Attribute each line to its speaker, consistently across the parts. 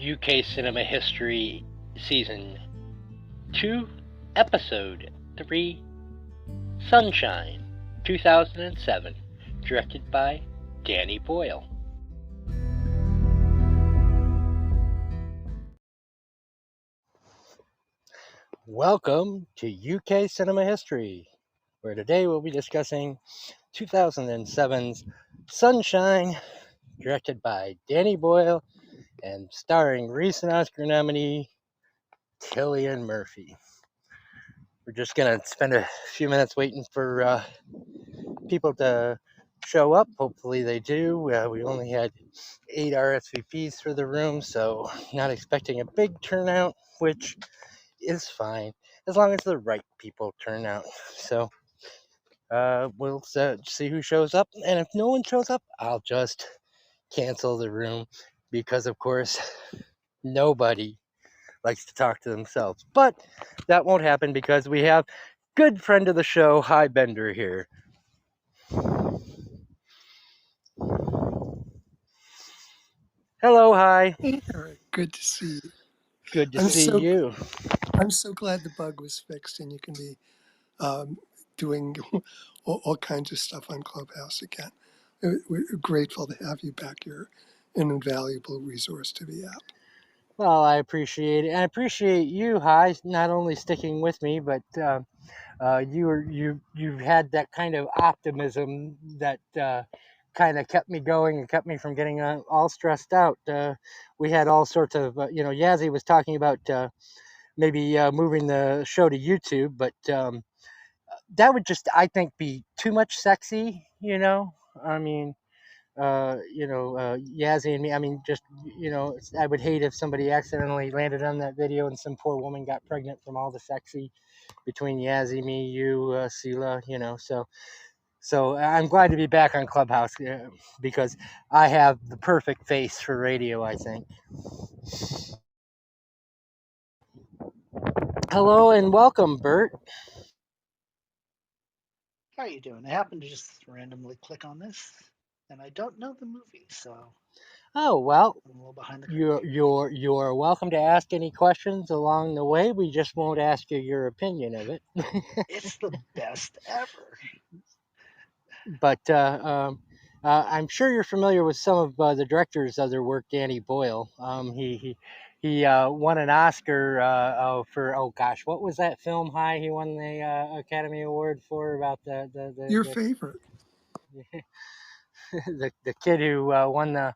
Speaker 1: UK Cinema History Season 2, Episode 3, Sunshine, 2007, directed by Danny Boyle. Welcome to UK Cinema History, where today we'll be discussing 2007's Sunshine, directed by Danny Boyle and starring recent Oscar nominee Cillian Murphy. We're just going to spend a few minutes waiting for people to show up. Hopefully they do. We only had 8 RSVPs for the room, so not expecting a big turnout, which is fine as long as the right people turn out. So we'll see who shows up, and if no one shows up, I'll just cancel the room because, of course, nobody likes to talk to themselves. But that won't happen because we have good friend of the show, Hi Bender, here. Hello, Hi.
Speaker 2: Hey, Eric. Good to see you.
Speaker 1: Good to see you.
Speaker 2: I'm so glad the bug was fixed and you can be doing all kinds of stuff on Clubhouse again. We're grateful to have you back. You're an invaluable resource to the app.
Speaker 1: Well, I appreciate it. I appreciate you, Hi, not only sticking with me, but you've had that kind of optimism that kind of kept me going and kept me from getting all stressed out. We had all sorts of, Yazzie was talking about maybe moving the show to YouTube, but that would just, I think, be too much sexy, I mean, Yazzie and me, I mean, just, I would hate if somebody accidentally landed on that video and some poor woman got pregnant from all the sexy between Yazzie, me, you, Sela, so I'm glad to be back on Clubhouse because I have the perfect face for radio, I think. Hello and welcome, Bert.
Speaker 3: How are you doing? I happened to just randomly click on this, and I don't know the movie, so.
Speaker 1: Oh well,
Speaker 3: I'm a little behind the curve.
Speaker 1: you're welcome to ask any questions along the way. We just won't ask you your opinion of it.
Speaker 3: It's the best ever.
Speaker 1: But I'm sure you're familiar with some of the director's other work, Danny Boyle. He won an Oscar for, oh gosh, what was that film? Hi, he won the Academy Award for about
Speaker 2: Your favorite.
Speaker 1: the kid who won the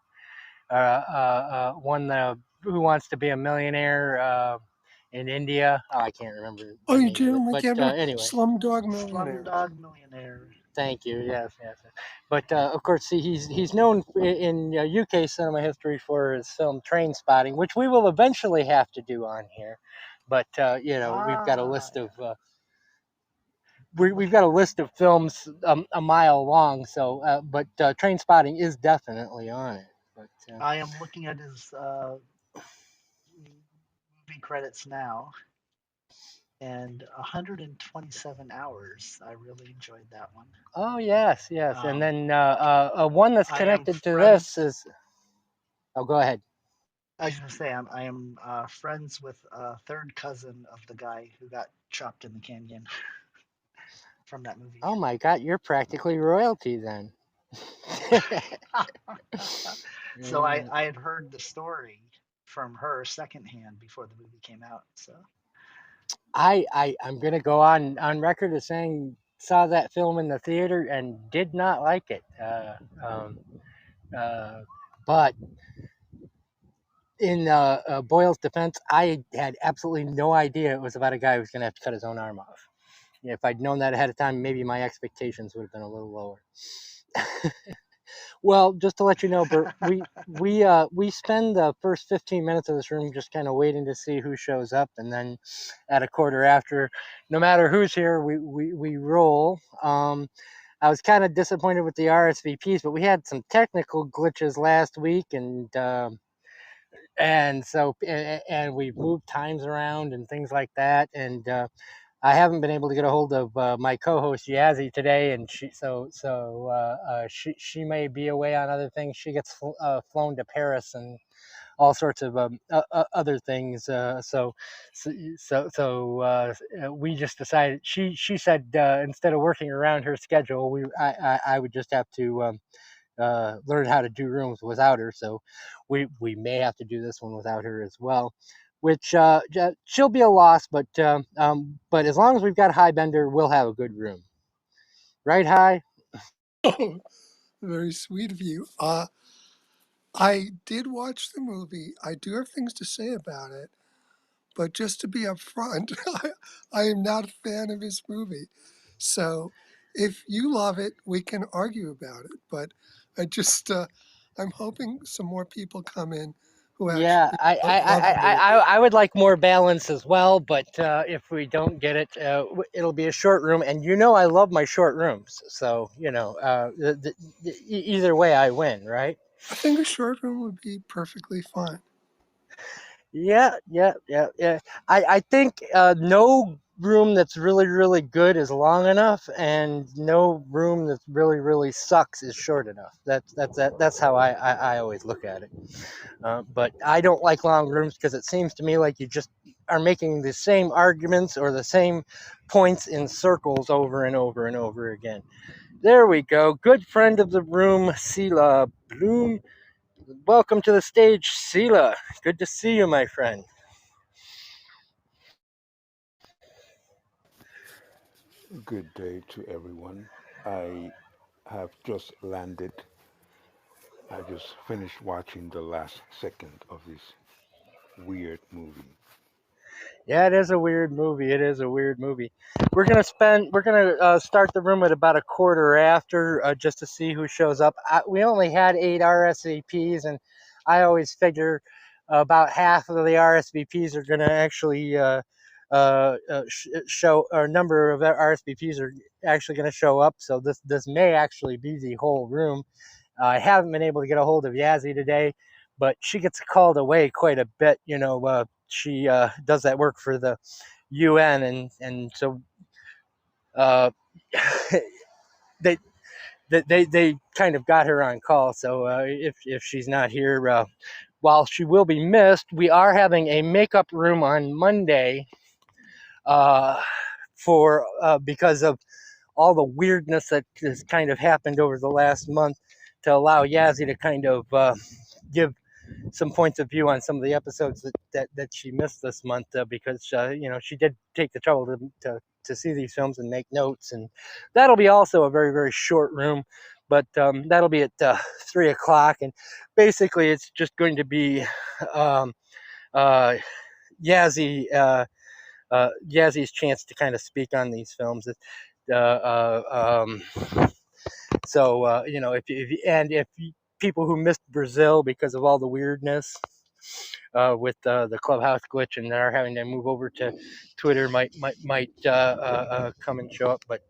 Speaker 1: Who Wants to Be a Millionaire in India. Oh, I can't remember.
Speaker 2: Oh, you didn't like
Speaker 1: anyway.
Speaker 2: Slumdog Millionaire.
Speaker 3: Slumdog Millionaire.
Speaker 1: Thank you. Yes. But of course, he's known in UK cinema history for his film Train Spotting, which we will eventually have to do on here. But we've got a list of we've got a list of films a mile long. So, but Train Spotting is definitely on it. But
Speaker 3: I am looking at his movie credits now. And 127 hours. I really enjoyed that one.
Speaker 1: Oh yes. And then one that's connected to this is. Oh, go ahead.
Speaker 3: I was going to say I am friends with a third cousin of the guy who got chopped in the canyon from that movie.
Speaker 1: Oh my God, you're practically royalty then.
Speaker 3: So I had heard the story from her secondhand before the movie came out. So
Speaker 1: I'm gonna go on record as saying saw that film in the theater and did not like it. But in Boyle's defense, I had absolutely no idea it was about a guy who was gonna have to cut his own arm off. If I'd known that ahead of time, maybe my expectations would have been a little lower. Well, just to let you know, Bert, we spend the first 15 minutes of this room just kind of waiting to see who shows up, and then at a quarter after, no matter who's here, we roll. I was kind of disappointed with the RSVPs, but we had some technical glitches last week, and we've moved times around and things like that, and I haven't been able to get a hold of my co-host Yazzie today, and she may be away on other things. She gets flown to Paris, and all sorts of other things. We just decided. She said instead of working around her schedule, I would just have to learn how to do rooms without her. So we may have to do this one without her as well. Which she'll be a loss, but as long as we've got Highbender, we'll have a good room, right, High?
Speaker 2: Oh, very sweet of you. I did watch the movie. I do have things to say about it, but just to be upfront, I am not a fan of his movie. So if you love it, we can argue about it. But I'm hoping some more people come in who
Speaker 1: Yeah,
Speaker 2: actually love the movie.
Speaker 1: I would like more balance as well, but if we don't get it, it'll be a short room, and I love my short rooms, so either way, I win, right?
Speaker 2: I think a short room would be perfectly fine.
Speaker 1: Yeah. I think no room that's really, really good is long enough, and no room that really, really sucks is short enough. That's how I always look at it. But I don't like long rooms because it seems to me like you just are making the same arguments or the same points in circles over and over and over again. There we go. Good friend of the room, Sela Bloom. Welcome to the stage, Sela. Good to see you, my friend.
Speaker 4: Good day to everyone. I have just landed. I just finished watching the last second of this weird movie.
Speaker 1: Yeah, it is a weird movie. It is a weird movie. We're gonna start the room at about a quarter after, just to see who shows up. We only had 8 RSVPs, and I always figure about half of the RSVPs are gonna actually show, or a number of RSVPs are actually gonna show up. So this may actually be the whole room. I haven't been able to get a hold of Yazzie today, but she gets called away quite a bit. She does that work for the UN, and so uh, they, they kind of got her on call. So if she's not here, while she will be missed, we are having a makeup room on Monday uh, for because of all the weirdness that has kind of happened over the last month, to allow Yazzie to kind of give some points of view on some of the episodes that she missed this month, because she did take the trouble to see these films and make notes, and that'll be also a very, very short room, but that'll be at 3 o'clock, and basically it's just going to be um, uh, Yazzie Yazzie's chance to kind of speak on these films. Uh, uh, um, if people who missed Brazil because of all the weirdness with the clubhouse glitch, and are having to move over to Twitter, might come and show up. But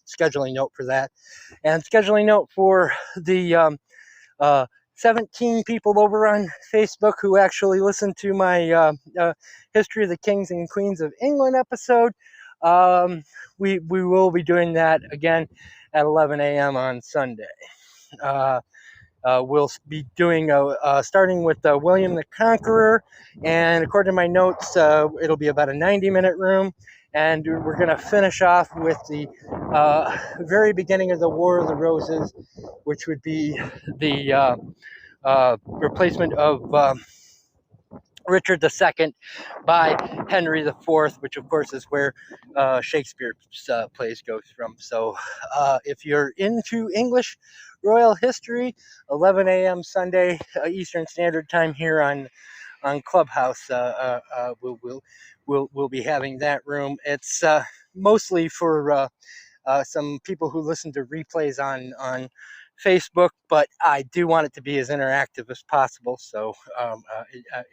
Speaker 1: scheduling note for that, and scheduling note for the uh, 17 people over on Facebook who actually listened to my History of the Kings and Queens of England episode. We will be doing that again at 11 a.m. on Sunday. Uh, we'll be doing starting with William the Conqueror, and according to my notes, it'll be about a 90-minute room, and we're going to finish off with the very beginning of the War of the Roses, which would be the replacement of Richard II by Henry IV, which of course is where Shakespeare's plays go from. So if you're into English royal history, 11 a.m. Sunday Eastern Standard Time here on Clubhouse, we'll be having that room. It's mostly for some people who listen to replays on Facebook, but I do want it to be as interactive as possible. So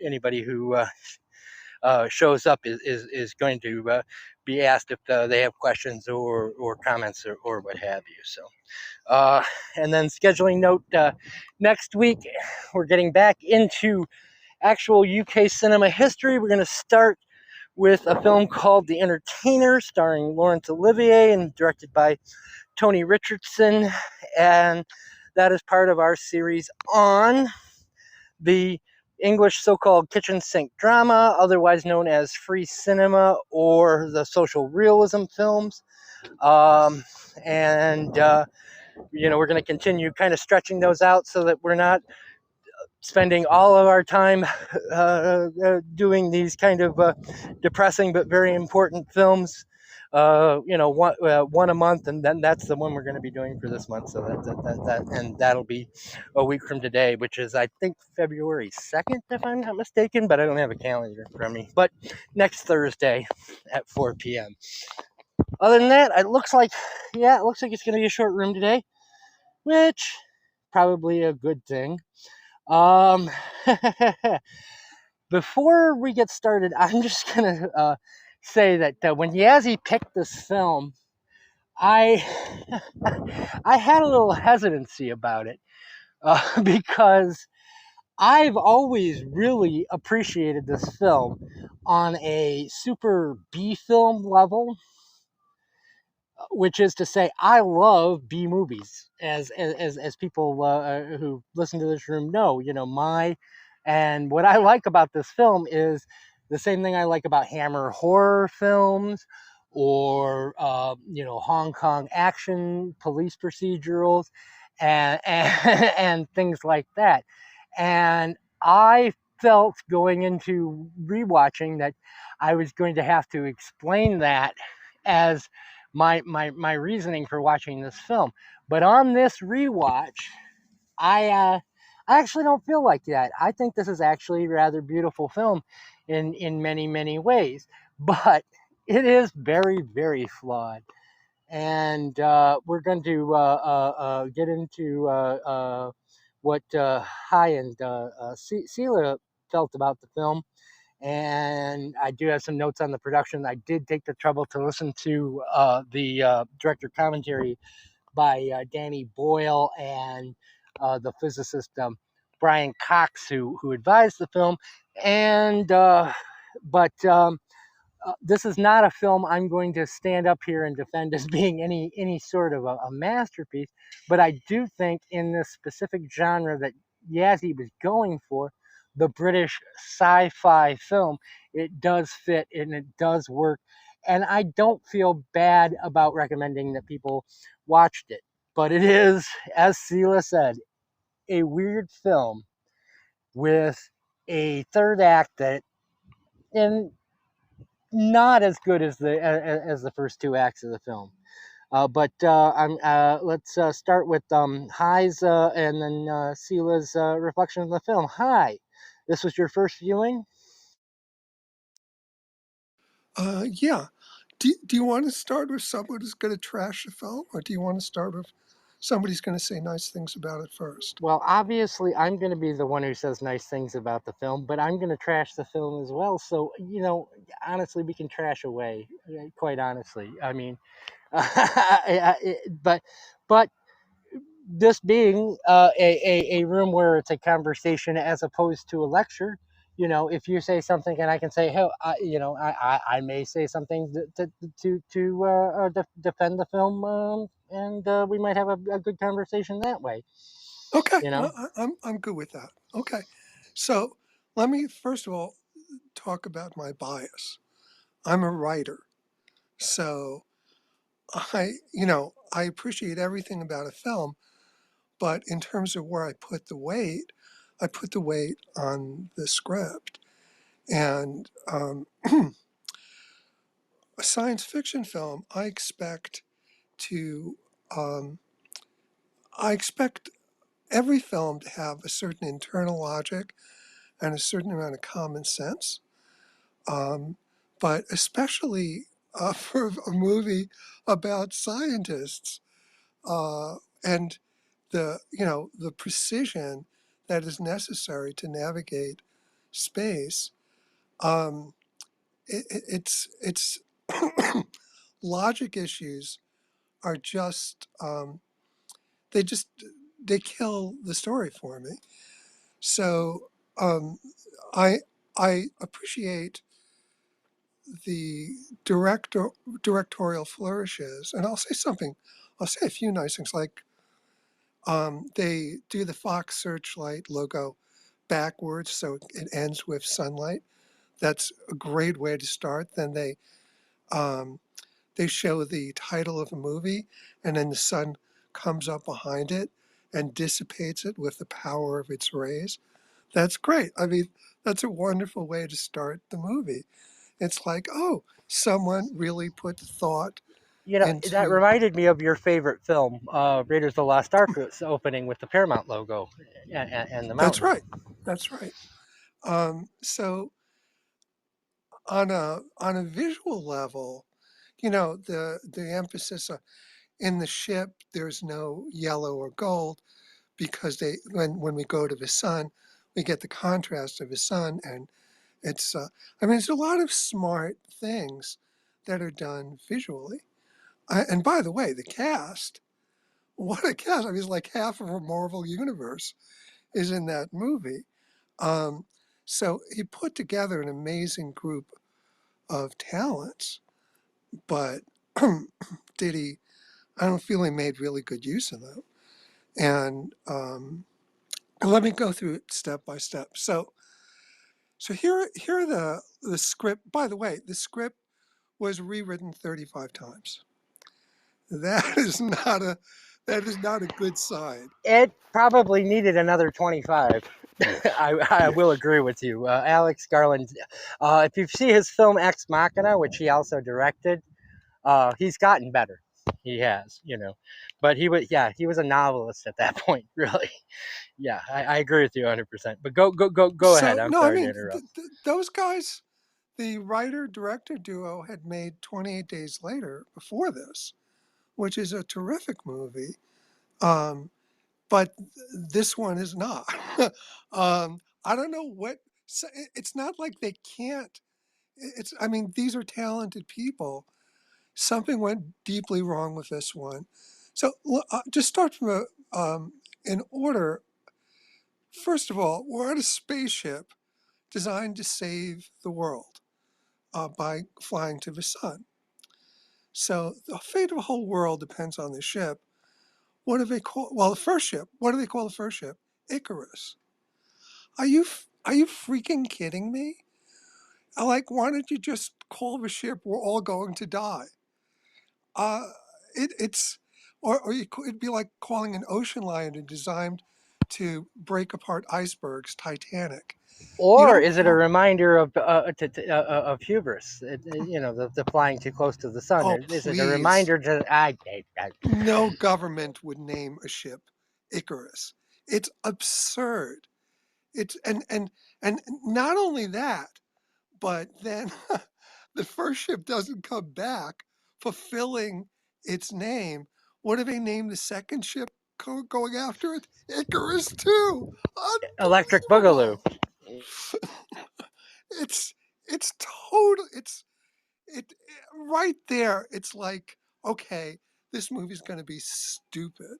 Speaker 1: anybody who shows up is going to be asked if they have questions or comments or what have you. So and then scheduling note, next week we're getting back into actual UK cinema history. We're going to start with a film called The Entertainer, starring Laurence Olivier and directed by Tony Richardson, and that is part of our series on the English so-called kitchen sink drama, otherwise known as free cinema or the social realism films. Um, and we're going to continue kind of stretching those out so that we're not spending all of our time doing these kind of depressing but very important films. One a month, and then that's the one we're going to be doing for this month. So and that'll be a week from today, which is I think February 2nd, if I'm not mistaken. But I don't have a calendar in front of me. But next Thursday at 4 p.m. Other than that, it looks like it's going to be a short room today, which probably a good thing. Um, Before we get started, I'm just gonna say that when Yazzie picked this film, I I had a little hesitancy about it because I've always really appreciated this film on a super B film level, which is to say, I love B movies, as people who listen to this room know. And what I like about this film is the same thing I like about Hammer horror films, or Hong Kong action police procedurals, and things like that. And I felt going into rewatching that I was going to have to explain that as my reasoning for watching this film. But on this rewatch, I actually don't feel like that. I think this is actually a rather beautiful film in many ways, but it is very very flawed. And we're going to get into what Hi and Sela felt about the film. And I do have some notes on the production. I did take the trouble to listen to the director commentary by Danny Boyle and the physicist Brian Cox, who advised the film. And but this is not a film I'm going to stand up here and defend as being any sort of a masterpiece. But I do think in this specific genre that Yazzie was going for, the British sci-fi film, it does fit and it does work. And I don't feel bad about recommending that people watched it. But it is, as Sela said, a weird film with a third act that, in not as good as the first two acts of the film. But let's start with Hi's and then Sela's reflection of the film. Hi, this was your first viewing?
Speaker 2: Yeah. Do you want to start with someone who's going to trash the film, or do you want to start with somebody's going to say nice things about it first?
Speaker 1: Well, obviously, I'm going to be the one who says nice things about the film, but I'm going to trash the film as well. So, honestly, we can trash away, quite honestly. I mean, but but this being a room where it's a conversation as opposed to a lecture, if you say something and I can say, hey, I may say something to defend the film, and we might have a good conversation that way.
Speaker 2: Okay,
Speaker 1: You know,
Speaker 2: I'm good with that. Okay, so let me first of all talk about my bias. I'm a writer, so I appreciate everything about a film, but in terms of where I put the weight on the script. And a science fiction film, to, um, I expect every film to have a certain internal logic and a certain amount of common sense. Um, but especially for a movie about scientists, and the precision that is necessary to navigate space. Um, it's logic issues are just they just they kill the story for me. So um, I I appreciate the directorial flourishes, and I'll say something. I'll say a few nice things, like they do the Fox Searchlight logo backwards, so it ends with sunlight. That's a great way to start. Then um, they show the title of a movie, and then the sun comes up behind it and dissipates it with the power of its rays. That's great. I mean, that's a wonderful way to start the movie. It's like, oh, someone really put thought
Speaker 1: You know, that
Speaker 2: into.
Speaker 1: reminded me of your favorite film, Raiders of the Lost Ark's opening with the Paramount logo and the
Speaker 2: That's
Speaker 1: mountain.
Speaker 2: right. That's right. So on a visual level, the emphasis in the ship, there's no yellow or gold because when we go to the sun, we get the contrast of the sun, and it's I mean, there's a lot of smart things that are done visually. And by the way, the cast, what a cast! I mean, it's like half of a Marvel universe is in that movie. Um, so he put together an amazing group of talents, but did he? I don't feel he made really good use of them. And let me go through it step by step. So here are the script. By the way, the script was rewritten 35 times. That is not a that is not a good sign.
Speaker 1: It probably needed another 25.
Speaker 4: Yes,
Speaker 1: I
Speaker 4: yes.
Speaker 1: will agree with you. Alex Garland, if you see his film Ex Machina, which he also directed, he's gotten better. He has, but he was a novelist at that point, really. Yeah, I agree with you 100%. But go ahead.
Speaker 2: So
Speaker 1: I'm
Speaker 2: no, I
Speaker 1: sorry to
Speaker 2: mean
Speaker 1: interrupt.
Speaker 2: those guys, the writer director duo had made 28 Days Later before this, which is a terrific movie. Um, but this one is not. I don't know what. It's not like they can't. It's. I mean, these are talented people. Something went deeply wrong with this one. So just start from in order. First of all, we're on a spaceship designed to save the world by flying to the sun. So the fate of the whole world depends on the ship. What do they call? Well, the first ship. What do they call the first ship? Icarus. Are you freaking kidding me? Like, why don't you just call the ship? We're all going to die. Uh, it's or it'd be like calling an ocean liner designed to break apart icebergs, Titanic. You
Speaker 1: Or
Speaker 2: don't
Speaker 1: is it a
Speaker 2: call.
Speaker 1: reminder of hubris? The flying too close to the sun.
Speaker 2: Oh,
Speaker 1: Or is it a
Speaker 2: please.
Speaker 1: reminder to
Speaker 2: No government would name a ship Icarus. It's absurd. It's and not only that, but then the first ship doesn't come back fulfilling its name. What do they name the second ship going after it? Icarus too.
Speaker 1: Electric Boogaloo?
Speaker 2: Unbelievable. It's it's total. It right there. It's like, okay, this movie's going to be stupid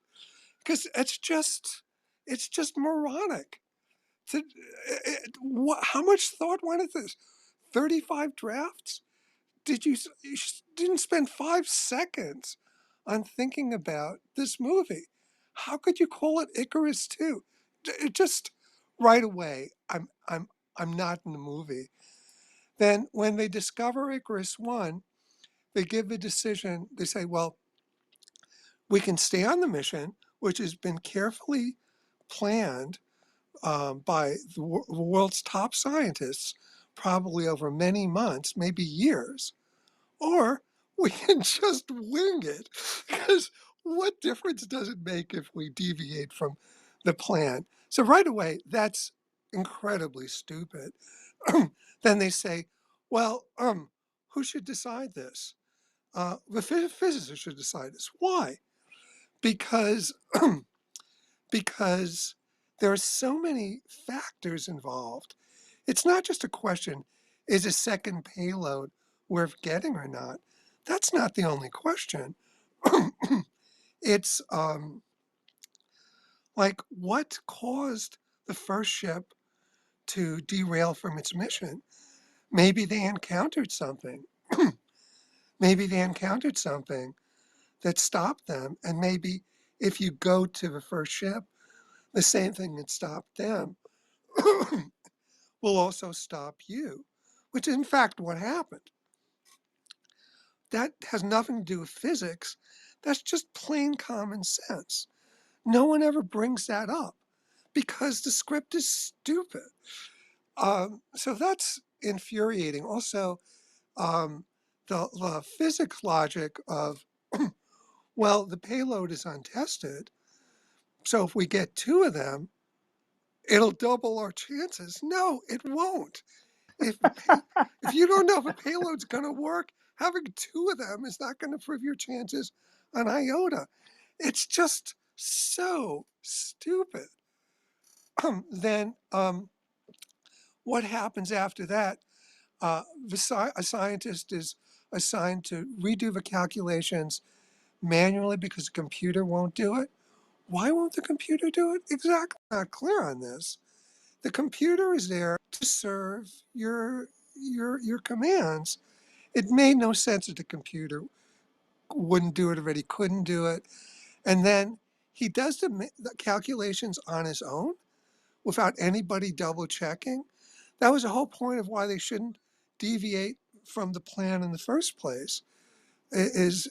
Speaker 2: because it's just moronic. How much thought went into this? 35 drafts? You didn't spend 5 seconds on thinking about this movie. How could you call it Icarus 2? It just right away, I'm not in the movie. Then when they discover Icarus 1, they give the decision, they say, well, we can stay on the mission, which has been carefully planned by the world's top scientists, probably over many months, maybe years, or we can just wing it. Because what difference does it make if we deviate from the plan? So, right away, that's incredibly stupid. Then they say, well, who should decide this? The physicists should decide this. Why? Because because there are so many factors involved. It's not just a question, is a second payload worth getting or not? That's not the only question. It's like what caused the first ship to derail from its mission? Maybe they encountered something. Maybe they encountered something that stopped them. And maybe if you go to the first ship, the same thing that stopped them will also stop you, which is in fact what happened. That has nothing to do with physics. That's just plain common sense. No one ever brings that up because the script is stupid. So that's infuriating. Also, the physics logic of, well, the payload is untested. So if we get two of them, it'll double our chances. No, it won't. If the if you don't know if a payload's going to work, having two of them is not going to improve your chances an iota. It's just so stupid. Then what happens after that? A scientist is assigned to redo the calculations manually because the computer won't do it. Why won't the computer do it? Exactly. Not clear on this. The computer is there to serve your commands. It made no sense that the computer wouldn't do it already, couldn't do it. And then he does the calculations on his own without anybody double checking. That was the whole point of why they shouldn't deviate from the plan in the first place. Is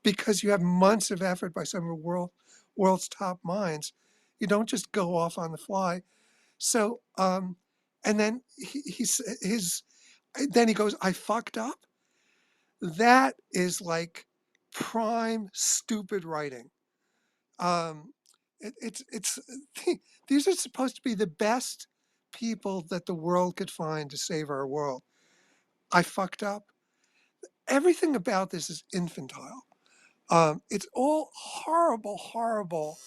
Speaker 2: because you have months of effort by some of the world's top minds. You don't just go off on the fly. So, and then then he goes, I fucked up. That is like prime stupid writing. Um, it's these are supposed to be the best people that the world could find to save our world. I fucked up. Everything about this is infantile. It's all horrible, horrible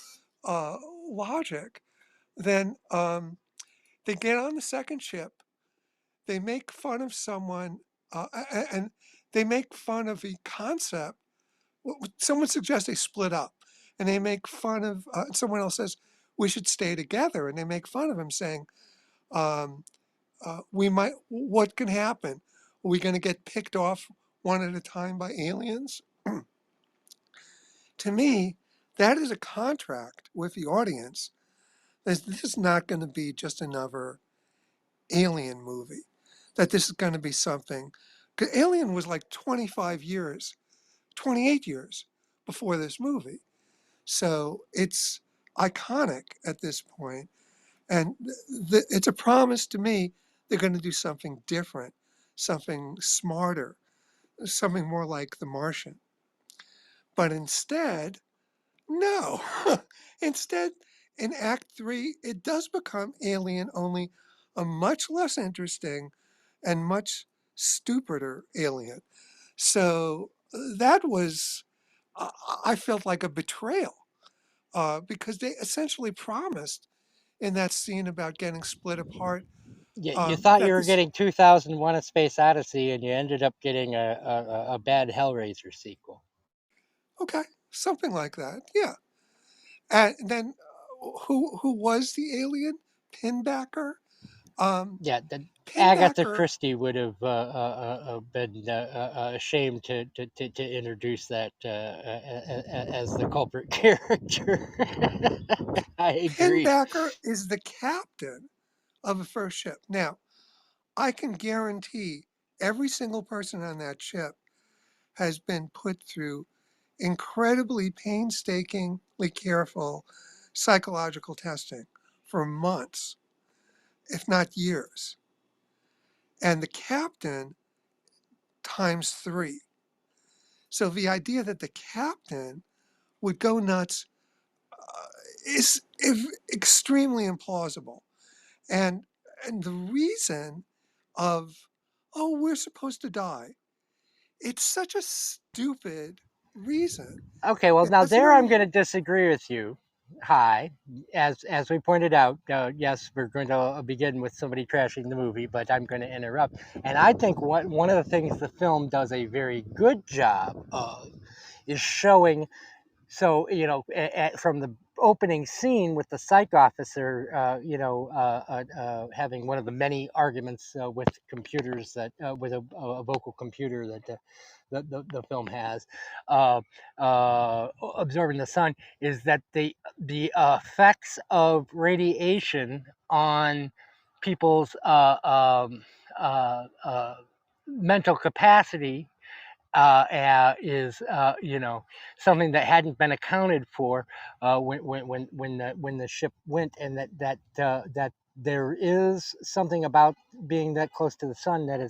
Speaker 2: logic. Then they get on the second ship. They make fun of someone, and they make fun of the concept. Someone suggests they split up, and they make fun of. Someone else says we should stay together, and they make fun of him, saying, um, "We might. What can happen? Are we going to get picked off one at a time by aliens?" To me, that is a contract with the audience. This is not going to be just another Alien movie. That this is going to be something. Because Alien was like 25 years, 28 years before this movie. So it's iconic at this point. And it's a promise to me they're going to do something different, something smarter, something more like The Martian. But instead, no. Instead, in Act Three, it does become Alien, only a much less interesting and much stupider Alien. So that was, I felt like a betrayal because they essentially promised in that scene about getting split apart
Speaker 1: You thought you
Speaker 2: that
Speaker 1: were
Speaker 2: this,
Speaker 1: getting 2001: A Space Odyssey, and you ended up getting a bad Hellraiser sequel.
Speaker 2: okay, something like that, yeah. And then who was the alien? Pinbacker? Um,
Speaker 1: Yeah, Agatha
Speaker 2: Pinbacker
Speaker 1: Christie would have been ashamed to introduce that as the culprit character. I agree.
Speaker 2: Pinbacker is the captain of the first ship. Now, I can guarantee every single person on that ship has been put through incredibly painstakingly careful psychological testing for months, if not years. And the captain times three. So the idea that the captain would go nuts is extremely implausible. And and the reason of, oh, we're supposed to die, it's such a stupid reason.
Speaker 1: Okay, well
Speaker 2: It
Speaker 1: now
Speaker 2: has
Speaker 1: there I'm
Speaker 2: no,
Speaker 1: going to disagree with you. Hi, as we pointed out, yes, we're going to begin with somebody trashing the movie, but I'm going to interrupt. And I think one of the things the film does a very good job of is showing. So from the opening scene with the psych officer, having one of the many arguments with computers that with a vocal computer that the film has, uh, observing the sun, is that the effects of radiation on people's mental capacity is something that hadn't been accounted for when the ship went, and that there is something about being that close to the sun that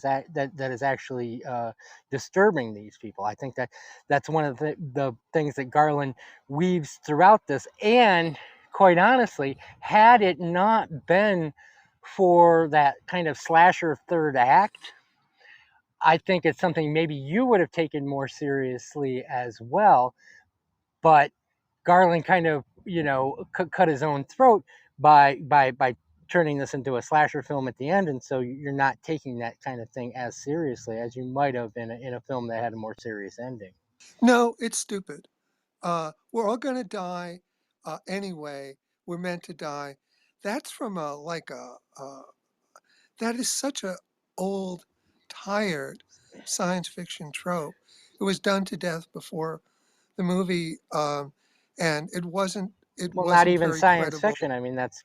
Speaker 1: is actually disturbing these people. I think that's one of the things that Garland weaves throughout this, and quite honestly, had it not been for that kind of slasher third act, I think it's something maybe you would have taken more seriously as well. But Garland kind of, cut his own throat by turning this into a slasher film at the end, and so you're not taking that kind of thing as seriously as you might have in a film that had a more serious ending.
Speaker 2: No, it's stupid. We're all going to die anyway. We're meant to die. That's from that is such a old, tired science fiction trope. It was done to death before the movie, and it
Speaker 1: Well, not
Speaker 2: wasn't
Speaker 1: even
Speaker 2: very
Speaker 1: science
Speaker 2: credible.
Speaker 1: fiction. I mean, that's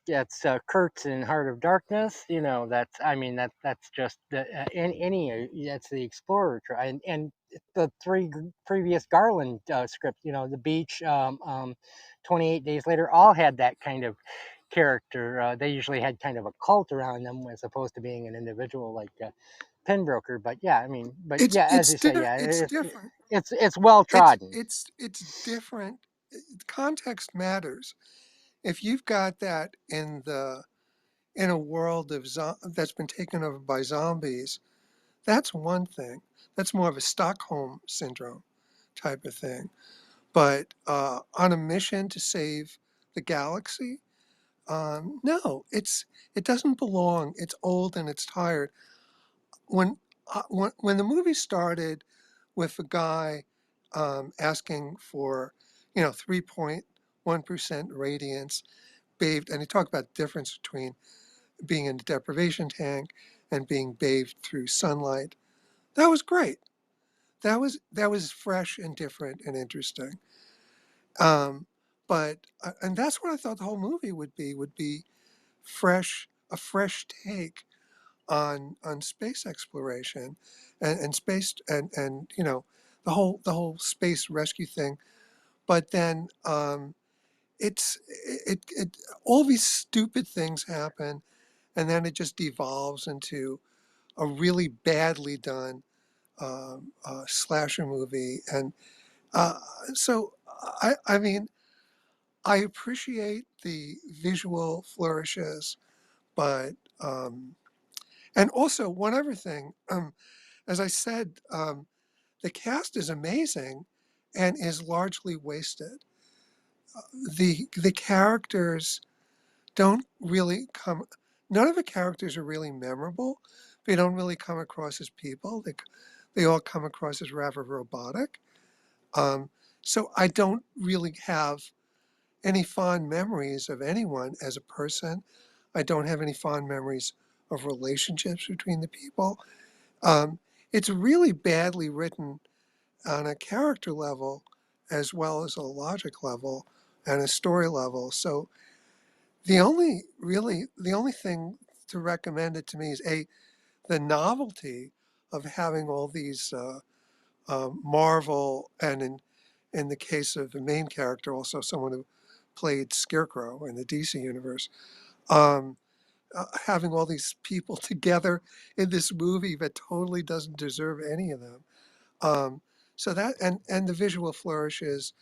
Speaker 1: Kurtz in Heart of Darkness. That's I mean that's just any that's the Explorer and the three previous Garland scripts. The Beach, 28 Days Later, all had that kind of character. They usually had kind of a cult around them as opposed to being an individual like Penbroker. But yeah, I mean, but
Speaker 2: It's
Speaker 1: yeah, as
Speaker 2: it's
Speaker 1: you say,
Speaker 2: di-
Speaker 1: yeah,
Speaker 2: it's different.
Speaker 1: it's well
Speaker 2: It's
Speaker 1: trodden.
Speaker 2: it's it's different. Context matters. If you've got that in a world that's been taken over by zombies, that's one thing. That's more of a Stockholm syndrome type of thing. But on a mission to save the galaxy, no, it doesn't belong. It's old and it's tired. When the movie started with a guy asking for 3.1% radiance bathed, and he talked about the difference between being in a deprivation tank and being bathed through sunlight. That was great. That was fresh and different and interesting. Um, but and that's what I thought the whole movie would be a fresh take on space exploration and space and the whole space rescue thing. But then it all these stupid things happen, and then it just devolves into a really badly done slasher movie. And uh, so I mean, I appreciate the visual flourishes, but and also one other thing, as I said, the cast is amazing and is largely wasted. The characters don't really come. None of the characters are really memorable. They don't really come across as people. They all come across as rather robotic. Um, so I don't really have any fond memories of anyone as a person. I don't have any fond memories of relationships between the people. Um, it's really badly written on a character level as well as a logic level and a story level. So the only thing to recommend it to me is the novelty of having all these Marvel, and in the case of the main character, also someone who played Scarecrow in the DC universe. Um, Having all these people together in this movie that totally doesn't deserve any of them. Um, so that and the visual flourishes,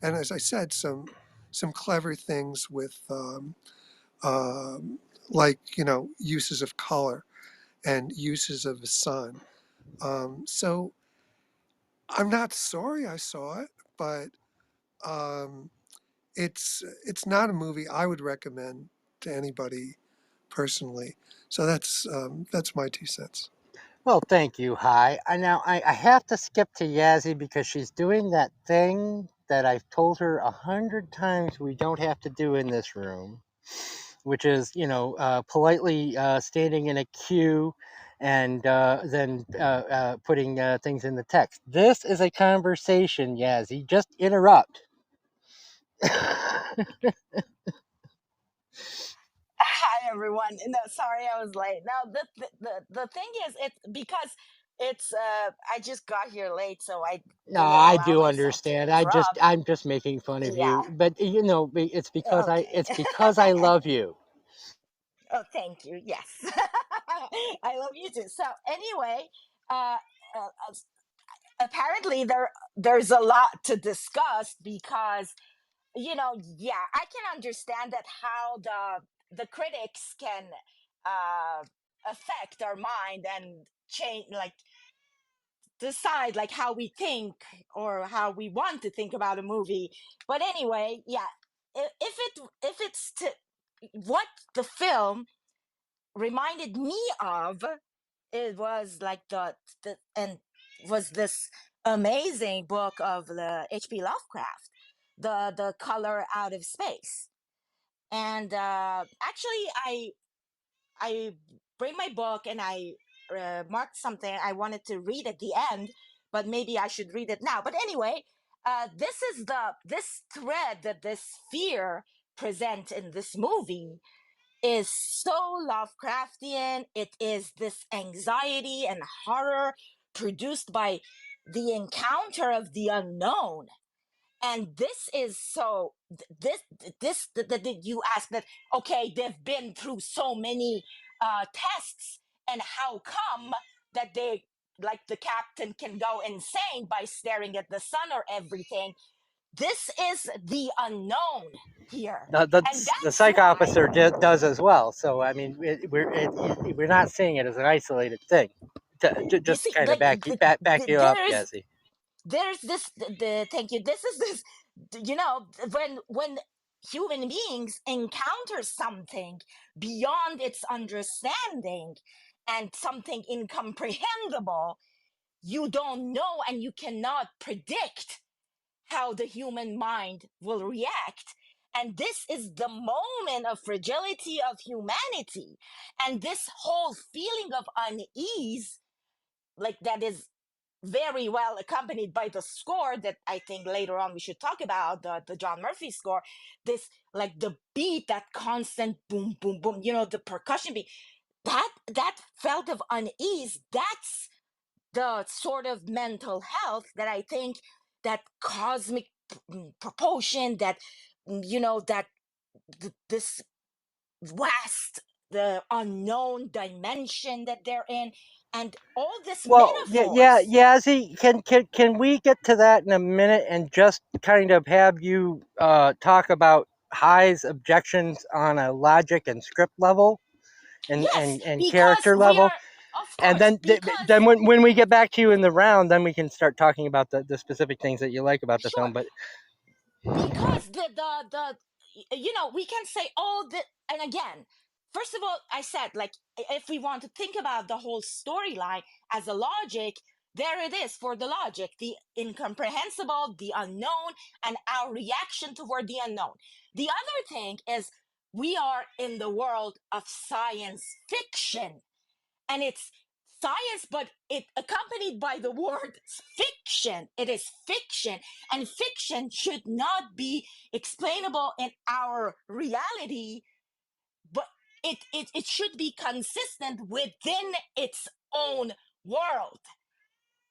Speaker 2: and as I said, some clever things with um, like uses of color and uses of the sun. So I'm not sorry I saw it, but um, it's not a movie I would recommend to anybody personally. So that's my 2 cents.
Speaker 1: Well, thank you. Hi. I have to skip to Yazzie because she's doing that thing that I've told her 100 times we don't have to do in this room, which is, politely standing in a queue and then putting things in the text. This is a conversation, Yazzie. Just interrupt.
Speaker 5: Hi everyone. No, sorry I was late. No, the thing is, it's because it's I just got here late, so I
Speaker 1: No,
Speaker 5: didn't
Speaker 1: I
Speaker 5: allow
Speaker 1: do
Speaker 5: myself to
Speaker 1: understand.
Speaker 5: interrupt.
Speaker 1: I'm just making fun of
Speaker 5: Yeah.
Speaker 1: you, but it's
Speaker 5: Okay.
Speaker 1: because I love you.
Speaker 5: Oh, thank you. Yes. I love you too. So anyway, uh, apparently there's a lot to discuss because yeah, I can understand that how the critics can uh affect our mind and change, like decide like how we think or how we want to think about a movie. But anyway, yeah, if it's to what the film reminded me of, it was like the and was this amazing book of the H.P. Lovecraft, the Color Out of Space. And actually, I bring my book and I marked something I wanted to read at the end, but maybe I should read it now. But anyway, this thread that this fear present in this movie is so Lovecraftian. It is this anxiety and horror produced by the encounter of the unknown. And this is so that you ask that, okay, they've been through so many tests, and how come that they, like, the captain can go insane by staring at the sun or everything. This is the unknown here, and
Speaker 1: The
Speaker 5: that's
Speaker 1: psych
Speaker 5: why
Speaker 1: officer does as well. So I mean, we're not seeing it as an isolated thing.
Speaker 5: you
Speaker 1: Just
Speaker 5: see,
Speaker 1: kind of
Speaker 5: like,
Speaker 1: back you up, Jesse.
Speaker 5: there's this the thank you, this is this, when human beings encounter something beyond its understanding and something incomprehensible, you don't know and you cannot predict how the human mind will react. And this is the moment of fragility of humanity, and this whole feeling of unease, like, that is very well accompanied by the score that I think later on we should talk about, the John Murphy score. This, like, the beat, that constant boom boom boom, the percussion beat, that felt of unease, that's the sort of mental health that I think, that cosmic proportion, that that this vast, the unknown dimension that they're in, and all this
Speaker 1: Well, yeah,
Speaker 5: metaphors.
Speaker 1: Yazzie, can we get to that in a minute and just kind of have you talk about High's objections on a logic and script level
Speaker 5: Yes,
Speaker 1: and
Speaker 5: because
Speaker 1: character
Speaker 5: we
Speaker 1: level?
Speaker 5: are, of
Speaker 1: And
Speaker 5: course, because,
Speaker 1: then when we get back to you in the round, then we can start talking about the specific things that you like about the
Speaker 5: sure,
Speaker 1: film. But
Speaker 5: because we can say, oh, and again, first of all, I said, like, if we want to think about the whole storyline as a logic, there it is for the logic, the incomprehensible, the unknown, and our reaction toward the unknown. The other thing is, we are in the world of science fiction, and it's science, but it accompanied by the word fiction. It is fiction, and fiction should not be explainable in our reality, but it should be consistent within its own world.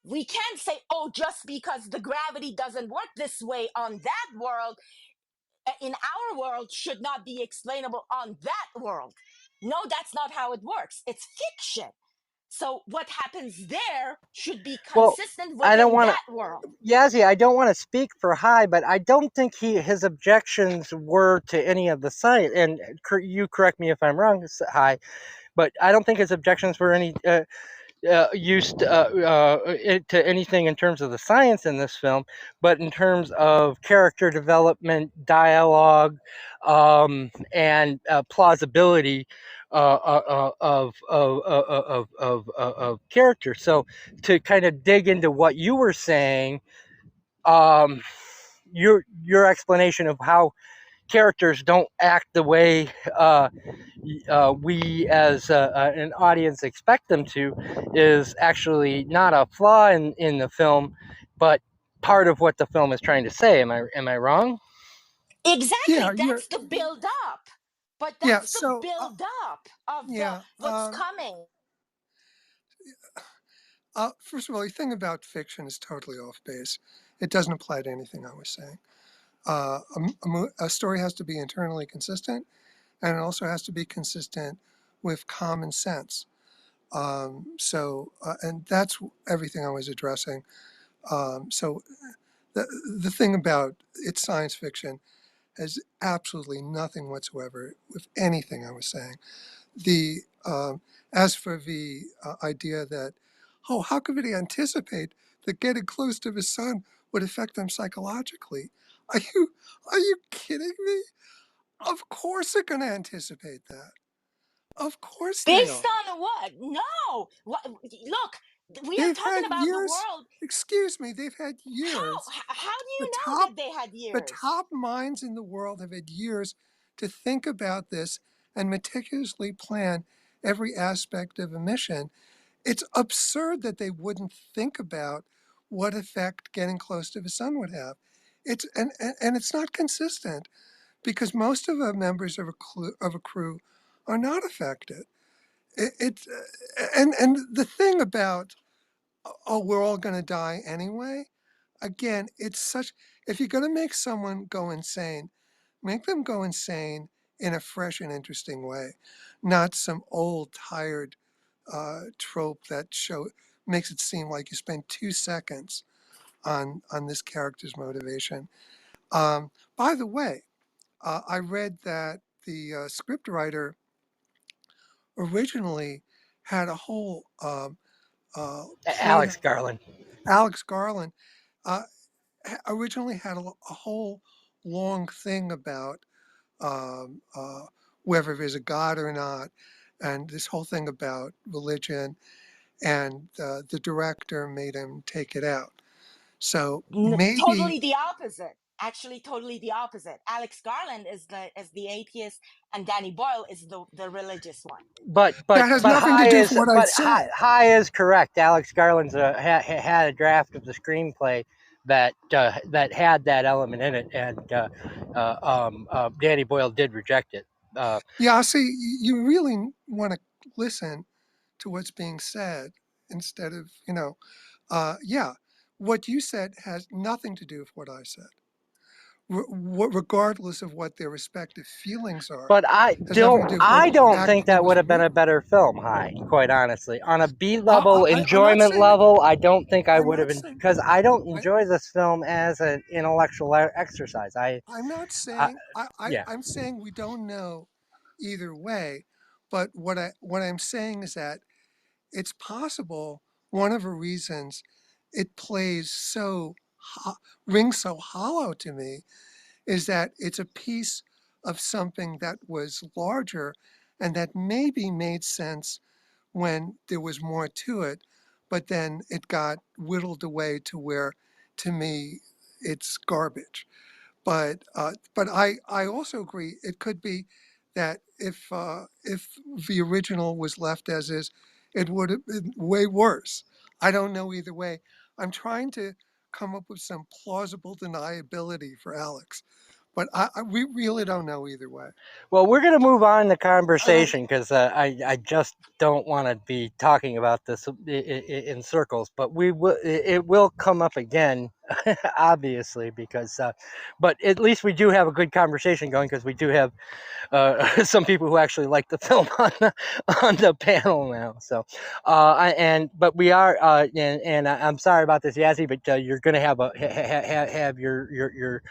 Speaker 5: We can't say, oh, just because the gravity doesn't work this way on that world, in our world, should not be explainable on that world. No, that's not how it works. It's fiction. So what happens there should be
Speaker 1: well,
Speaker 5: consistent
Speaker 1: I don't
Speaker 5: within
Speaker 1: want to.
Speaker 5: that world.
Speaker 1: Yazzie, I don't want to speak for High, but I don't think his objections were to any of the science. And you correct me if I'm wrong, High, but I don't think his objections were any used to anything in terms of the science in this film, but in terms of character development, dialogue, and plausibility of character. So to kind of dig into what you were saying, um, your explanation of how characters don't act the way we as an audience expect them to is actually not a flaw in the film, but part of what the film is trying to say. Am I wrong?
Speaker 2: Yeah,
Speaker 5: Exactly.
Speaker 2: you're,
Speaker 5: That's the build up. But
Speaker 2: yeah.
Speaker 5: that's the
Speaker 2: So,
Speaker 5: build up of the
Speaker 2: yeah.
Speaker 5: what's coming.
Speaker 2: First of all, the thing about fiction is totally off base. It doesn't apply to anything I was saying. A story has to be internally consistent, and it also has to be consistent with common sense. And that's everything I was addressing. So the the thing about it's science fiction has absolutely nothing whatsoever with anything I was saying. The As for the idea that, oh, how could he anticipate that getting close to his son would affect them psychologically? Are you are you kidding me? Of course they're going to anticipate that. Of course they
Speaker 5: Based
Speaker 2: are.
Speaker 5: on what? No. What, look, we are
Speaker 2: They've
Speaker 5: talking
Speaker 2: had
Speaker 5: about the
Speaker 2: years.
Speaker 5: world.
Speaker 2: Excuse me. They've had years.
Speaker 5: How do
Speaker 2: The
Speaker 5: you know
Speaker 2: top
Speaker 5: that they had
Speaker 2: the
Speaker 5: years?
Speaker 2: top minds in the world have had years to think about this and meticulously plan every aspect of a mission. It's absurd that they wouldn't think about what effect getting close to the sun would have. And it's not consistent because most of the members of of a crew are not affected. And the thing about, oh, we're all going to die anyway. Again, it's such, if you're going to make someone go insane, make them go insane in a fresh and interesting way, not some old, tired trope that makes it seem like you spent 2 seconds on this character's motivation. By the way, I read that the scriptwriter originally had a whole plot.
Speaker 1: Alex Garland.
Speaker 2: Alex Garland uh, originally had a whole long thing about um, uh, whether there's a God or not, and this whole thing about religion, and the director made him take it out. So maybe,
Speaker 5: Totally the opposite. Actually, totally the opposite. Alex Garland is the atheist, and Danny Boyle is the religious one.
Speaker 1: but but
Speaker 2: that has
Speaker 1: but
Speaker 2: nothing to
Speaker 1: high
Speaker 2: do with
Speaker 1: is
Speaker 2: what I
Speaker 1: but
Speaker 2: said.
Speaker 1: high is correct. Alex Garland's had a draft of the screenplay that had that element in it, and Danny Boyle did reject it.
Speaker 2: Yeah, see, you really want to listen to what's being said instead of, yeah, what you said has nothing to do with what I said. Regardless of what their respective feelings are,
Speaker 1: But
Speaker 2: has nothing to do with what
Speaker 1: I don't think
Speaker 2: actually
Speaker 1: that
Speaker 2: was
Speaker 1: would have been a
Speaker 2: written.
Speaker 1: better film. High, quite honestly, on a B level
Speaker 2: I'm not
Speaker 1: enjoyment
Speaker 2: saying,
Speaker 1: level, I don't think I
Speaker 2: I'm
Speaker 1: would have
Speaker 2: not
Speaker 1: been
Speaker 2: saying,
Speaker 1: because I don't
Speaker 2: I,
Speaker 1: enjoy this film as an intellectual exercise.
Speaker 2: I'm not
Speaker 1: I
Speaker 2: saying,
Speaker 1: yeah.
Speaker 2: I'm saying we don't know either way. But what I'm saying is that it's possible one of the reasons it plays rings so hollow to me is that it's a piece of something that was larger and that maybe made sense when there was more to it, but then it got whittled away to where, to me, it's garbage. But I also agree it could be that if the original was left as is, it would have been way worse. I don't know either way. I'm trying to come up with some plausible deniability for Alex, but we really don't know either way.
Speaker 1: Well, we're going to move on the
Speaker 2: I don't.
Speaker 1: conversation because I just don't want to be talking about this in circles. But it will come up again, obviously, because but at least we do have a good conversation going because we do have some people who actually like the film on the panel now. So, but we are, and I'm sorry about this, Yazzie, but you're going to have have your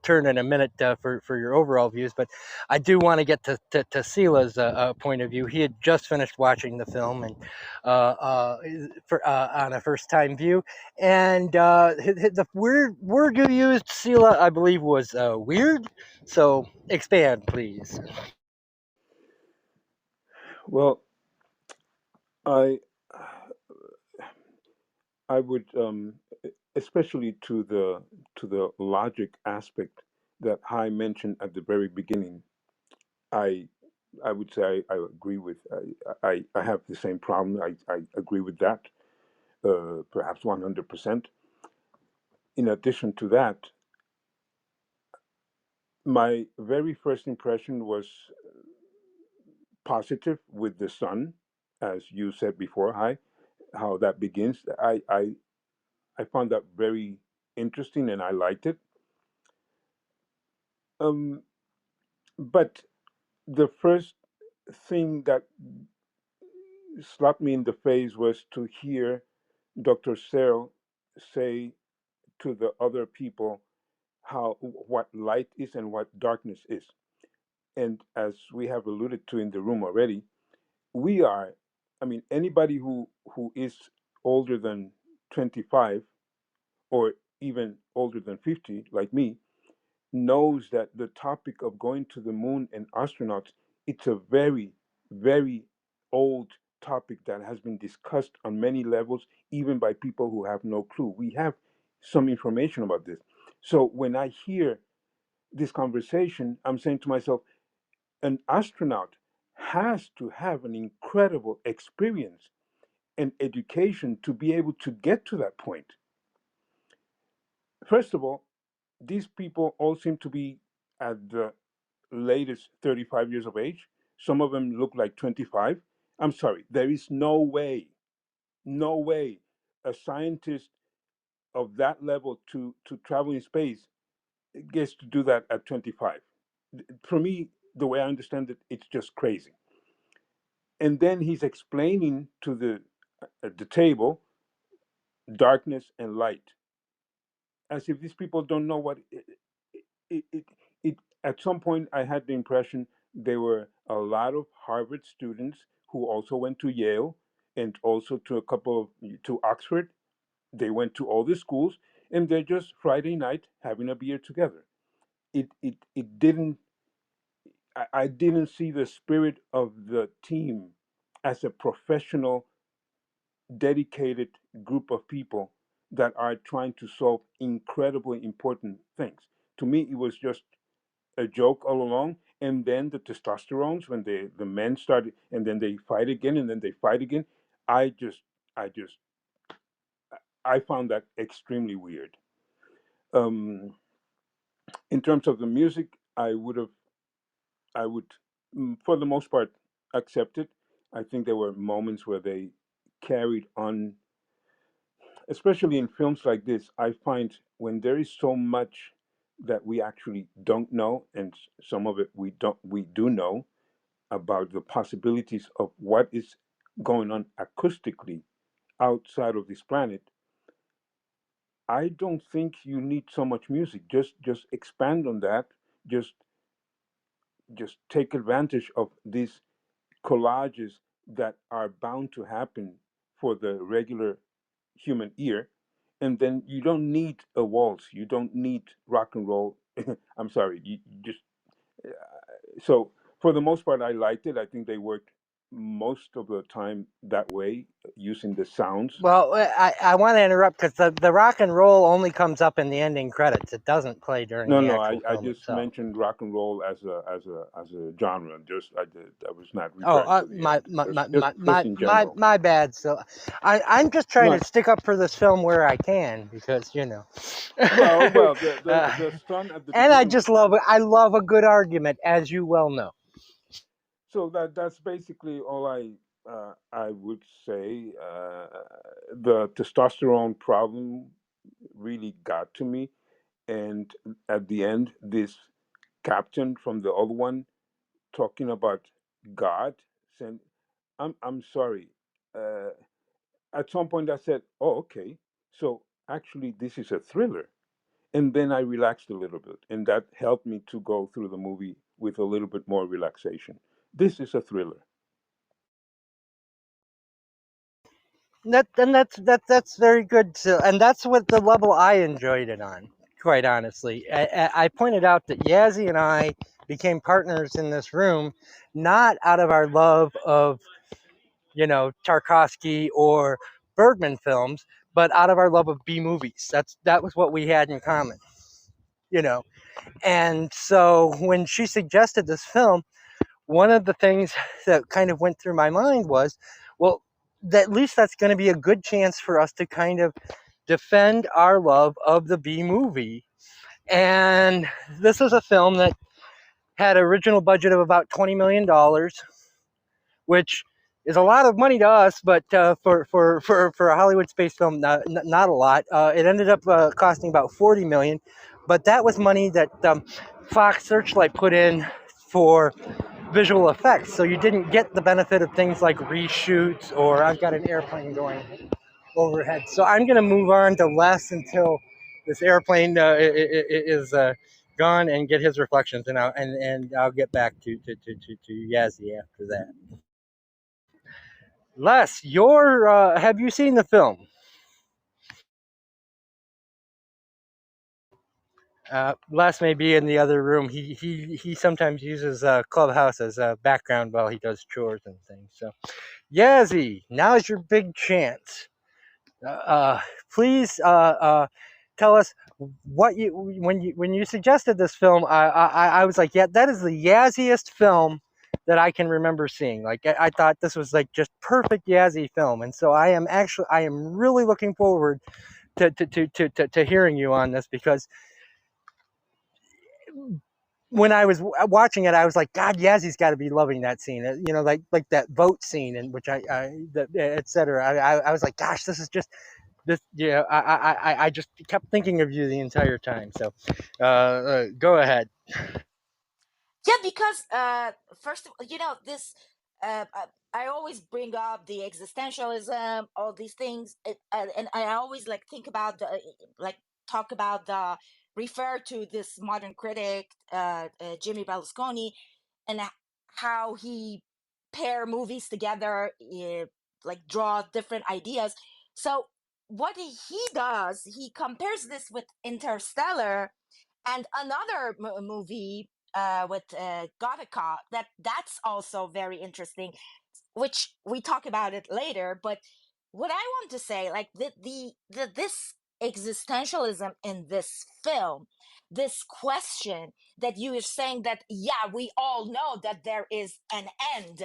Speaker 1: turn in a minute for your overall views. But I do want to get to Sila's point of view. He had just finished watching the film and on a first time view, and the word you used, Sila, I believe, was weird. So expand, please.
Speaker 4: Well, I I would especially to the logic aspect that Hai mentioned at the very beginning. I I would say I agree with. I have the same problem. I agree with that. Perhaps 100%. In addition to that, my very first impression was positive with the sun, as you said before. Hi, how that begins. I found that very interesting, and I liked it. Um, but the first thing that slapped me in the face was to hear Dr. Searle say to the other people how what light is and what darkness is. And as we have alluded to in the room already, we are, I mean, anybody who is older than 25 or even older than 50, like me, knows that the topic of going to the moon and astronauts, it's a very, very old topic that has been discussed on many levels, even by people who have no clue. We have some information about this. So when I hear this conversation, I'm saying to myself, an astronaut has to have an incredible experience and education to be able to get to that point. First of all, these people all seem to be at the latest 35 years of age. Some of them look like 25. I'm sorry, there is no way, no way a scientist of that level to travel in space gets to do that at 25. For me, the way I understand it, it's just crazy. And then he's explaining to the at the table darkness and light, as if these people don't know what it, it, it. At some point, I had the impression there were a lot of Harvard students who also went to Yale and also to a couple of to Oxford. They went to all the schools, and they're just Friday night having a beer together. It didn't. I didn't see the spirit of the team as a professional, dedicated group of people that are trying to solve incredibly important things. To me, it was just a joke all along. And then the testosterones, when the men started, and then they fight again, and then they fight again. I just, I just, I found that extremely weird. Um, in terms of the music, I would, for the most part, accept it. I think there were moments where they carried on, especially in films like this. I find when there is so much that we actually don't know, and some of it we do know about the possibilities of what is going on acoustically outside of this planet. I don't think you need so much music. Just expand on that. Just just take advantage of these collages that are bound to happen for the regular human ear. And then you don't need a waltz. You don't need rock and roll. I'm sorry. You just so for the most part, I liked it. I think they worked most of the time that way, using the sounds.
Speaker 1: Well, I want to interrupt because the rock and roll only comes up in the ending credits. It doesn't play during
Speaker 4: No,
Speaker 1: the
Speaker 4: no,
Speaker 1: actual
Speaker 4: I
Speaker 1: film
Speaker 4: just
Speaker 1: itself.
Speaker 4: mentioned rock and roll as a genre. Just I was not
Speaker 1: Oh,
Speaker 4: referring to the end. Just in general.
Speaker 1: my bad. So, I'm just trying
Speaker 4: No,
Speaker 1: to stick up for this film where I can because you know.
Speaker 4: well,
Speaker 1: uh,
Speaker 4: the sun at the
Speaker 1: and I
Speaker 4: beginning.
Speaker 1: just love it. I love a good argument, as you well know.
Speaker 4: So that's basically all I would say. The testosterone problem really got to me, and at the end, this captain from the other one talking about God, saying, I'm sorry." Uh, at some point, I said, "Oh, okay. So actually, this is a thriller." And then I relaxed a little bit, and that helped me to go through the movie with a little bit more relaxation. This is a thriller.
Speaker 1: That's very good. And that's what the level I enjoyed it on. Quite honestly, I pointed out that Yazzie and I became partners in this room, not out of our love of Tarkovsky or Bergman films, but out of our love of B movies. That was what we had in common, you know. And so when she suggested this film, one of the things that kind of went through my mind was, well, at least that's going to be a good chance for us to kind of defend our love of the B movie. And this is a film that had an original budget of about $20 million, which is a lot of money to us, but for a Hollywood space film, not a lot. It ended up costing about $40 million, but that was money that Fox Searchlight put in for visual effects. So you didn't get the benefit of things like reshoots, or I've got an airplane going overhead. So I'm going to move on to Les until this airplane is gone and get his reflections, and I'll get back to Yazzie after that. Les, have you seen the film? Les may be in the other room. He sometimes uses Clubhouse as a background while he does chores and things. So, Yazzie, now's your big chance. Uh, Please tell us what you when you suggested this film. I was like, yeah, that is the Yazziest film that I can remember seeing. Like I thought this was like just perfect Yazzie film, and so I am really looking forward to hearing you on this, because when I was watching it, I was like, God, Yazzie's got to be loving that scene. Like that vote scene, in which etc. I was like, gosh, this is just this. Yeah, I just kept thinking of you the entire time. So, go ahead.
Speaker 5: Yeah, because first of all, this I always bring up the existentialism, all these things, and I always like think about the like talk about the refer to this modern critic, Jimmy Berlusconi, and how he pair movies together, like draw different ideas. So what he does, he compares this with Interstellar and another movie with Gothica. That's also very interesting, which we talk about it later. But what I want to say, like this existentialism in this film, this question that you are saying that yeah, we all know that there is an end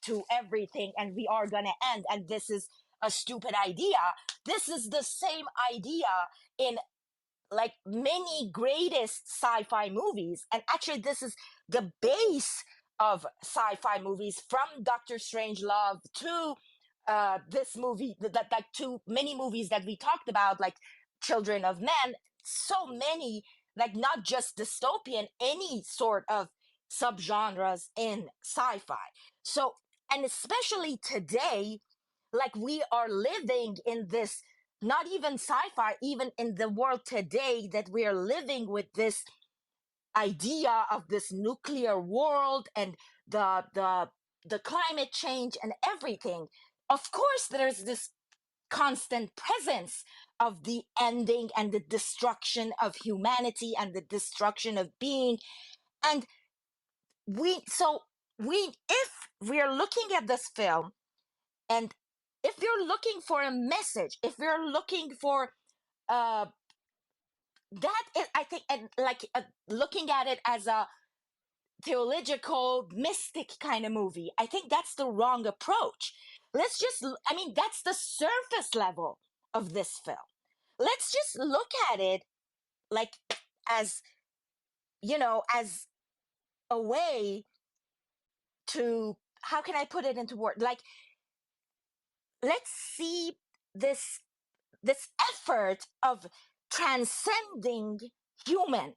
Speaker 5: to everything, and we are gonna end, and this is a stupid idea. This is the same idea in like many greatest sci-fi movies, and actually this is the base of sci-fi movies, from Doctor Strangelove to this movie, that like to many movies that we talked about, like Children of Men. So many, like not just dystopian, any sort of subgenres in sci-fi. So, and especially today, like we are living in this, not even sci-fi, even in the world today, that we are living with this idea of this nuclear world and the the climate change and everything. Of course there's this constant presence of the ending and the destruction of humanity and the destruction of being. And if we're looking at this film, and if you're looking for a message, if you're looking for uh that is, I think, and like looking at it as a theological mystic kind of movie, I think that's the wrong approach. Let's just, I mean, that's the surface level of this film. Let's just look at it like as, as a way to, how can I put it into words, like let's see this this effort of transcending human,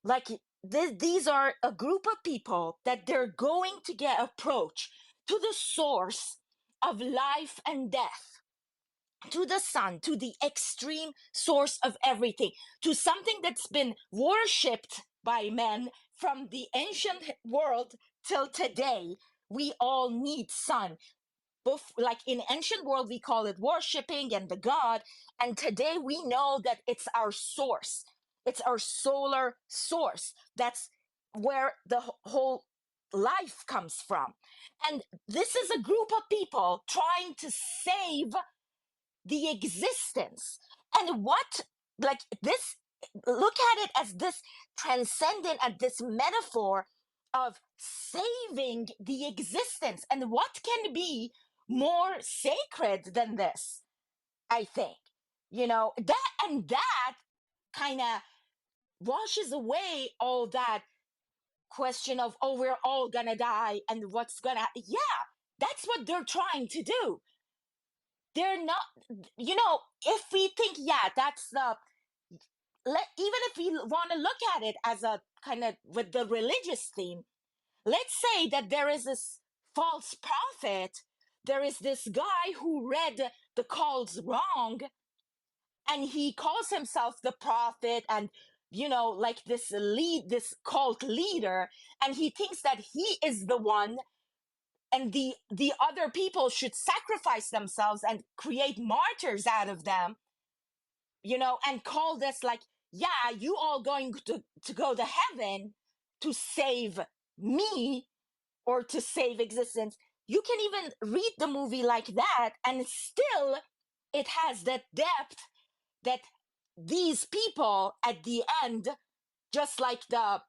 Speaker 5: like these are a group of people that they're going to get approach to the source of life and death, to the sun, to the extreme source of everything, to something that's been worshipped by men from the ancient world till today. We all need sun. Both, like in ancient world we call it worshiping and the god, and today we know that it's our source, it's our solar source. That's where the whole life comes from. And this is a group of people trying to save the existence. And what, like this, look at it as this transcendent, and this metaphor of saving the existence. And what can be more sacred than this? I think, that, and that kind of washes away all that question of, oh, we're all gonna die and what's gonna, yeah, that's what they're trying to do. They're not, if we think, yeah, that's the, even if we want to look at it as a kind of with the religious theme, let's say that there is this false prophet, there is this guy who read the calls wrong, and he calls himself the prophet, and like this cult leader, and he thinks that he is the one, and the other people should sacrifice themselves and create martyrs out of them, and call this like, yeah, you all going to go to heaven to save me, or to save existence. You can even read the movie like that, and still it has that depth, that these people at the end, just like the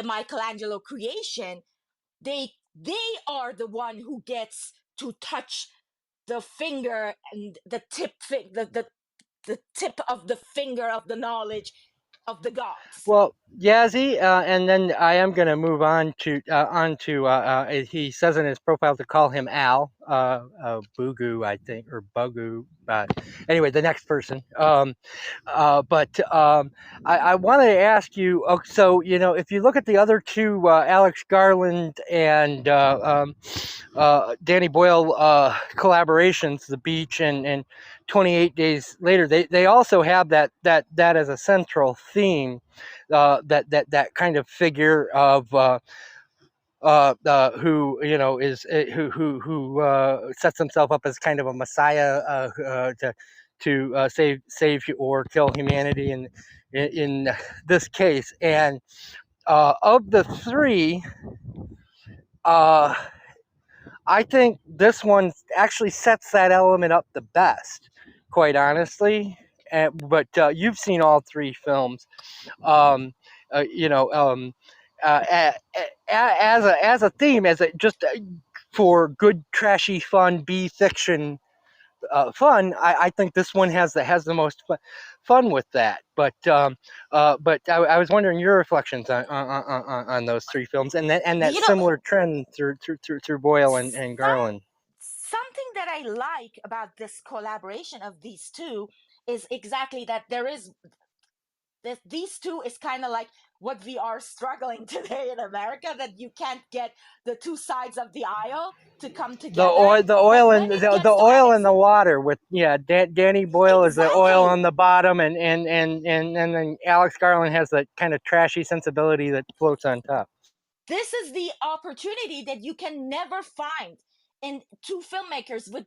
Speaker 5: Michelangelo creation, they are the one who gets to touch the finger, and the tip of the finger of the knowledge of the gods.
Speaker 1: Well, Yazzie, and then I am going to move on to he says in his profile to call him Al, Bugu, I think, or Bugu. Anyway, the next person. But I wanted to ask you. So if you look at the other two, Alex Garland and Danny Boyle collaborations, The Beach and 28 Days Later, they also have that as a central theme, that kind of figure of who is who sets himself up as kind of a messiah, to save or kill humanity in this case. And of the three, uh, I think this one actually sets that element up the best, quite honestly. But you've seen all three films. Um, you know, as a theme, as a just for good trashy fun B fiction fun. I think this one has the most fun with that. But I was wondering your reflections on those three films, and that
Speaker 5: You know,
Speaker 1: similar trend through Boyle and Garland.
Speaker 5: something that I like about this collaboration of these two is exactly that there is that these two is kind of like what we are struggling today in America, that you can't get the two sides of the aisle to come together.
Speaker 1: The
Speaker 5: But
Speaker 1: oil
Speaker 5: when
Speaker 1: and
Speaker 5: it
Speaker 1: the
Speaker 5: gets to
Speaker 1: oil in
Speaker 5: Alex,
Speaker 1: the water with Danny Boyle is the oil
Speaker 5: exactly,
Speaker 1: on the bottom, and then Alex Garland has that kind of trashy sensibility that floats on top.
Speaker 5: this is the opportunity that you can never find in two filmmakers with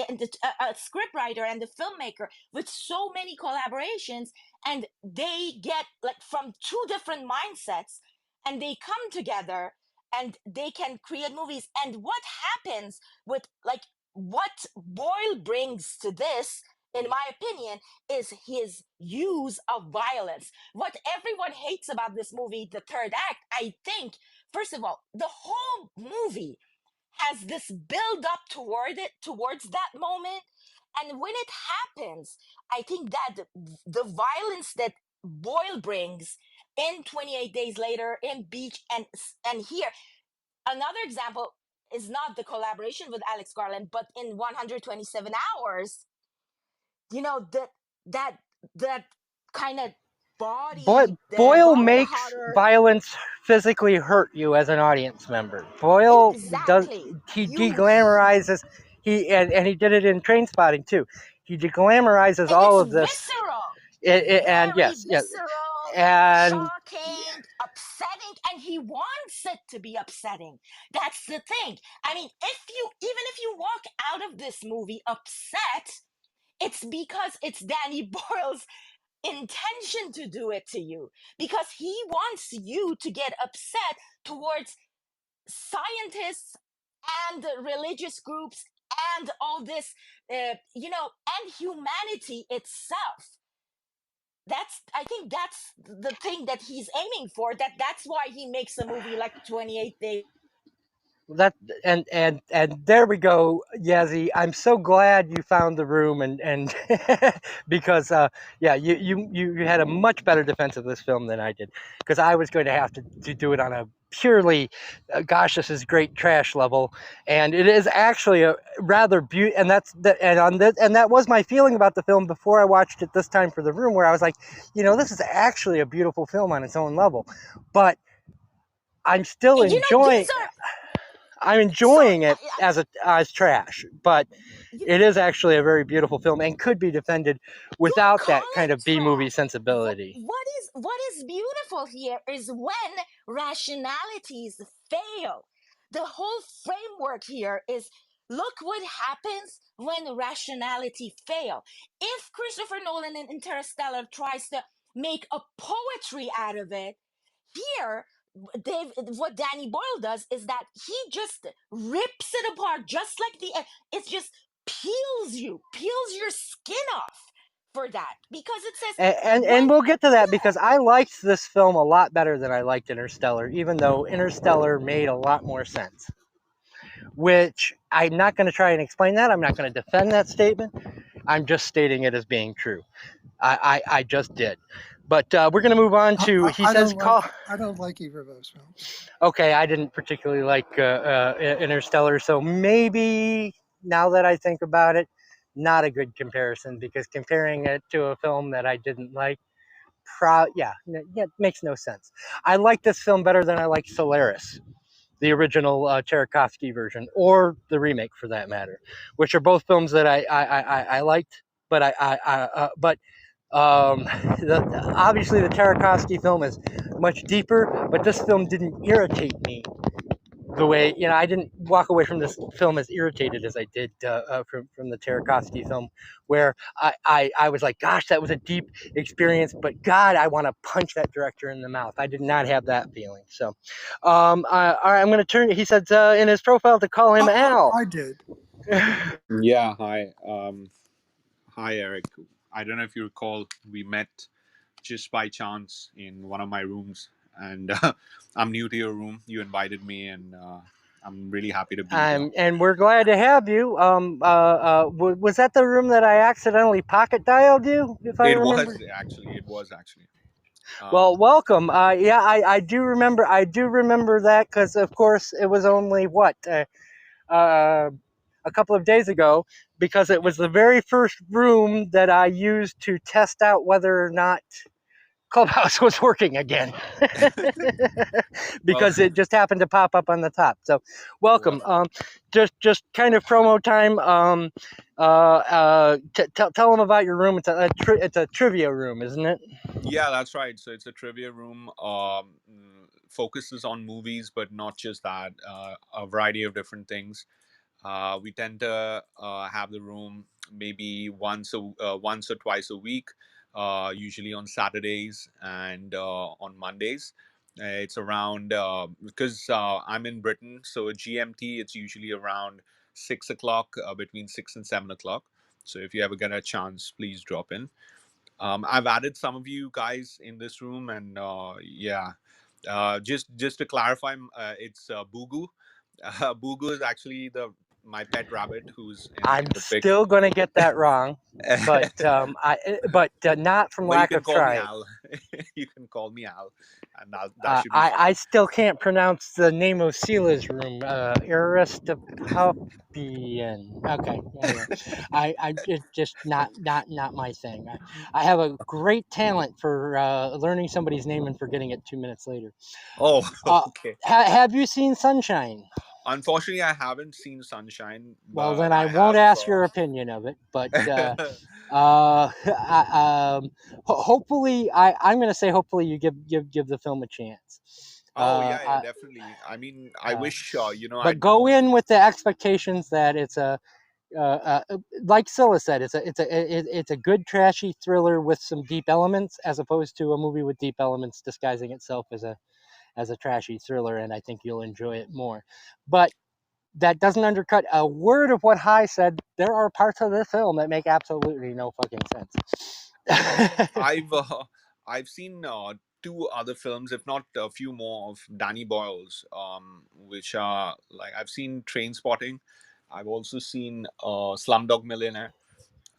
Speaker 5: and a scriptwriter and the filmmaker with so many collaborations, and they get like from two different mindsets, and they come together and they can create movies. And what happens with, like, what Boyle brings to this, in my opinion, is his use of violence. What everyone hates about this movie, the third act, I think, first of all, the whole movie has this build up towards that moment. And when it happens, I think that the violence that Boyle brings in 28 Days Later, in Beach, and here, another example is not the collaboration with Alex Garland, but in 127 Hours, that that that kind of body, the
Speaker 1: Boyle
Speaker 5: body
Speaker 1: makes
Speaker 5: horror.
Speaker 1: violence physically hurt you as an audience member. Boyle does
Speaker 5: Exactly.
Speaker 1: he
Speaker 5: You
Speaker 1: deglamorizes and he did it in Train Spotting too. He deglamorizes
Speaker 5: And it's
Speaker 1: all of this,
Speaker 5: visceral,
Speaker 1: and
Speaker 5: very
Speaker 1: yes,
Speaker 5: visceral,
Speaker 1: and
Speaker 5: shocking, upsetting, and he wants it to be upsetting. That's the thing. I mean, even if you walk out of this movie upset, it's because it's Danny Boyle's intention to do it to you, because he wants you to get upset towards scientists and religious groups and all this, and humanity itself. I think that's the thing that he's aiming for. That's why he makes a movie like 28 Days.
Speaker 1: That and there we go, Yazzie. I'm so glad you found the room and because yeah, you had a much better defense of this film than I did, because I was going to have to do it on a purely gosh, this is great trash level, and it is actually a rather beautiful, and that was my feeling about the film before I watched it this time for the room, where I was like, this is actually a beautiful film on its own level, but I'm still enjoying.
Speaker 5: These are
Speaker 1: I'm
Speaker 5: so.
Speaker 1: enjoying it as trash, but
Speaker 5: You,
Speaker 1: it is actually a very beautiful film and could be defended
Speaker 5: you
Speaker 1: without
Speaker 5: call
Speaker 1: that kind
Speaker 5: it
Speaker 1: of B movie
Speaker 5: trash.
Speaker 1: sensibility.
Speaker 5: What is beautiful here is when rationalities fail. The whole framework here is, look what happens when rationality fail. If Christopher Nolan in Interstellar tries to make a poetry out of it, here Dave, what Danny Boyle does is that he just rips it apart, just like it just peels your skin off for that, because it says
Speaker 1: And
Speaker 5: when
Speaker 1: we'll get to that,
Speaker 5: yeah
Speaker 1: because I liked this film a lot better than I liked Interstellar, even though Interstellar made a lot more sense. Which I'm not going to try and explain that. I'm not going to defend that statement. I'm just stating it as being true. I just did. But we're going to move on to, he
Speaker 2: I
Speaker 1: says,
Speaker 2: don't like
Speaker 1: call.
Speaker 2: I don't like either of those films.
Speaker 1: Okay, I didn't particularly like Interstellar, so maybe now that I think about it, not a good comparison, because comparing it to a film that I didn't like, yeah, it makes no sense. I like this film better than I like Solaris, the original Tarkovsky version, or the remake for that matter, which are both films that I liked, but obviously the Tarkovsky film is much deeper, but this film didn't irritate me the way, I didn't walk away from this film as irritated as I did from the Tarkovsky film, where I was like, gosh, that was a deep experience, but God, I want to punch that director in the mouth. I did not have that feeling. So, all right, I'm going to turn. He said in his profile to call him Al.
Speaker 2: I did.
Speaker 6: Yeah, hi. Hi, Eric. I don't know if you recall, we met just by chance in one of my rooms, and I'm new to your room. You invited me, and I'm really happy to be here.
Speaker 1: And we're glad to have you. Was that the room that I accidentally pocket dialed you, if I
Speaker 6: It
Speaker 1: remember?
Speaker 6: was actually. It was actually.
Speaker 1: Well, welcome. Yeah, I do remember. I do remember that, because, of course, it was only a couple of days ago, because it was the very first room that I used to test out whether or not Clubhouse was working again,
Speaker 6: Well,
Speaker 1: because it just happened to pop up on the top. So, welcome.
Speaker 6: well,
Speaker 1: Just kind of promo time. Tell them about your room. It's a trivia room, isn't it?
Speaker 6: yeah, that's right. So it's a trivia room. Focuses on movies, but not just that. A variety of different things. We tend to have the room maybe once or twice a week, usually on Saturdays and on Mondays. It's around because I'm in Britain, so GMT it's usually around 6 o'clock, between 6 and 7 o'clock. So if you ever get a chance, please drop in. I've added some of you guys in this room, and yeah, just to clarify, it's Bugu. Bugu is actually the my pet rabbit who's
Speaker 1: I'm
Speaker 6: in the pic.
Speaker 1: still going to get that wrong, but not from
Speaker 6: Well, you
Speaker 1: lack
Speaker 6: can
Speaker 1: of
Speaker 6: call me
Speaker 1: trying.
Speaker 6: Al. You can call me Al, and that should be
Speaker 1: I
Speaker 6: fine.
Speaker 1: still can't pronounce the name of Sela's room. Aristopian. Okay. Anyway, it's just not my thing. I have a great talent for learning somebody's name and forgetting it 2 minutes later.
Speaker 6: Oh,
Speaker 1: Uh,
Speaker 6: okay.
Speaker 1: have you seen Sunshine?
Speaker 6: Unfortunately, I haven't seen Sunshine,
Speaker 1: Well, then
Speaker 6: but
Speaker 1: I
Speaker 6: I
Speaker 1: won't
Speaker 6: have.
Speaker 1: ask your opinion of it, but hopefully, I'm going to say hopefully you give the film a chance.
Speaker 6: Oh yeah, yeah, definitely. I mean, I
Speaker 1: Uh,
Speaker 6: wish
Speaker 1: but
Speaker 6: I'd
Speaker 1: go
Speaker 6: known.
Speaker 1: in with the expectations that it's like Scylla said, it's a good trashy thriller with some deep elements, as opposed to a movie with deep elements disguising itself as a trashy thriller, and I think you'll enjoy it more. But that doesn't undercut a word of what High said. There are parts of this film that make absolutely no fucking
Speaker 6: I mean,
Speaker 1: sense.
Speaker 6: I've seen two other films, if not a few more, of Danny Boyle's, which are like I've seen Train Spotting. I've also seen Slumdog Millionaire.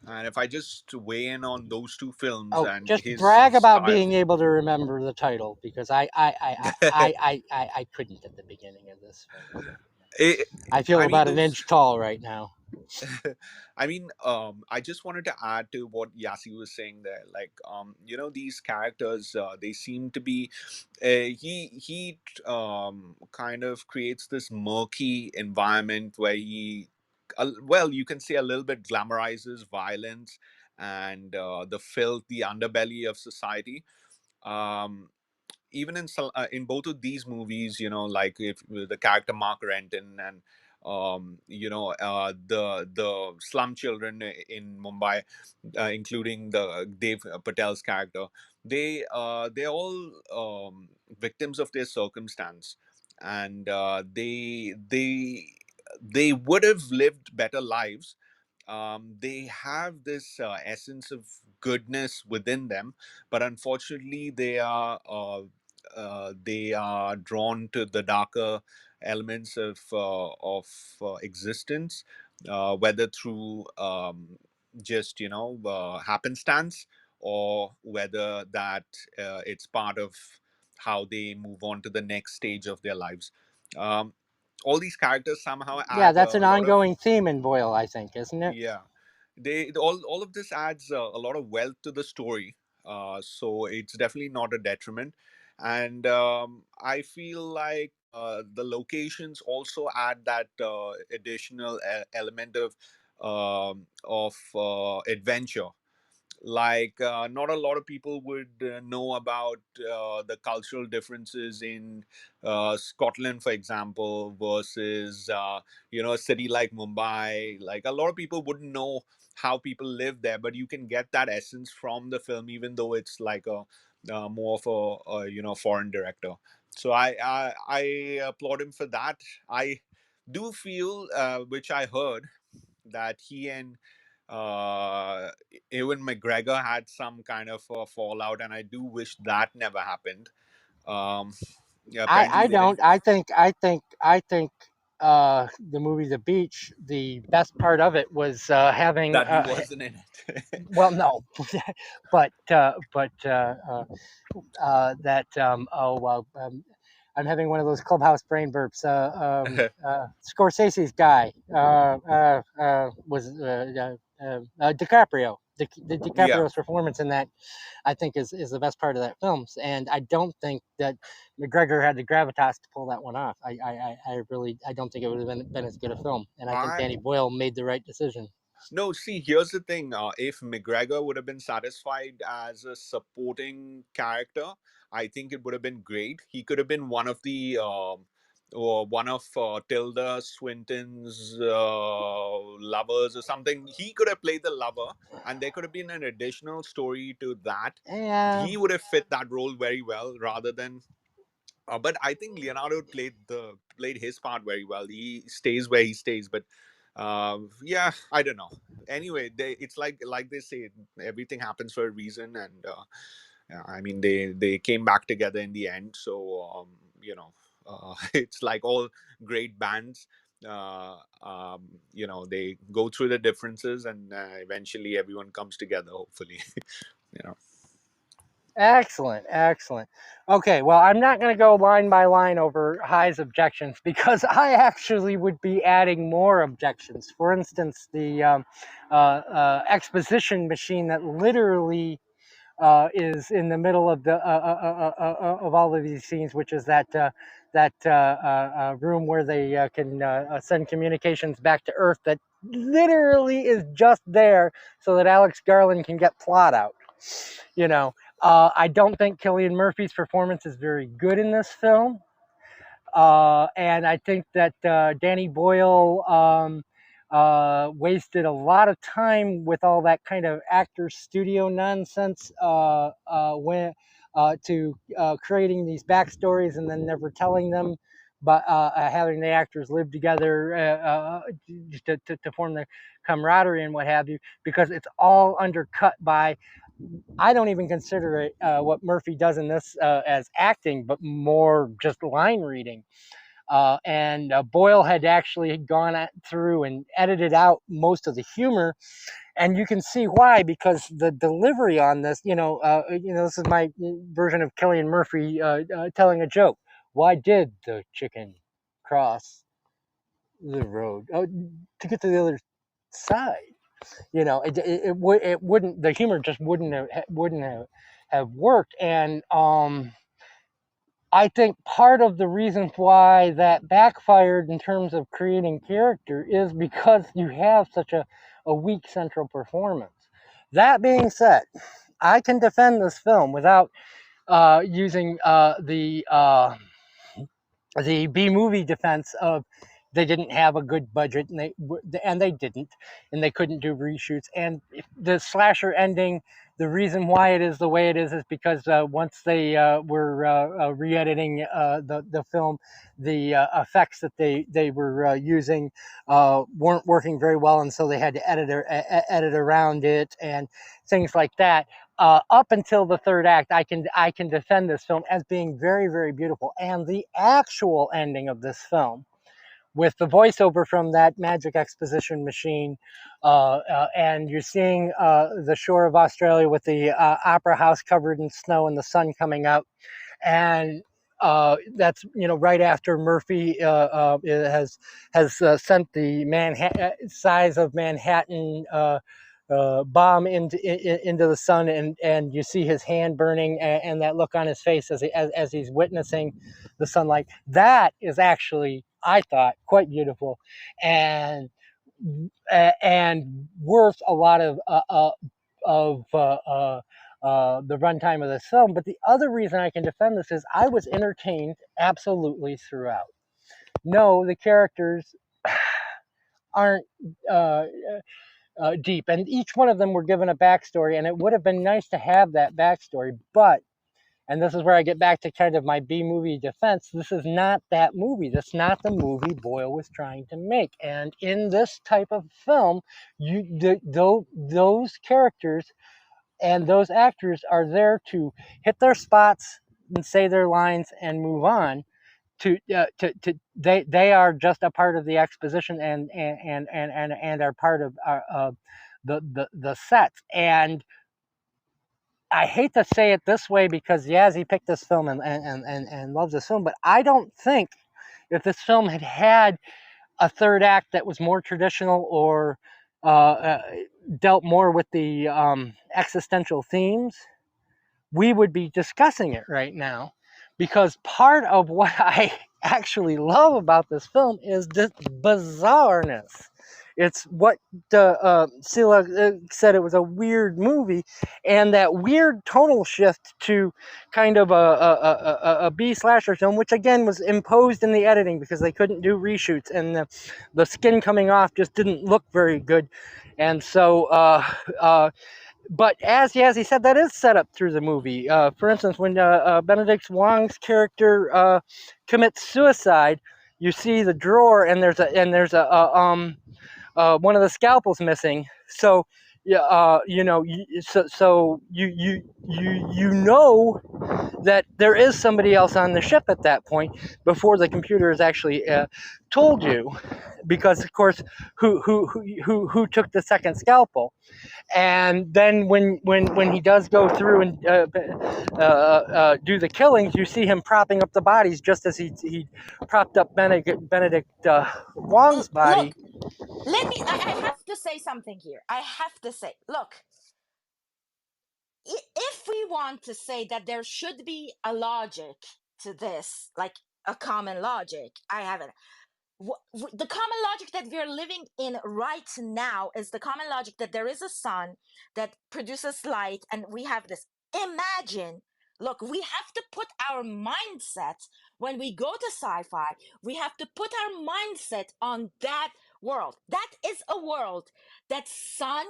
Speaker 6: And if I just weigh in on those two films
Speaker 1: Oh,
Speaker 6: and
Speaker 1: just
Speaker 6: his
Speaker 1: brag about
Speaker 6: style,
Speaker 1: being able to remember the title, because I couldn't at the beginning of this film. So
Speaker 6: it,
Speaker 1: I feel
Speaker 6: I mean
Speaker 1: about an
Speaker 6: those.
Speaker 1: inch tall right now.
Speaker 6: I mean, I just wanted to add to what Yasi was saying there. Like, these characters, they seem to be. He kind of creates this murky environment where well, you can say a little bit glamorizes violence and the filth, the underbelly of society. Um, Even in both of these movies, like if the character Mark Renton and the slum children in Mumbai, including the Dave Patel's character, they're all victims of their circumstance, and they would have lived better lives. They have this essence of goodness within them, but unfortunately they are drawn to the darker elements of existence, whether through just happenstance, or whether that it's part of how they move on to the next stage of their lives. Um, all these characters somehow
Speaker 1: Yeah,
Speaker 6: add
Speaker 1: that's
Speaker 6: a
Speaker 1: an
Speaker 6: lot of.
Speaker 1: ongoing theme in Boyle, I think, isn't it?
Speaker 6: Yeah, all of this adds a lot of wealth to the story, so it's definitely not a detriment. And I feel like the locations also add that additional element of adventure. Like, not a lot of people would know about the cultural differences in Scotland, for example, versus a city like Mumbai. Like, a lot of people wouldn't know how people live there, but you can get that essence from the film, even though it's like a more of a foreign director. So I applaud him for that. I do feel, which I heard, that he and uh, Ewan McGregor had some kind of a fallout, and I do wish that never happened. Um, yeah, apparently
Speaker 1: I
Speaker 6: they didn't.
Speaker 1: don't. I think the movie The Beach. The best part of it was having
Speaker 6: That he wasn't in it.
Speaker 1: well, no, that I'm having one of those clubhouse brain burps. Scorsese's guy was DiCaprio.
Speaker 6: Yeah,
Speaker 1: DiCaprio's performance in that, I think, is the best part of that film, and I don't think that McGregor had the gravitas to pull that one off. I really I don't think it would have been as good a film, and I think
Speaker 6: I
Speaker 1: Danny Boyle made the right decision.
Speaker 6: No, see, here's the thing. If McGregor would have been satisfied as a supporting character, I think it would have been great. He could have been one of the or one of Tilda Swinton's lovers or something. He could have played the lover, and there could have been an additional story to that.
Speaker 1: Yeah,
Speaker 6: He would have fit that role very well, rather than. But I think Leonardo played his part very well. He stays where he stays, but yeah, I don't know. Anyway, it's like they say, everything happens for a reason, and yeah, I mean they came back together in the end. So it's like all great bands. They go through the differences, and eventually everyone comes together. Hopefully, you know.
Speaker 1: excellent, excellent. Okay, well, I'm not going to go line by line over High's objections because I actually would be adding more objections. For instance, the exposition machine that literally is in the middle of of all of these scenes, which is that room where they can send communications back to Earth. That literally is just there so that Alex Garland can get plot out. You know, I don't think Cillian Murphy's performance is very good in this film. And I think that Danny Boyle wasted a lot of time with all that kind of actor studio nonsense when to creating these backstories and then never telling them. but having the actors live together to form the camaraderie and what have you, because it's all undercut by, I don't even consider it what Murphy does in this as acting, but more just line reading. And Boyle had actually gone through and edited out most of the humor, and you can see why, because the delivery on this, this is my version of Cillian Murphy telling a joke. Why did the chicken cross the road? Oh, to get to the other side. It wouldn't, the humor just wouldn't have worked. And I think part of the reason why that backfired in terms of creating character is because you have such a weak central performance. That being said, I can defend this film without using the B movie defense of they didn't have a good budget, and they didn't, and they couldn't do reshoots. And the slasher ending, the reason why it is the way it is because once they were re-editing the film, the effects that they were using weren't working very well, and so they had to edit around it and things like that. Up until the third act, I can defend this film as being very, very beautiful. And the actual ending of this film, with the voiceover from that magic exposition machine, and you're seeing the shore of Australia with the opera house covered in snow and the sun coming out, and that's right after Murphy has sent the size of Manhattan bomb into the sun, and you see his hand burning, and that look on his face as he's witnessing the sunlight. That is actually, I thought, quite beautiful, and and worth a lot of the runtime of this film. But the other reason I can defend this is I was entertained absolutely throughout. No, the characters aren't deep, and each one of them were given a backstory, and it would have been nice to have that backstory. But, and this is where I get back to kind of my B movie defense, this is not that movie. That's not the movie Boyle was trying to make. And in this type of film, those characters and those actors are there to hit their spots and say their lines and move on. They are just a part of the exposition, and are part of the sets. And I hate to say it this way because Yazzie picked this film and loves this film, but I don't think if this film had a third act that was more traditional, or dealt more with the existential themes, we would be discussing it right now. Because part of what I actually love about this film is this bizarreness. It's what Sila said, it was a weird movie, and that weird tonal shift to kind of a B slasher film, which again was imposed in the editing because they couldn't do reshoots, and the skin coming off just didn't look very good. And so but as Yazzie said, that is set up through the movie. For instance, when Benedict Wong's character commits suicide, you see the drawer, and there's one of the scalpels missing. So yeah, so you know that there is somebody else on the ship at that point before the computer has actually told you, because of course who took the second scalpel. And then when he does go through and do the killings, you see him propping up the bodies just as he propped up Benedict Wong's body.
Speaker 5: Look, I have to say something here. I have to say, look, if we want to say that there should be a logic to this, like a common logic, I have it. The common logic that we're living in right now is the common logic that there is a sun that produces light, and we have this. Imagine, look, we have to put our mindset when we go to sci-fi, we have to put our mindset on that world. That is a world that sun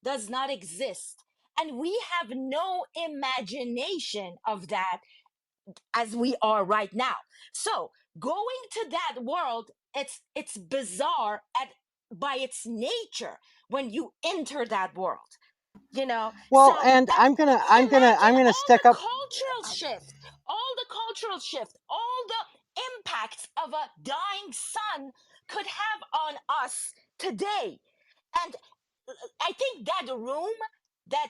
Speaker 5: does not exist. And we have no imagination of that as we are right now. So going to that world, it's bizarre at by its nature when you enter that world, you know. So
Speaker 1: Well, and
Speaker 5: and
Speaker 1: I'm
Speaker 5: imagine
Speaker 1: gonna
Speaker 5: all
Speaker 1: stick
Speaker 5: the
Speaker 1: up.
Speaker 5: cultural shift, all the impacts of a dying sun could have on us today. And I think that room, that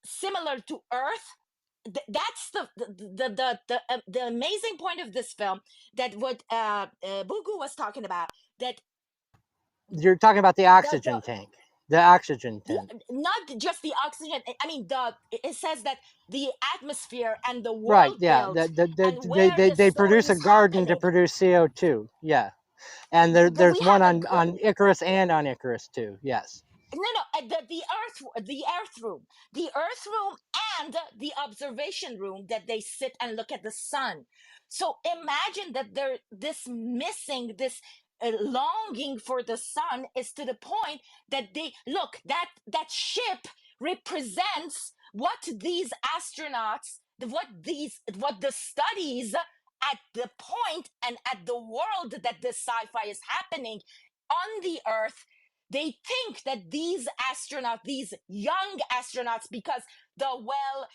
Speaker 5: similar to Earth, that's the amazing point of this film, that what Bugu was talking about, that
Speaker 1: You're talking about the
Speaker 5: the
Speaker 1: oxygen tank. The oxygen
Speaker 5: the
Speaker 1: tank.
Speaker 5: not just the oxygen. I mean, it says that the atmosphere and the
Speaker 1: Right.
Speaker 5: world
Speaker 1: Yeah.
Speaker 5: built and where the
Speaker 1: They produce
Speaker 5: story
Speaker 1: a
Speaker 5: is
Speaker 1: garden to
Speaker 5: happening.
Speaker 1: produce CO2. Yeah. And
Speaker 5: But we
Speaker 1: there's one
Speaker 5: have a
Speaker 1: on Icarus and on Icarus too. Yes.
Speaker 5: no, the earth room and the observation room, that they sit and look at the sun. So imagine that there this missing this longing for the sun is to the point that they look, that ship represents what these astronauts, what the studies at the point and at the world that this sci-fi is happening on the earth. They think that these astronauts, these young astronauts, because the well,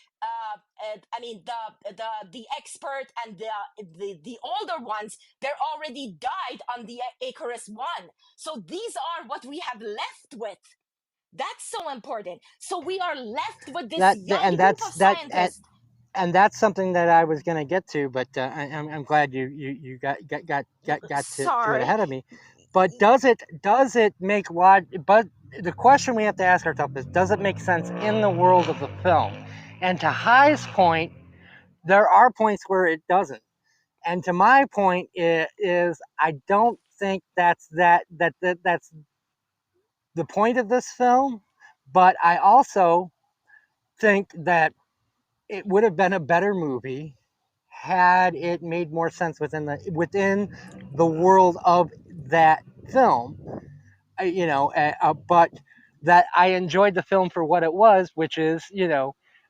Speaker 5: I mean the expert and the older ones, they're already died on the Icarus one. So these are what we have left with. That's so important. So we are left with this young
Speaker 1: And
Speaker 5: group of
Speaker 1: that
Speaker 5: scientists.
Speaker 1: and that's something that I was going to get to, but I'm glad you got to it
Speaker 5: Sorry.
Speaker 1: ahead of me. But does it make but the question we have to ask ourselves is, does it make sense in the world of the film? And to High's point, there are points where it doesn't. And to my point is I don't think that's the point of this film. But I also think that it would have been a better movie had it made more sense within the world of that film. But that I enjoyed the film for what it was, which is,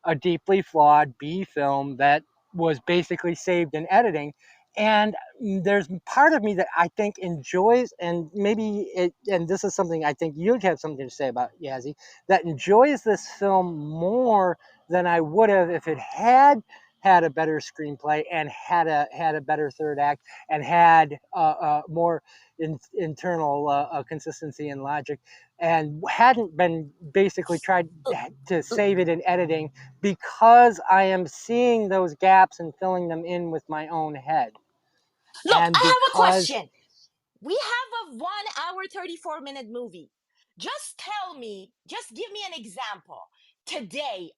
Speaker 1: a deeply flawed B film that was basically saved in editing. And there's part of me that I think enjoys, and and this is something I think you'd have something to say about, Yazzie, that enjoys this film more than I would have if it had a better screenplay and had a better third act and had more internal consistency and logic, and hadn't been basically tried to save it in editing, because I am seeing those gaps and filling them in with my own head.
Speaker 5: Look,
Speaker 1: And
Speaker 5: I have a
Speaker 1: because
Speaker 5: question. We have a 1 hour 34-minute movie. Just give me an example today.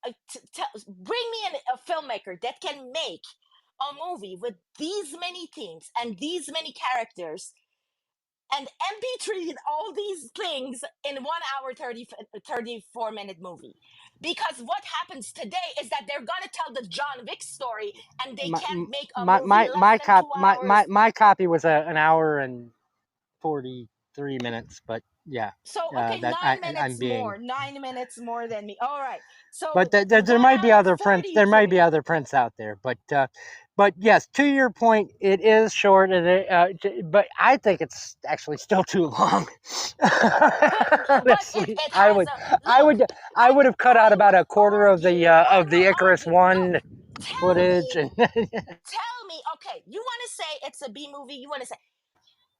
Speaker 5: Bring me a filmmaker that can make a movie with these many themes and these many characters and MP3 all these things in 1 hour 34-minute movie. Because what happens today is that they're gonna tell the John Wick story and they
Speaker 1: my
Speaker 5: can't make a movie less than 2 hours.
Speaker 1: my copy was an hour and 43 minutes, but yeah,
Speaker 5: So okay,
Speaker 1: that I'm being.
Speaker 5: 9 minutes more than me. All right. So
Speaker 1: But there
Speaker 5: one
Speaker 1: might be
Speaker 5: hour
Speaker 1: other prints. There might be
Speaker 5: 43.
Speaker 1: other prints out there. But yes, to your point, it is short. But I think it's actually still too long.
Speaker 5: But it
Speaker 1: Honestly,
Speaker 5: it has a
Speaker 1: I
Speaker 5: look.
Speaker 1: would I would have cut
Speaker 5: I
Speaker 1: out about a
Speaker 5: would
Speaker 1: quarter
Speaker 5: argue. I
Speaker 1: of the
Speaker 5: will
Speaker 1: Icarus
Speaker 5: argue. No,
Speaker 1: One
Speaker 5: tell
Speaker 1: footage,
Speaker 5: me,
Speaker 1: and
Speaker 5: tell me. Okay, you want to say it's a B movie? You want to say?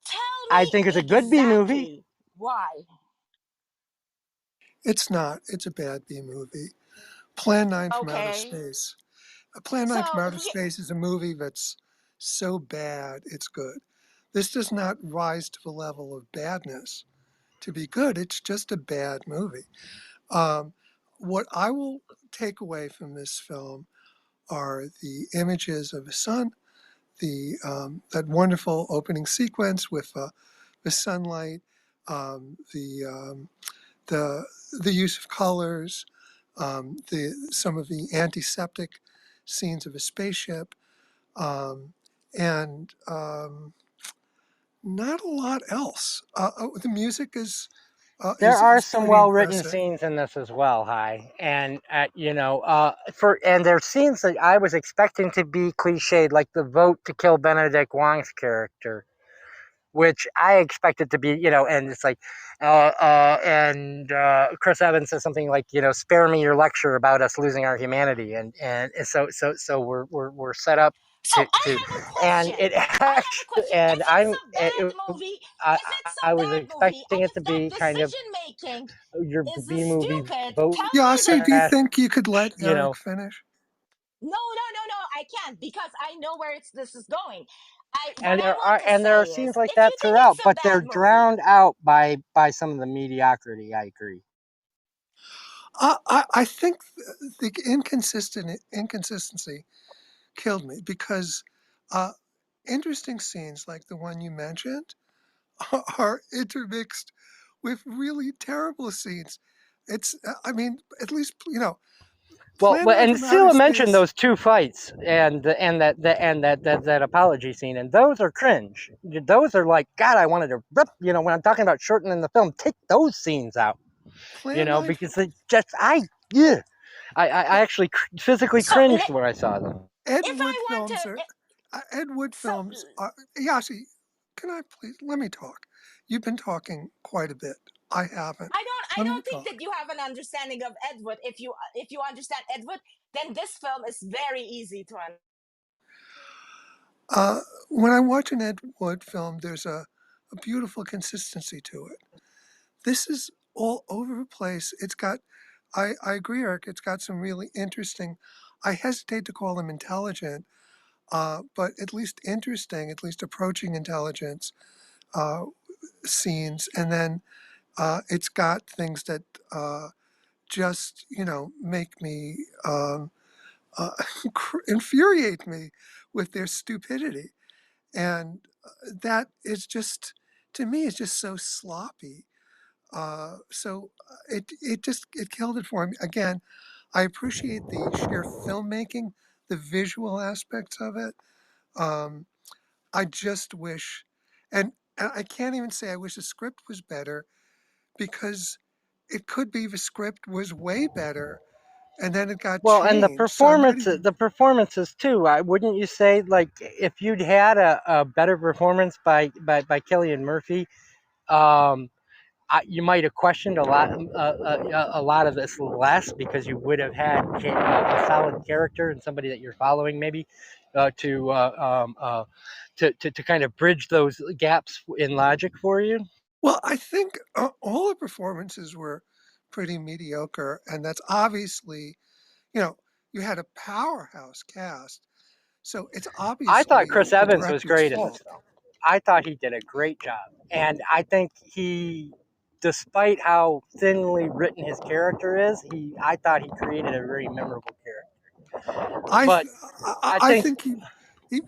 Speaker 5: Tell
Speaker 1: I think it's
Speaker 5: me
Speaker 1: a good B movie.
Speaker 5: exactly why.
Speaker 2: It's not. It's a bad B movie. Plan 9 from Outer
Speaker 5: Okay.
Speaker 2: Space. Plan
Speaker 5: So
Speaker 2: 9 from Outer
Speaker 5: yeah,
Speaker 2: Space is a movie that's so bad it's good. This does not rise to the level of badness to be good. It's just a bad movie. Um, what I will take away from this film are the images of the sun, the that wonderful opening sequence with the sunlight, the the use of colors, the some of the antiseptic scenes of a spaceship, and not a lot else. The music is
Speaker 1: There are
Speaker 2: is
Speaker 1: some
Speaker 2: pretty
Speaker 1: well-written
Speaker 2: impressive.
Speaker 1: scenes in this as well, Hi, and there's scenes that I was expecting to be cliched, like the vote to kill Benedict Wong's character, which I expected to be, and it's like, and Chris Evans says something like, spare me your lecture about us losing our humanity, and so we're set up
Speaker 5: So I
Speaker 1: to,
Speaker 5: have a
Speaker 1: and
Speaker 5: question.
Speaker 1: it
Speaker 5: I have a
Speaker 1: actually,
Speaker 5: question.
Speaker 1: and
Speaker 5: If it's
Speaker 1: I'm,
Speaker 5: a bad movie, if it's
Speaker 1: I
Speaker 5: a
Speaker 1: was
Speaker 5: bad movie,
Speaker 1: expecting
Speaker 5: and
Speaker 1: it
Speaker 5: if
Speaker 1: to
Speaker 5: that
Speaker 1: be kind of
Speaker 5: decision making
Speaker 1: your
Speaker 5: is
Speaker 1: B movie
Speaker 5: stupid,
Speaker 1: vote
Speaker 5: tell
Speaker 2: Yeah, I
Speaker 5: me
Speaker 2: say,
Speaker 5: the.
Speaker 2: do you
Speaker 1: trash,
Speaker 2: think you could let
Speaker 1: you
Speaker 2: Eric
Speaker 1: know.
Speaker 2: finish?
Speaker 5: No, I can't because I know where this is going. What
Speaker 1: And
Speaker 5: I
Speaker 1: there
Speaker 5: want
Speaker 1: are
Speaker 5: to
Speaker 1: and there are
Speaker 5: say
Speaker 1: scenes
Speaker 5: is,
Speaker 1: like
Speaker 5: if
Speaker 1: that
Speaker 5: you think
Speaker 1: throughout,
Speaker 5: it's a
Speaker 1: but they're
Speaker 5: bad movie,
Speaker 1: drowned out by some of the mediocrity. I agree.
Speaker 2: I think the inconsistency killed me because uh, interesting scenes like the one you mentioned are intermixed with really terrible scenes. It's, I mean, at least,
Speaker 1: Well,
Speaker 2: Planet
Speaker 1: and
Speaker 2: from Outer
Speaker 1: Sela mentioned
Speaker 2: Space.
Speaker 1: those two fights and that apology scene, and those are cringe. Those are like, God, I wanted to rip. When I'm talking about shortening the film, take those scenes out.
Speaker 2: Planet,
Speaker 1: Because it just yeah, I actually physically
Speaker 5: so
Speaker 1: cringed when I saw them.
Speaker 2: Ed
Speaker 5: if
Speaker 2: Wood
Speaker 5: I want
Speaker 2: films are,
Speaker 5: to,
Speaker 2: Ed Wood
Speaker 5: so
Speaker 2: films are, Yashi, can I please, let me talk. You've been talking quite a bit. I haven't.
Speaker 5: I
Speaker 2: Let me
Speaker 5: don't think
Speaker 2: talk.
Speaker 5: that you have an understanding of Edward. If you understand Edward, then this film is very easy to understand.
Speaker 2: Uh, when I watch an Ed Wood film, there's a beautiful consistency to it. This is all over the place. I agree, Eric, it's got some really interesting, I hesitate to call them intelligent, but at least interesting, at least approaching intelligence uh, scenes. And then it's got things that just, make me, uh, infuriate me with their stupidity. And that is just, to me, is just so sloppy. It killed it for me. Again, I appreciate the sheer filmmaking, the visual aspects of it. Um, I just wish, and I can't even say I wish the script was better because it could be the script was way better and then it got
Speaker 1: Well, and
Speaker 2: changed. So I'm not even.
Speaker 1: the performances too. Wouldn't you say, like, if you'd had a better performance by Killian Murphy, um, you might have questioned a lot of this less because you would have had a solid character and somebody that you're following, maybe uh, to, uh, um, uh, to kind of bridge those gaps in logic for you.
Speaker 2: Well, I think all the performances were pretty mediocre, and that's obviously, you know, you had a powerhouse cast, so it's
Speaker 1: I thought
Speaker 2: obviously
Speaker 1: Chris
Speaker 2: the
Speaker 1: Evans was
Speaker 2: director's
Speaker 1: great in this
Speaker 2: fault.
Speaker 1: film. I thought he did a great job, and I think despite how thinly written his character is, I thought he created a very memorable character.
Speaker 2: I
Speaker 1: But
Speaker 2: th- I,
Speaker 1: I
Speaker 2: I
Speaker 1: think
Speaker 2: think he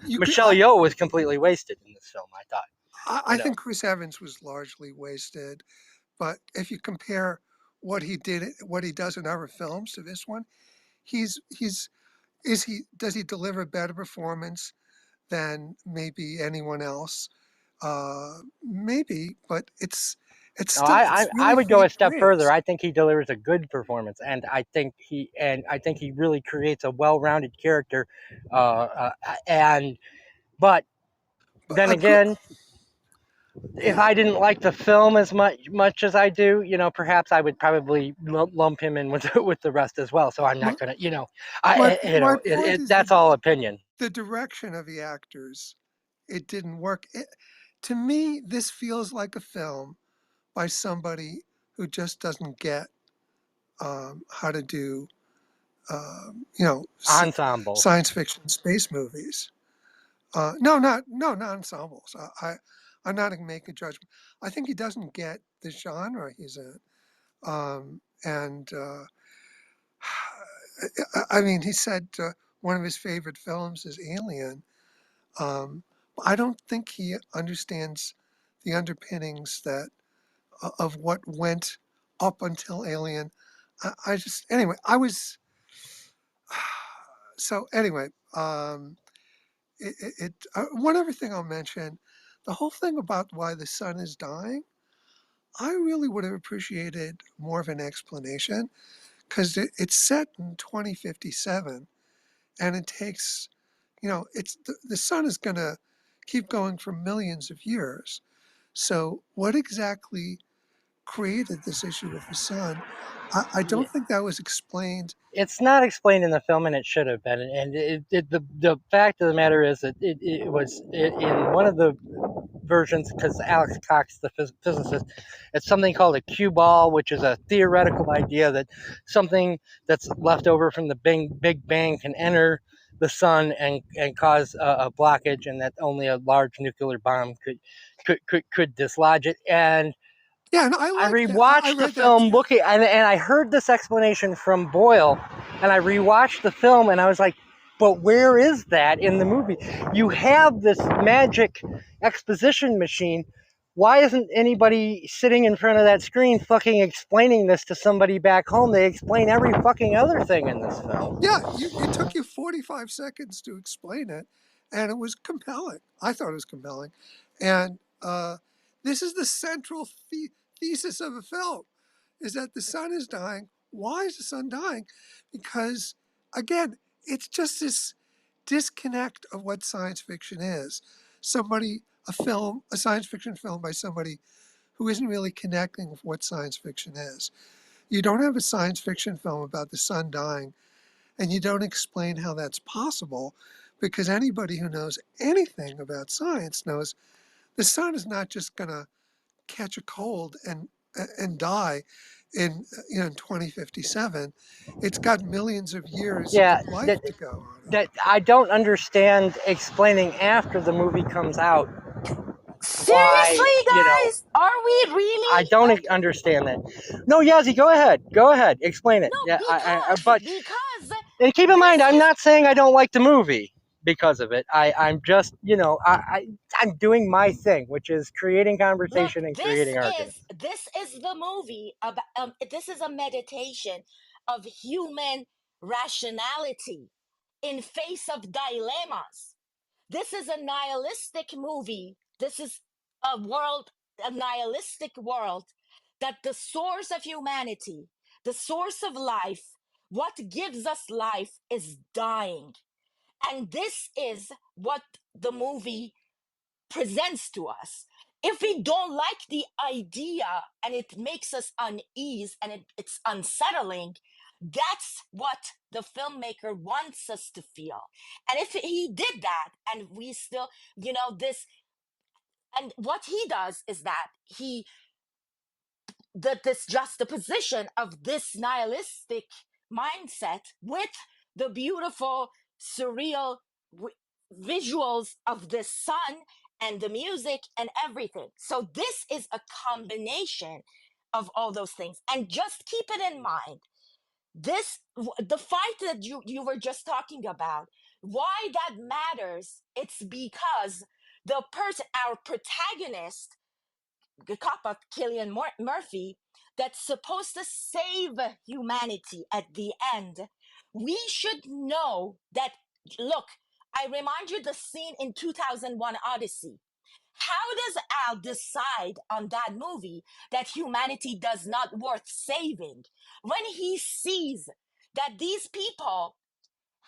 Speaker 2: you could
Speaker 1: Michelle Yeoh was completely wasted in this film. I thought,
Speaker 2: I
Speaker 1: you know,
Speaker 2: think Chris Evans was largely wasted, but if you compare what he does in other films to this one, he's is he does he deliver a better performance than maybe anyone else? Maybe, but
Speaker 1: no,
Speaker 2: it's
Speaker 1: I
Speaker 2: really
Speaker 1: would go a
Speaker 2: faint
Speaker 1: step further.
Speaker 2: praise.
Speaker 1: I think he delivers a good performance, and I think he really creates a well-rounded character. And but
Speaker 2: But
Speaker 1: then again, if
Speaker 2: yeah,
Speaker 1: I didn't like the film as much as I do, perhaps I would probably lump him in with with the rest as well. So I'm
Speaker 2: my
Speaker 1: not gonna,
Speaker 2: my point is
Speaker 1: that's all opinion.
Speaker 2: the direction of the actors. It didn't work. To me, this feels like a film by somebody who just doesn't get how to do
Speaker 1: Ensembles.
Speaker 2: science fiction space movies. Not ensembles. I'm not gonna make a judgment. I think he doesn't get the genre he's in, and I mean, he said one of his favorite films is Alien. I don't think he understands the underpinnings of what went up until Alien. I just anyway. I was so anyway. One other thing I'll mention, the whole thing about why the sun is dying. I really would have appreciated more of an explanation because it's set in 2057 and it takes, it's the sun is going to keep going for millions of years. So, what exactly created this issue with the sun? I
Speaker 1: Yeah.
Speaker 2: don't think that was explained.
Speaker 1: It's not explained in the film, and it should have been. And the fact of the matter is that it was in one of the versions, because Alex Cox, the physicist, it's something called a cue ball, which is a theoretical idea that something that's left over from the Big Bang can enter the sun and cause a blockage, and that only a large nuclear bomb could dislodge it. And
Speaker 2: Yeah, and I
Speaker 1: I
Speaker 2: like that. I
Speaker 1: rewatched the
Speaker 2: read that
Speaker 1: film
Speaker 2: too.
Speaker 1: looking, and I heard this explanation from Boyle, and I rewatched the film, and I was like, but where is that in the movie? You have this magic exposition machine. Why isn't anybody sitting in front of that screen fucking explaining this to somebody back home? They explain every fucking other thing in this film.
Speaker 2: Yeah, it took you 45 seconds to explain it, and it was compelling. I thought it was compelling. And this is the central thesis of the film, is that the sun is dying. Why is the sun dying? Because, again, it's just this disconnect of what science fiction is. A science fiction film by somebody who isn't really connecting with what science fiction is. You don't have a science fiction film about the sun dying and you don't explain how that's possible, because anybody who knows anything about science knows the sun is not just going to catch a cold and die in 2057. It's got millions of years
Speaker 1: Yeah,
Speaker 2: of life to go on it.
Speaker 1: that I don't understand explaining after the movie comes out why,
Speaker 5: Seriously, guys, are we
Speaker 1: I
Speaker 5: really?
Speaker 1: don't understand that. No, Yazzie, go ahead. Go ahead. Explain it.
Speaker 5: No,
Speaker 1: Yeah, but
Speaker 5: because
Speaker 1: and keep in mind,
Speaker 5: this
Speaker 1: I'm
Speaker 5: is
Speaker 1: not saying I don't like the movie because of it. I'm just, I'm doing my thing, which is creating
Speaker 5: look.
Speaker 1: conversation and creating arguments.
Speaker 5: This is the movie about. This is a meditation of human rationality in face of dilemmas. This is a nihilistic movie. This is a nihilistic world, that the source of humanity, the source of life, what gives us life is dying. And this is what the movie presents to us. If we don't like the idea and it makes us unease and it's unsettling, that's what the filmmaker wants us to feel. And if he did that and we still, this, and what he does is that this juxtaposition of this nihilistic mindset with the beautiful, surreal visuals of the sun and the music and everything. So this is a combination of all those things. And just keep it in mind, the fight that you were just talking about, why that matters, it's because the person, our protagonist, the cop of Killian Murphy, that's supposed to save humanity at the end, we should know that. Look, I remind you the scene in 2001 Odyssey. How does Al decide on that movie that humanity does not worth saving when he sees that these people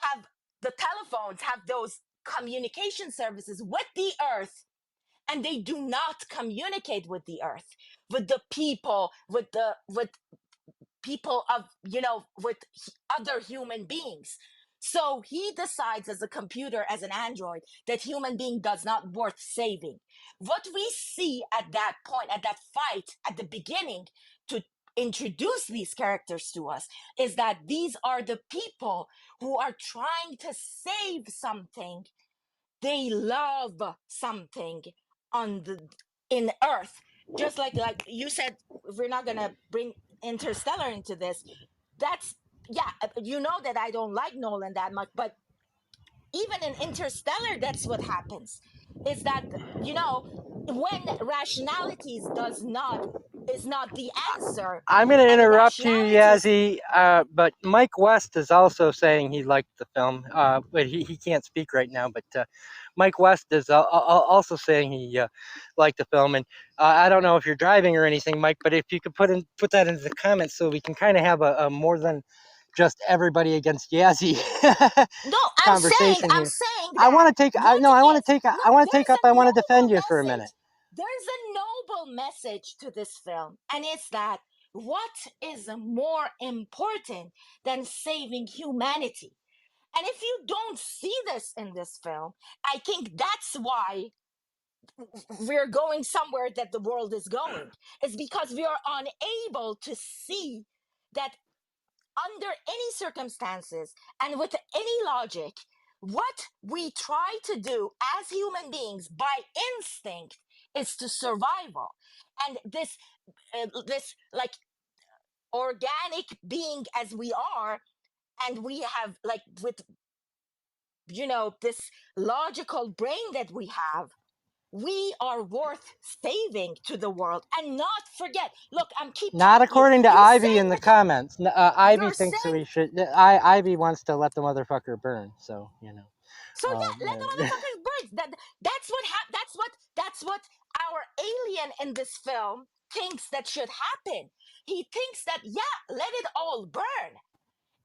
Speaker 5: have the telephones, have those communication services with the earth, and they do not communicate with the earth, with the people, with people of, with other human beings. So he decides as a computer, as an android, that human being does not worth saving. What we see at that point, at that fight, at the beginning, to introduce these characters to us, is that these are the people who are trying to save something. They love something on the in earth, just like you said. We're not gonna bring Interstellar into this. That's, yeah, you know that I don't like Nolan that much, but even in Interstellar, that's what happens, is that, when rationalities does not is not the answer,
Speaker 1: I'm going to
Speaker 5: and
Speaker 1: interrupt you,
Speaker 5: rationalities.
Speaker 1: Yazzie, but Mike West is also saying he liked the film, but he can't speak right now. But Mike West is also saying he liked the film, and I don't know if you're driving or anything, Mike, but if you could put that into the comments so we can kind of have a more than just everybody against Yazzie
Speaker 5: No,
Speaker 1: conversation
Speaker 5: I'm
Speaker 1: here.
Speaker 5: saying
Speaker 1: I
Speaker 5: that
Speaker 1: want to take
Speaker 5: what
Speaker 1: I want to
Speaker 5: is
Speaker 1: take
Speaker 5: no,
Speaker 1: I want to take
Speaker 5: there's
Speaker 1: up
Speaker 5: a
Speaker 1: I want to defend
Speaker 5: noble
Speaker 1: you for a minute.
Speaker 5: message. There's a noble message to this film, and it's that what is more important than saving humanity? And if you don't see this in this film, I think that's why we're going somewhere that the world is going. It's because we are unable to see that under any circumstances and with any logic, what we try to do as human beings by instinct is to survival. And this like organic being as we are, and we have like with this logical brain that we have, we are worth saving to the world. And not forget, look, I'm keep
Speaker 1: Not
Speaker 5: telling you,
Speaker 1: according to
Speaker 5: you
Speaker 1: Ivy
Speaker 5: say
Speaker 1: in the
Speaker 5: that
Speaker 1: comments. Ivy
Speaker 5: you're
Speaker 1: thinks that
Speaker 5: saying.
Speaker 1: we should. Ivy wants to let the motherfucker burn. So
Speaker 5: So yeah, let the
Speaker 1: uh,
Speaker 5: motherfuckers burn. That's what our alien in this film thinks that should happen. He thinks that, yeah, let it all burn.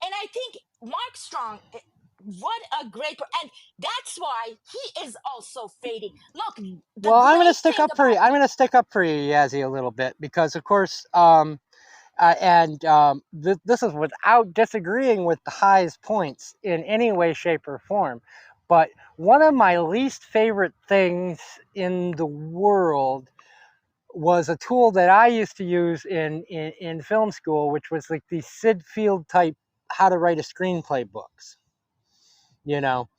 Speaker 5: And I think Mark Strong, what a great and that's why he is also fading. Look, the
Speaker 1: well, I'm going to
Speaker 5: great
Speaker 1: stick
Speaker 5: thing
Speaker 1: up for you.
Speaker 5: about
Speaker 1: I'm going to stick up for you, Yazzie, a little bit because, of course, this is without disagreeing with the highest points in any way, shape, or form. But one of my least favorite things in the world was a tool that I used to use in film school, which was like these Sid Field type how to write a screenplay books, you know.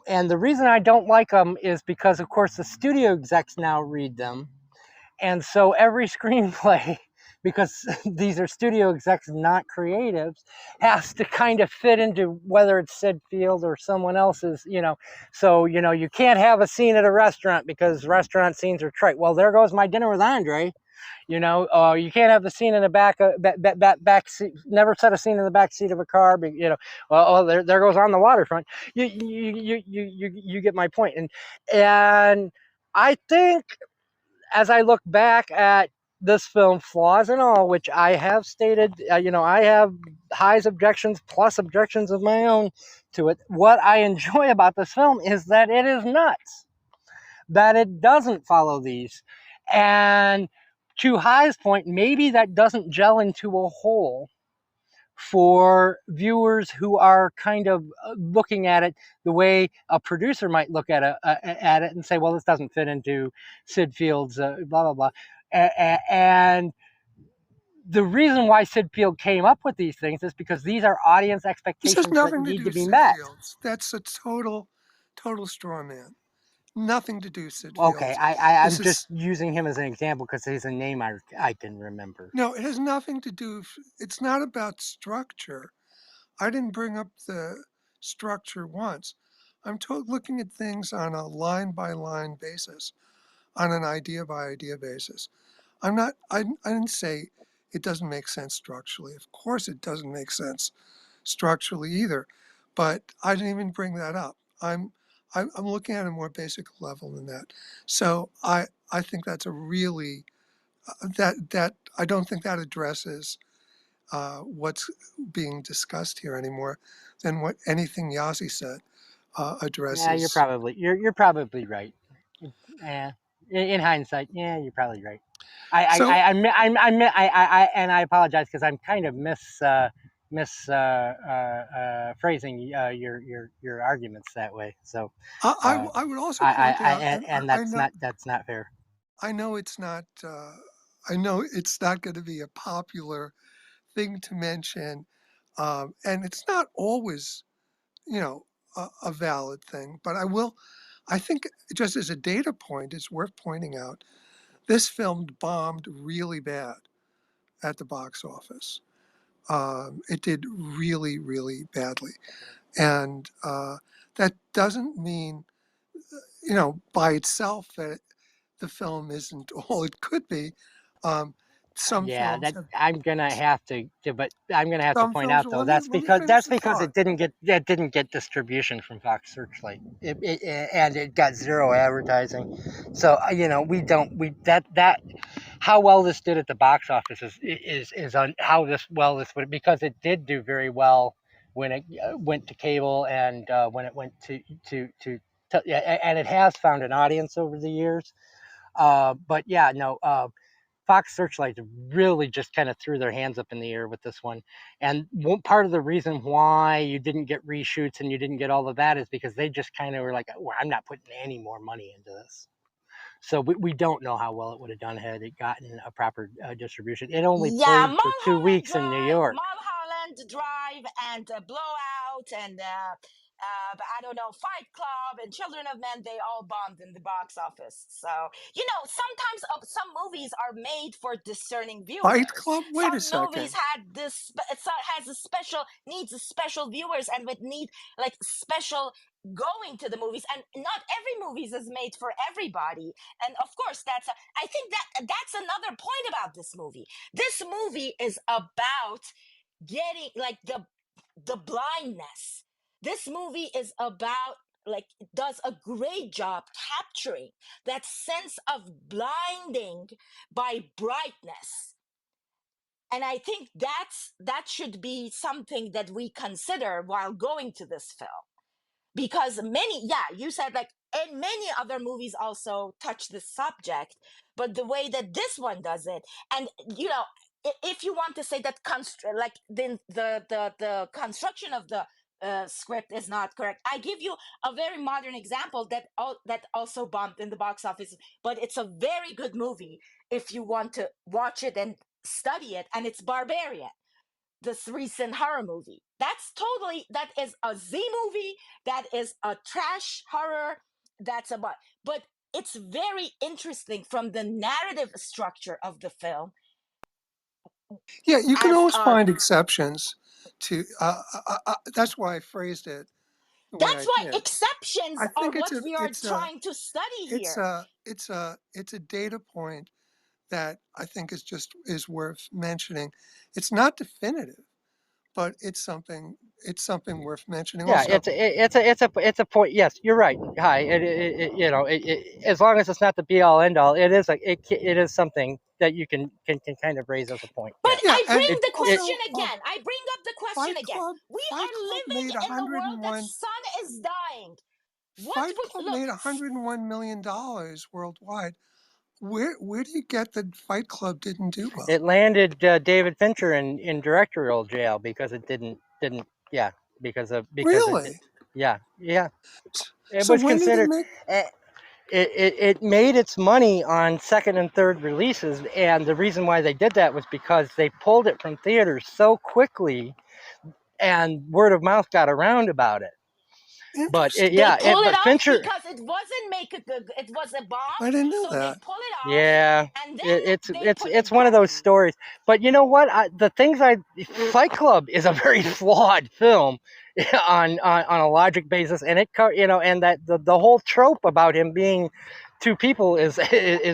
Speaker 1: And the reason I don't like them is because, of course, the studio execs now read them, and so every screenplay, because these are studio execs, not creatives, has to kind of fit into whether it's Sid Field or someone else's, So, you can't have a scene at a restaurant because restaurant scenes are trite. Well, there goes My Dinner with Andre. You can't have the scene in the back seat. Never set a scene in the back seat of a car. Well, there goes On the Waterfront. You get my point. And I think as I look back at this film, flaws and all, which I have stated, I have highs objections plus objections of my own to it. What I enjoy about this film is that it is nuts, that it doesn't follow these. And to High's point, maybe that doesn't gel into a whole for viewers who are kind of looking at it the way a producer might look at it and say, well, this doesn't fit into Sid Field's blah, blah, blah. And the reason why Sid Field came up with these things is because these are audience
Speaker 2: This has
Speaker 1: expectations that
Speaker 2: nothing to
Speaker 1: need
Speaker 2: do
Speaker 1: to
Speaker 2: with
Speaker 1: be
Speaker 2: Sid
Speaker 1: met.
Speaker 2: Fields. That's a total straw man. Nothing to do with Sid
Speaker 1: Okay,
Speaker 2: Fields.
Speaker 1: I'm
Speaker 2: This
Speaker 1: just
Speaker 2: is
Speaker 1: using him as an example because he's a name I can remember.
Speaker 2: no, it has nothing to do. It's not about structure. I didn't bring up the structure once. I'm looking at things on a line by line basis, on an idea by idea basis. I didn't say it doesn't make sense structurally. Of course, it doesn't make sense structurally either, but I didn't even bring that up. I'm looking at a more basic level than that. So I think that's a really that I don't think that addresses what's being discussed here anymore than what anything Yasi said
Speaker 1: Yeah,
Speaker 2: addresses.
Speaker 1: you're probably right. Yeah, in hindsight, yeah, you're probably right.
Speaker 2: So
Speaker 1: And I apologize because I'm kind of phrasing your arguments that way. So, uh,
Speaker 2: I would also point out, and
Speaker 1: and that's not fair.
Speaker 2: I know it's not I know it's not going to be a popular thing to mention, and it's not always a valid thing. But I will. I think just as a data point, it's worth pointing out this film bombed really bad at the box office. It did really, really badly, and that doesn't mean by itself that the film isn't all it could be. Um, Some
Speaker 1: Yeah,
Speaker 2: films
Speaker 1: that
Speaker 2: have.
Speaker 1: I'm gonna have to, but I'm gonna have to
Speaker 2: Some
Speaker 1: point
Speaker 2: films.
Speaker 1: out
Speaker 2: Well,
Speaker 1: though
Speaker 2: let me finish
Speaker 1: that's
Speaker 2: the
Speaker 1: because
Speaker 2: thought.
Speaker 1: it didn't get distribution from Fox Searchlight, and it got zero advertising. So you know we that how well this did at the box office is on how this would, because it did do very well when it went to cable, and when it went to yeah, and it has found an audience over the years. But yeah, no. Fox Searchlight really just kind of threw their hands up in the air with this one. And part of the reason why you didn't get reshoots and you didn't get all of that is because they just kind of were like, well, I'm not putting any more money into this. So we don't know how well it would have done had it gotten a proper distribution. It only
Speaker 5: Yeah,
Speaker 1: played for 2 weeks in New York.
Speaker 5: Mulholland Drive, and Blowout, and I don't know, Fight Club and Children of Men. They all bombed in the box office. So sometimes some movies are made for discerning
Speaker 2: Fight
Speaker 5: viewers.
Speaker 2: Club. Wait a
Speaker 5: Some movies
Speaker 2: second.
Speaker 5: had this has a special needs a special viewers, and would need like special going to the movies, and not every movies is made for everybody. And of course, I think that's another point about this movie. This movie is about getting like the blindness. This movie is about, like, does a great job capturing that sense of blinding by brightness. And I think that should be something that we consider while going to this film, because you said, like, and many other movies also touch this subject, but the way that this one does it, and if you want to say that like the construction of the script is not correct, I give you a very modern example that also bombed in the box office, but it's a very good movie if you want to watch it and study it, and it's Barbarian, this recent horror movie. That is a Z movie, that is a trash horror, but it's very interesting from the narrative structure of the film.
Speaker 2: Yeah, you can
Speaker 5: As
Speaker 2: always find exceptions to. That's why I phrased it the way
Speaker 5: That's
Speaker 2: I
Speaker 5: why
Speaker 2: did.
Speaker 5: exceptions
Speaker 2: I
Speaker 5: are
Speaker 2: think
Speaker 5: what we are trying to study
Speaker 2: it's
Speaker 5: here.
Speaker 2: a it's a data point that I think is worth mentioning. It's not definitive, but it's something worth mentioning.
Speaker 1: Yeah,
Speaker 2: Also,
Speaker 1: it's a point. Yes, you're right. Hi, as long as it's not the be all end all, it is something that you can kind of raise as a point.
Speaker 5: But
Speaker 1: Yes,
Speaker 2: yeah,
Speaker 5: I
Speaker 2: and
Speaker 5: bring
Speaker 1: it
Speaker 5: the
Speaker 1: it
Speaker 5: question
Speaker 2: also
Speaker 5: again. I bring up the question again. We
Speaker 2: Fight
Speaker 5: are
Speaker 2: Club
Speaker 5: living
Speaker 2: made
Speaker 5: in the world that
Speaker 2: 101.
Speaker 5: sun is dying. What
Speaker 2: Fight
Speaker 5: would
Speaker 2: Club
Speaker 5: look?
Speaker 2: made $101 million worldwide. Where do you get that Fight Club didn't do well?
Speaker 1: it landed David Fincher in directorial jail because it didn't yeah because it
Speaker 2: Really?
Speaker 1: yeah it
Speaker 2: So
Speaker 1: was
Speaker 2: when did it
Speaker 1: considered.
Speaker 2: make?
Speaker 1: eh, it made its money on second and third releases, and the reason why they did that was because they pulled it from theaters so quickly, and word of mouth got around about it. But
Speaker 2: Interesting.
Speaker 5: They pull it
Speaker 1: but
Speaker 5: off
Speaker 1: Fincher,
Speaker 5: because it was a bomb,
Speaker 2: I didn't know
Speaker 5: so they
Speaker 2: that.
Speaker 5: pull it off,
Speaker 1: yeah,
Speaker 5: and
Speaker 1: it,
Speaker 5: then they put
Speaker 1: it's
Speaker 5: it
Speaker 1: one of
Speaker 5: back.
Speaker 1: those stories. But you know what? Fight Club is a very flawed film on a logic basis, and and that the whole trope about him being two people is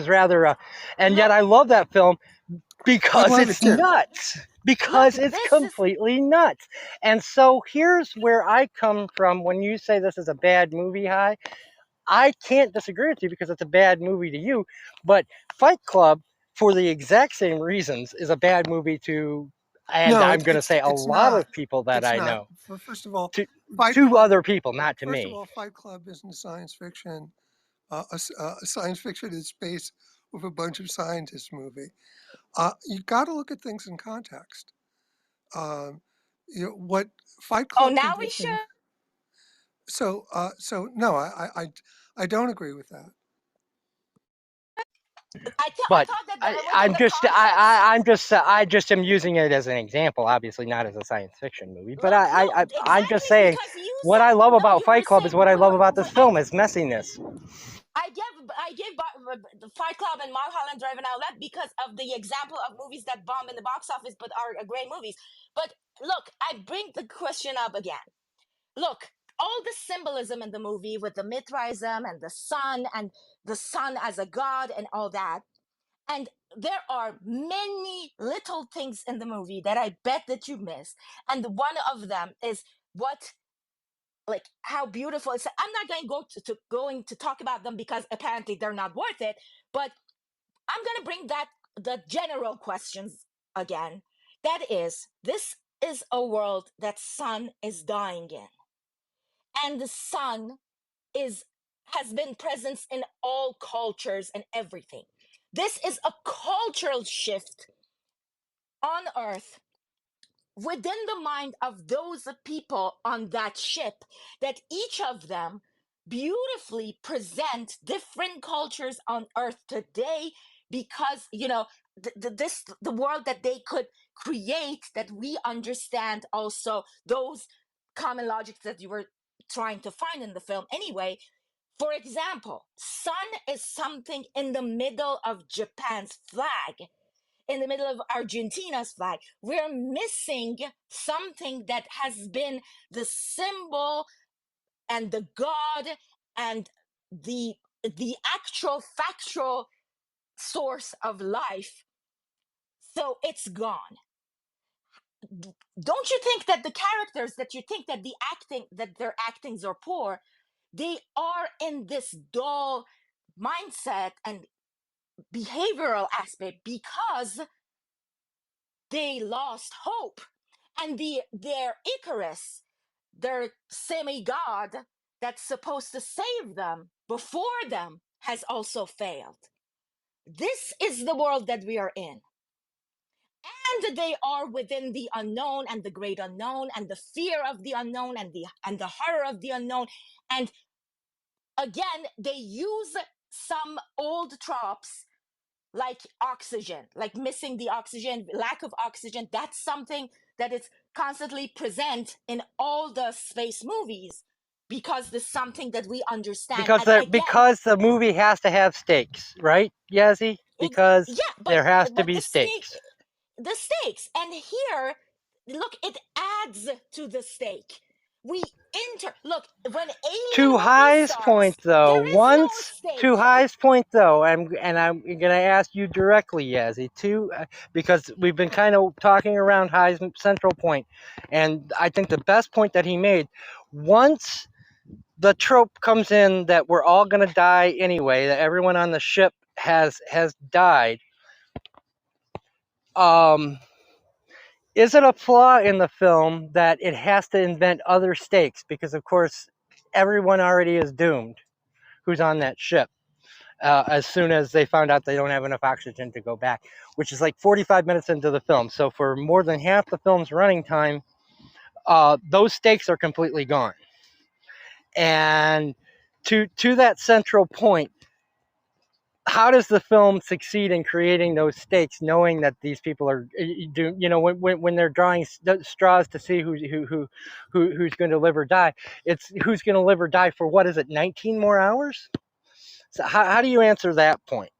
Speaker 1: rather and yet
Speaker 5: Look,
Speaker 1: I love that film
Speaker 2: I
Speaker 1: because
Speaker 2: love it
Speaker 1: it's
Speaker 2: too.
Speaker 1: nuts,
Speaker 5: look,
Speaker 1: because it's
Speaker 5: this is
Speaker 1: completely nuts. And so here's where I come from when you say this is a bad movie. High, I can't disagree with you because it's a bad movie to you, but Fight Club, for the exact same reasons, is a bad movie to, and
Speaker 2: No,
Speaker 1: I'm going to say a
Speaker 2: it's
Speaker 1: lot
Speaker 2: not.
Speaker 1: of people that
Speaker 2: It's
Speaker 1: I
Speaker 2: not.
Speaker 1: know,
Speaker 2: First of all,
Speaker 1: to
Speaker 2: Fight Club.
Speaker 1: other people, not to
Speaker 2: First of
Speaker 1: me.
Speaker 2: all, Fight Club isn't science fiction. A science fiction in space with a bunch of scientists movie. You got to look at things in context. Um, what Fight
Speaker 5: oh,
Speaker 2: Club
Speaker 5: now
Speaker 2: can
Speaker 5: we
Speaker 2: do things.
Speaker 5: should.
Speaker 2: So no, I don't agree with that.
Speaker 5: I
Speaker 1: But
Speaker 5: thought that within
Speaker 1: I'm
Speaker 5: the
Speaker 1: just
Speaker 5: context.
Speaker 1: I just am using it as an example, obviously not as a science fiction movie. But
Speaker 5: Look, no,
Speaker 1: I'm just
Speaker 5: exactly,
Speaker 1: saying
Speaker 5: because you
Speaker 1: what I
Speaker 5: said
Speaker 1: love
Speaker 5: no.
Speaker 1: about
Speaker 5: You were
Speaker 1: Fight Club is
Speaker 5: saying
Speaker 1: what I love about
Speaker 5: what
Speaker 1: this film is messiness.
Speaker 5: I gave the Fight Club and Mulholland Drive and all that because of the example of movies that bomb in the box office but are great movies. But look, I bring the question up again. Look, all the symbolism in the movie with the Mithraism and the sun as a god and all that. And there are many little things in the movie that I bet that you missed. And one of them is what, like, how beautiful it's. I'm not going to talk about them because apparently they're not worth it, but I'm going to bring that the general questions again. That is, this is a world that sun is dying in, and the sun is has been present in all cultures and everything. This is a cultural shift on Earth within the mind of those people on that ship, that each of them beautifully present different cultures on Earth today, because the world that they could create, that we understand also those common logics that you were trying to find in the film anyway. For example, sun is something in the middle of Japan's flag, in the middle of Argentina's flag. We're missing something that has been the symbol and the god and the actual factual source of life. So it's gone. Don't you think that the characters, that you think that their actings are poor, they are in this dull mindset and behavioral aspect because they lost hope, and their Icarus, their semi-god that's supposed to save them before them, has also failed. This is the world that we are in, and they are within the unknown and the great unknown and the fear of the unknown and the horror of the unknown. And again, they use some old tropes like oxygen, like missing the oxygen, lack of oxygen. That's something that is constantly present in all the space movies, because there's something that we understand.
Speaker 1: Because
Speaker 5: And again,
Speaker 1: because the movie has to have stakes, right, Yazzie? Because
Speaker 5: yeah,
Speaker 1: there has to
Speaker 5: but
Speaker 1: be stakes.
Speaker 5: the stakes, and here, look, it adds to the stake. We look, when alien
Speaker 1: To
Speaker 5: movie
Speaker 1: highest point
Speaker 5: starts,
Speaker 1: though,
Speaker 5: there is no
Speaker 1: once to
Speaker 5: stake.
Speaker 1: highest point though, I'm gonna ask you directly, Yazzie, too, because we've been kind of talking around high central point, and I think the best point that he made, once the trope comes in that we're all gonna die anyway, that everyone on the ship has died. Is it a flaw in the film that it has to invent other stakes? Because of course, everyone already is doomed who's on that ship. As soon as they found out they don't have enough oxygen to go back, which is like 45 minutes into the film. So for more than half the film's running time, those stakes are completely gone. And to that central point, how does the film succeed in creating those stakes, knowing that these people are, when they're drawing straws to see who's going to live or die, it's who's going to live or die for, what is it, 19 more hours? So how do you answer that point?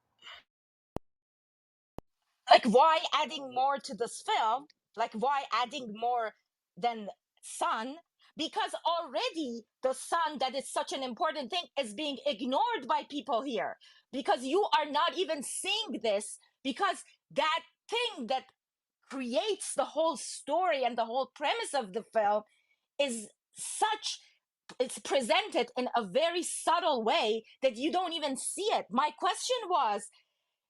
Speaker 5: Like, why adding more to this film? Like, why adding more than sun? Because already the sun, that is such an important thing, is being ignored by people here, because you are not even seeing this, because that thing that creates the whole story and the whole premise of the film is such, it's presented in a very subtle way that you don't even see it. My question was,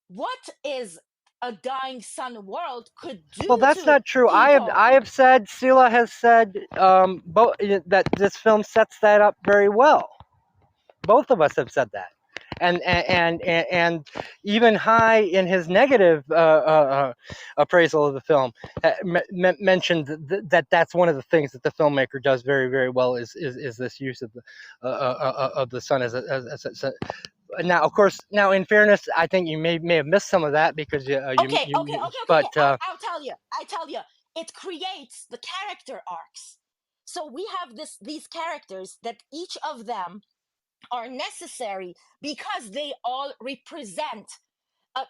Speaker 5: what is a dying sun world could do
Speaker 1: Well, that's
Speaker 5: to
Speaker 1: not true.
Speaker 5: people?
Speaker 1: I have said, Sela has said, that this film sets that up very well. Both of us have said that, and even High, in his negative appraisal of the film, mentioned that's one of the things that the filmmaker does very, very well, is this use of the sun as a. Now, of course, now in fairness, I think you may have missed some of that because
Speaker 5: Okay.
Speaker 1: but
Speaker 5: I'll tell you. I tell you, it creates the character arcs. So we have these characters that each of them are necessary because they all represent.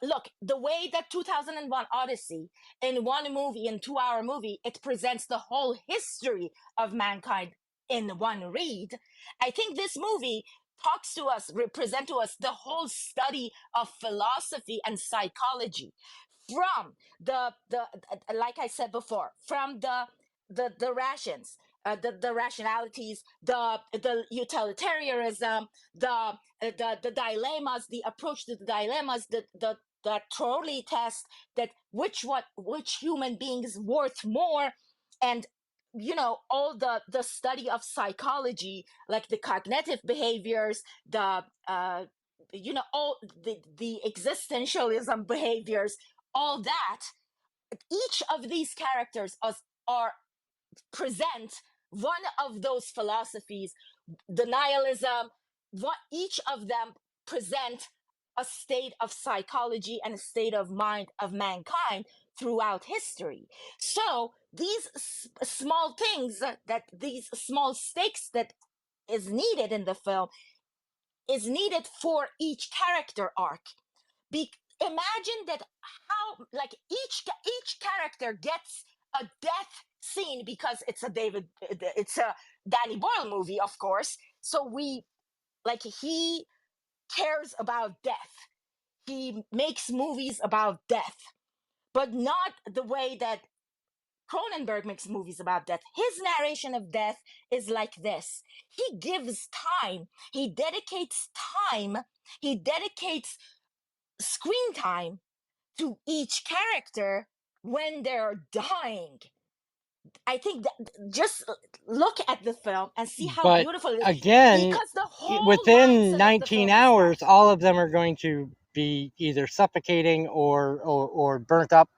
Speaker 5: Look, the way that 2001 Odyssey, in one movie, in 2 hour movie, it presents the whole history of mankind in one read. I think this movie talks to us, represent to us the whole study of philosophy and psychology, from the like I said before, from the rations, the rationalities, the utilitarianism, the dilemmas, the approach to the dilemmas, the trolley test, that which human being is worth more, and all the study of psychology, like the cognitive behaviors, the all the existentialism behaviors, all that. Each of these characters are present one of those philosophies, the nihilism. What each of them present a state of psychology and a state of mind of mankind throughout history. So these small things, that these small stakes that is needed in the film, is needed for each character arc. Imagine that, how, like, each character gets a death scene, because it's a Danny Boyle movie, of course. So he cares about death. He makes movies about death, but not the way that Cronenberg makes movies about death. His narration of death is like this: he gives time, he dedicates time, he dedicates screen time to each character when they're dying. I think that, just look at the film and see how
Speaker 1: But
Speaker 5: beautiful it is,
Speaker 1: again,
Speaker 5: because the whole
Speaker 1: within
Speaker 5: mindset of the
Speaker 1: 19
Speaker 5: film is that.
Speaker 1: hours, all of them are going to be either suffocating or burnt up,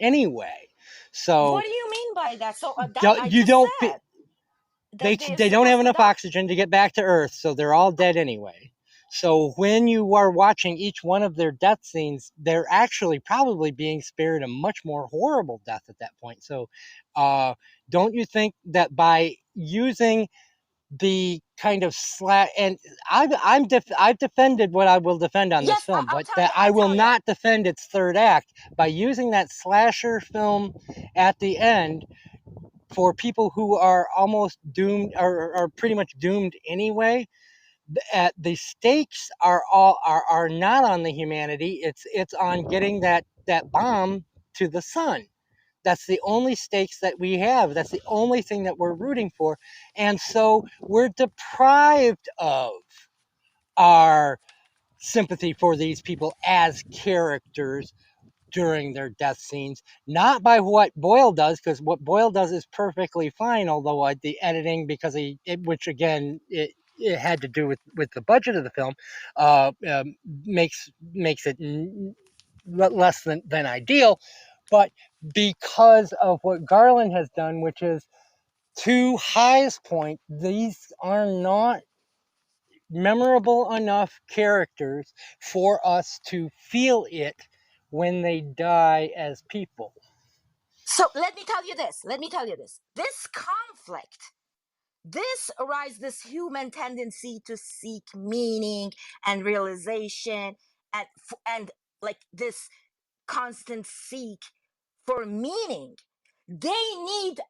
Speaker 1: anyway.
Speaker 5: What
Speaker 1: So
Speaker 5: do you mean by that? So that I
Speaker 1: you
Speaker 5: just
Speaker 1: don't
Speaker 5: said
Speaker 1: they
Speaker 5: that they're
Speaker 1: they don't have
Speaker 5: supposed to
Speaker 1: enough
Speaker 5: die.
Speaker 1: oxygen to get back to Earth, so they're all dead anyway. So when you are watching each one of their death scenes, they're actually probably being spared a much more horrible death at that point. So, don't you think that by using the kind of and I've defended what I will defend on this
Speaker 5: Yes,
Speaker 1: film,
Speaker 5: I'll
Speaker 1: but
Speaker 5: tell you.
Speaker 1: that I
Speaker 5: I'll
Speaker 1: will
Speaker 5: tell you.
Speaker 1: not defend its third act by using that slasher film at the end for people who are almost doomed, or are pretty much doomed anyway. The stakes are not on the humanity. It's on getting that bomb to the sun. That's the only stakes that we have. That's the only thing that we're rooting for. And so we're deprived of our sympathy for these people as characters during their death scenes, not by what Boyle does, because what Boyle does is perfectly fine, although the editing, because which again, it had to do with the budget of the film, makes it less than ideal. But because of what Garland has done, which is, to High's point, these are not memorable enough characters for us to feel it when they die as people.
Speaker 5: So let me tell you this. This conflict, this human tendency to seek meaning and realization, and like this constant seek for meaning. They need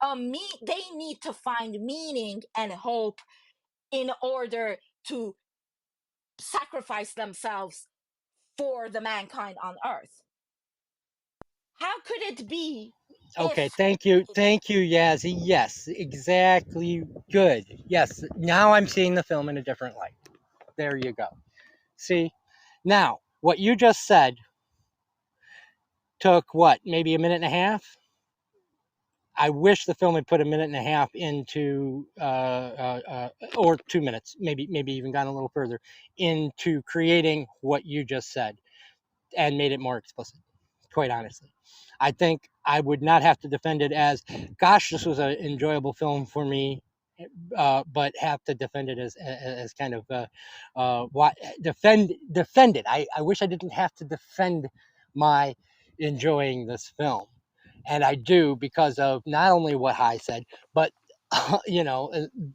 Speaker 5: to find meaning and hope in order to sacrifice themselves for the mankind on earth. How could it be
Speaker 1: Okay,
Speaker 5: if
Speaker 1: thank you, Yazzie. Yes, exactly. Good. Yes, now I'm seeing the film in a different light. There you go. See, now what you just said took what, maybe a minute and a half. I wish the film had put a minute and a half into, or 2 minutes, maybe even gone a little further into creating what you just said and made it more explicit. Quite honestly, I think I would not have to defend it as, gosh, this was an enjoyable film for me, but have to defend it as kind of what defend it. I wish I didn't have to defend my enjoying this film, and I do, because of not only what High said, but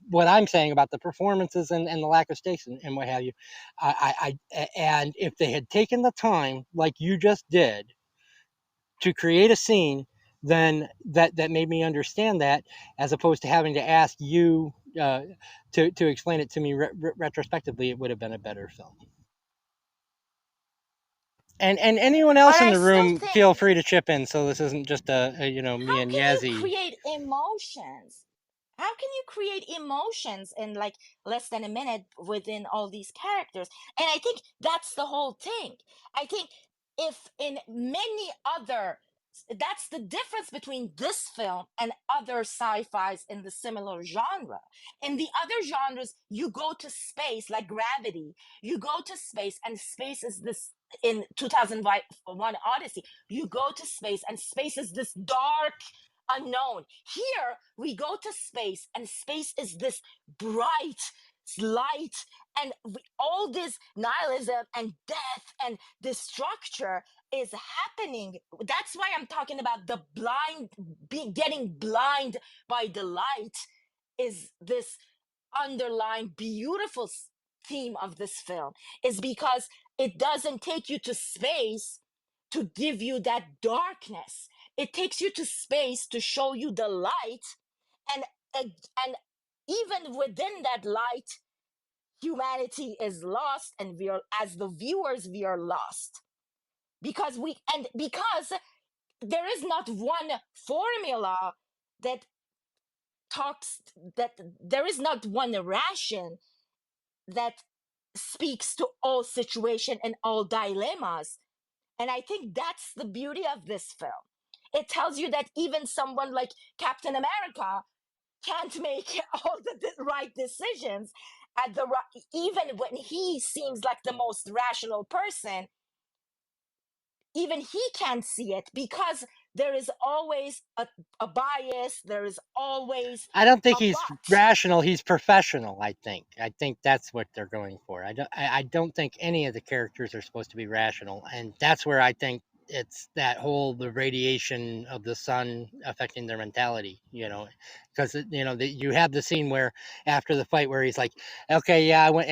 Speaker 1: what I'm saying about the performances and the lack of stakes and what have you. And if they had taken the time, like you just did, to create a scene, then that made me understand that, as opposed to having to ask you to explain it to me retrospectively, it would have been a better film. And anyone
Speaker 5: But
Speaker 1: else in
Speaker 5: I
Speaker 1: the
Speaker 5: still
Speaker 1: room,
Speaker 5: think,
Speaker 1: feel free to chip in. So this isn't just a me
Speaker 5: how
Speaker 1: and
Speaker 5: can you
Speaker 1: Yazzie.
Speaker 5: create emotions? How can you create emotions in like less than a minute within all these characters? And I think that's the whole thing. I think if in many other, that's the difference between this film and other sci-fis in the similar genre. In the other genres, you go to space like Gravity, you go to space, and space is this, in 2001 Odyssey, you go to space and space is this dark unknown. Here we go to space and space is this bright light, and all this nihilism and death and this structure is happening. That's why I'm talking about the blind, getting blind by the light is this underlying beautiful theme of this film, is because it doesn't take you to space to give you that darkness. It takes you to space to show you the light, and and even within that light, humanity is lost, and we are, as the viewers, we are lost because there is not one formula that talks, that there is not one ration that speaks to all situation and all dilemmas. And I think that's the beauty of this film. It tells you that even someone like Captain America can't make all the right decisions at the right, even when he seems like the most rational person, even he can't see it because there is always a bias, there is always
Speaker 1: I don't think
Speaker 5: a
Speaker 1: he's
Speaker 5: but.
Speaker 1: rational. He's professional. I think that's what they're going for. I don't think any of the characters are supposed to be rational, and that's where I think it's that whole the radiation of the sun affecting their mentality. Because you have the scene where after the fight where he's like, okay, yeah, I went,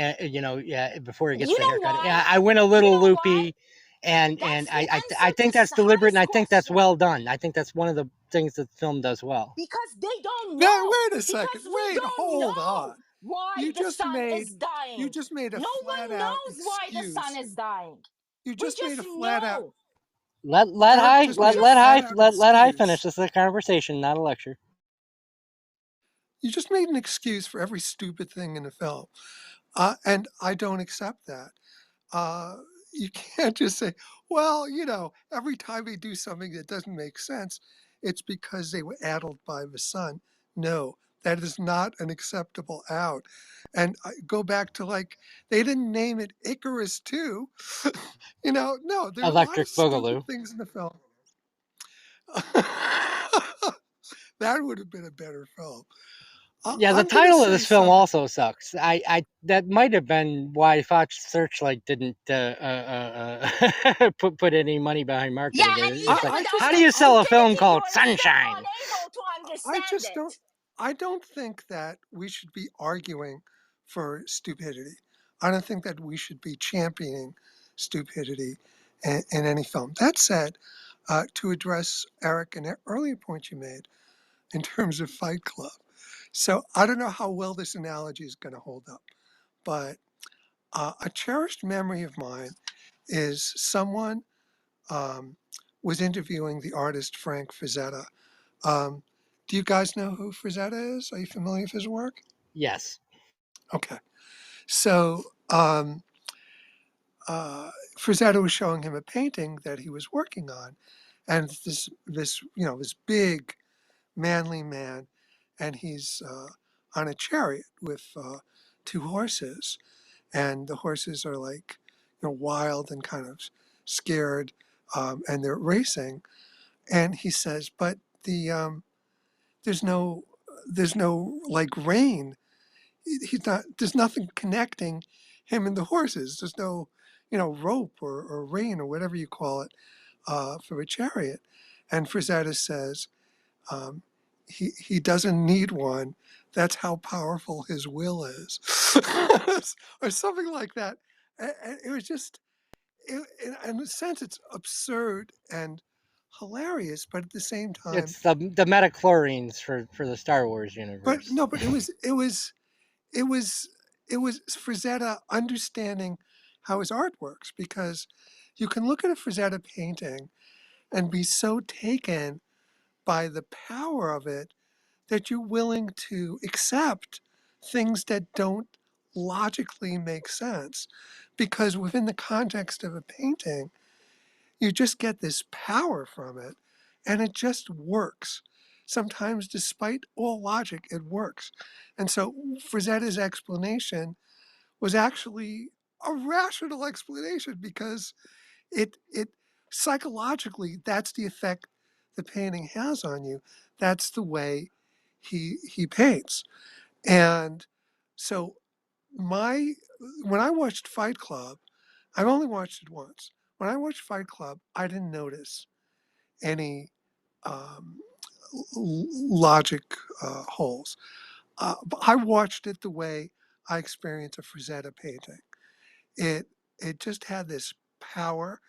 Speaker 1: yeah, before he gets
Speaker 5: You
Speaker 1: the
Speaker 5: know
Speaker 1: haircut, yeah,
Speaker 5: why?
Speaker 1: I went a
Speaker 5: You
Speaker 1: little
Speaker 5: know why?
Speaker 1: loopy. And
Speaker 5: That's the
Speaker 1: I
Speaker 5: answer
Speaker 1: think that's
Speaker 5: to
Speaker 1: deliberate, and
Speaker 5: Hai's
Speaker 1: I think that's
Speaker 5: question.
Speaker 1: well done. I think that's one of the things that the film does well.
Speaker 5: Because they don't
Speaker 2: Now,
Speaker 5: know.
Speaker 2: wait a second.
Speaker 5: Because we
Speaker 2: Wait,
Speaker 5: don't
Speaker 2: hold
Speaker 5: know
Speaker 2: on.
Speaker 5: why
Speaker 2: You
Speaker 5: the
Speaker 2: just
Speaker 5: sun
Speaker 2: made
Speaker 5: is
Speaker 2: you
Speaker 5: dying.
Speaker 2: just made a
Speaker 5: No
Speaker 2: flat
Speaker 5: one
Speaker 2: out
Speaker 5: knows why the sun
Speaker 2: excuse.
Speaker 5: is dying.
Speaker 2: You
Speaker 5: We
Speaker 2: just made a
Speaker 5: just
Speaker 2: flat out
Speaker 5: know.
Speaker 2: Eric just
Speaker 5: We
Speaker 2: made a
Speaker 5: just
Speaker 2: flat out
Speaker 1: Let High finish.
Speaker 2: excuse.
Speaker 1: This is a conversation, not a lecture.
Speaker 2: You just made an excuse for every stupid thing in the film. And I don't accept that. Uh, you can't just say, well, every time they do something that doesn't make sense, it's because they were addled by the sun. No, that is not an acceptable out. And I go back to they didn't name it Icarus too. No, there are a lot of
Speaker 1: Electric
Speaker 2: stupid
Speaker 1: Boogaloo.
Speaker 2: things in the film. That would have been a better film.
Speaker 1: Yeah, the
Speaker 2: I'm going to
Speaker 1: title of
Speaker 2: say
Speaker 1: this film
Speaker 2: something.
Speaker 1: also sucks. I that might have been why Fox Searchlight didn't put any money behind
Speaker 5: Yeah,
Speaker 1: marketing it.
Speaker 5: and
Speaker 1: It's
Speaker 5: even
Speaker 1: like,
Speaker 2: I
Speaker 5: without
Speaker 1: how
Speaker 2: just,
Speaker 1: do
Speaker 5: that
Speaker 1: you
Speaker 2: I,
Speaker 1: sell a film
Speaker 5: stupidity,
Speaker 1: called
Speaker 5: you're still
Speaker 1: Sunshine?
Speaker 5: unable to
Speaker 2: I
Speaker 5: understand
Speaker 2: just don't.
Speaker 5: it.
Speaker 2: I don't think that we should be arguing for stupidity. I don't think that we should be championing stupidity in any film. That said, to address Eric an earlier point you made in terms of Fight Club, so I don't know how well this analogy is going to hold up, but a cherished memory of mine is someone was interviewing the artist Frank Frazetta. Um, do you guys know who Frazetta is? Are you familiar with his work?
Speaker 1: Yes.
Speaker 2: Okay. So Frazetta was showing him a painting that he was working on, and this big manly man, and he's on a chariot with two horses, and the horses are wild and kind of scared, and they're racing, and he says, but there's no rain. He's not. There's nothing connecting him and the horses. There's no rope or rein or whatever you call it for a chariot. And Frazetta says um, he doesn't need one. That's how powerful his will is, or something like that. And it was just, in a sense, it's absurd and hilarious, but at the same time,
Speaker 1: It's the metachlorines for the Star Wars
Speaker 2: but
Speaker 1: universe.
Speaker 2: no, but it was it was Frazetta understanding how his art works, because you can look at a Frazetta painting and be so taken by the power of it that you're willing to accept things that don't logically make sense, because within the context of a painting you just get this power from it, and it just works. Sometimes, despite all logic, it works. And so Frazetta's explanation was actually a rational explanation, because it psychologically, that's the effect the painting has on you. That's the way he paints. And so my when I watched Fight Club, I've only watched it once. When I watched Fight Club, I didn't notice any um, logic holes. But I watched it the way I experience a Frazetta painting. It it just had this power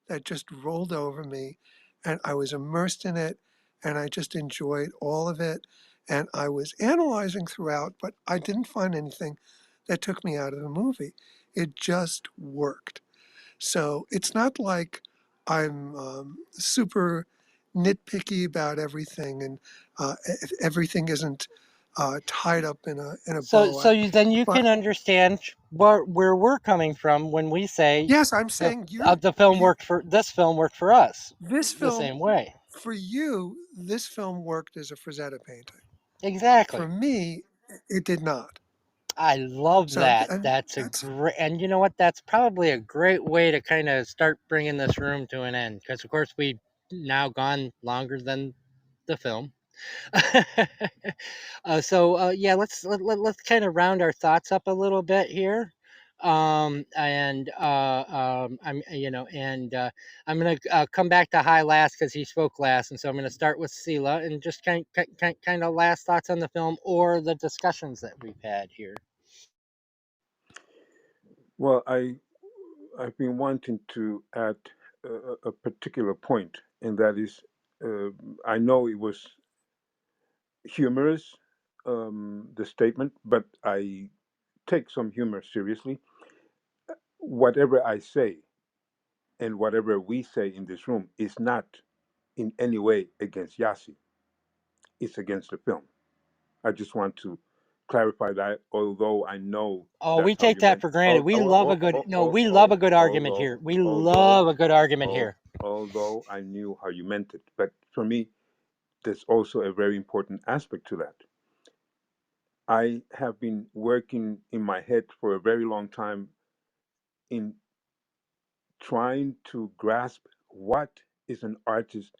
Speaker 2: that just rolled over me, and I was immersed in it, and I just enjoyed all of it. And I was analyzing throughout, but I didn't find anything that took me out of the movie. It just worked. So it's not like I'm super nitpicky about everything, and everything isn't tied up in a bow.
Speaker 1: Then you
Speaker 2: But
Speaker 1: can understand where we're coming from when we say
Speaker 2: yes, I'm
Speaker 1: the
Speaker 2: saying you're
Speaker 1: the film
Speaker 2: you
Speaker 1: worked for this film worked for us
Speaker 2: this
Speaker 1: the
Speaker 2: film
Speaker 1: same way.
Speaker 2: for you. This film worked as a Frazetta painting. For
Speaker 1: Exactly.
Speaker 2: me, it did not.
Speaker 1: I love
Speaker 2: So
Speaker 1: that.
Speaker 2: and
Speaker 1: That's a
Speaker 2: that's
Speaker 1: great, and you know what? That's probably a great way to kind of start bringing this room to an end because, of course, we've now gone longer than the film. Yeah, let's kind of round our thoughts up a little bit here. I'm I'm gonna come back to High last because he spoke last, and so I'm gonna start with Sela and just kind of last thoughts on the film or the discussions that we've had here.
Speaker 4: Well, I've been wanting to add a particular point, and that is, uh, I know it was humorous, the statement, but I take some humor seriously. Whatever I say and whatever we say in this room is not in any way against Yasi. It's against the film. I just want to clarify that, although I know
Speaker 1: Oh, we
Speaker 4: that's how
Speaker 1: take
Speaker 4: you
Speaker 1: that
Speaker 4: meant.
Speaker 1: for granted. We love a good no. We love a good argument
Speaker 4: Although,
Speaker 1: here. We
Speaker 4: although,
Speaker 1: love a good argument
Speaker 4: al-
Speaker 1: here.
Speaker 4: although I knew how you meant it, but for me, there's also a very important aspect to that. I have been working in my head for a very long time in trying to grasp what is an artist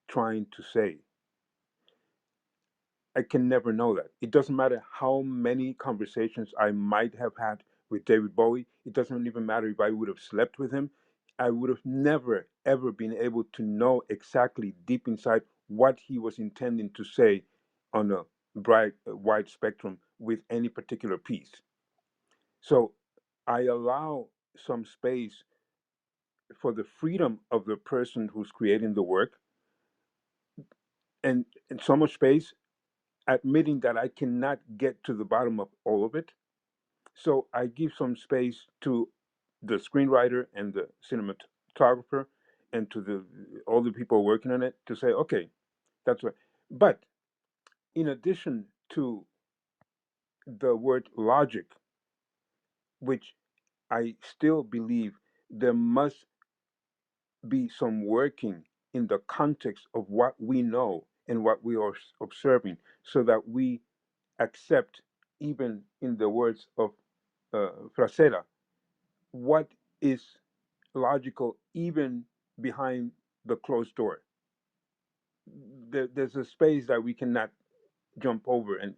Speaker 4: trying to say. I can never know that. It doesn't matter how many conversations I might have had with David Bowie. It doesn't even matter if I would have slept with him. I would have never, ever been able to know exactly deep inside what he was intending to say on a bright, wide spectrum with any particular piece. So I allow some space for the freedom of the person who's creating the work, and so much space admitting that I cannot get to the bottom of all of it. So I give some space to the screenwriter and the cinematographer and to the all the people working on it to say, okay, that's right. But in addition to the word logic, which I still believe there must be some working in the context of what we know and what we are observing so that we accept, even in the words of Fracera, what is logical even behind the closed door. There's a space that we cannot jump over. And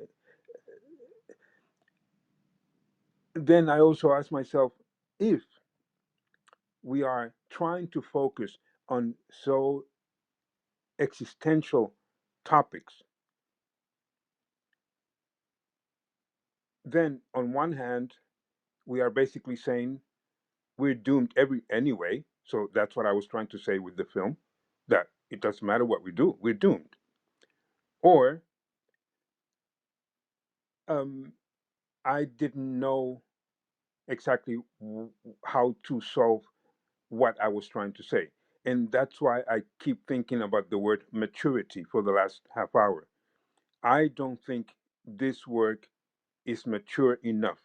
Speaker 4: then I also ask myself, if we are trying to focus on so existential topics, then on one hand, we are basically saying we're doomed anyway. So that's what I was trying to say with the film. that it doesn't matter what we do, we're doomed. Or um, I didn't know exactly how to solve what I was trying to say. And that's why I keep thinking about the word maturity for the last half hour. I don't think this work is mature enough.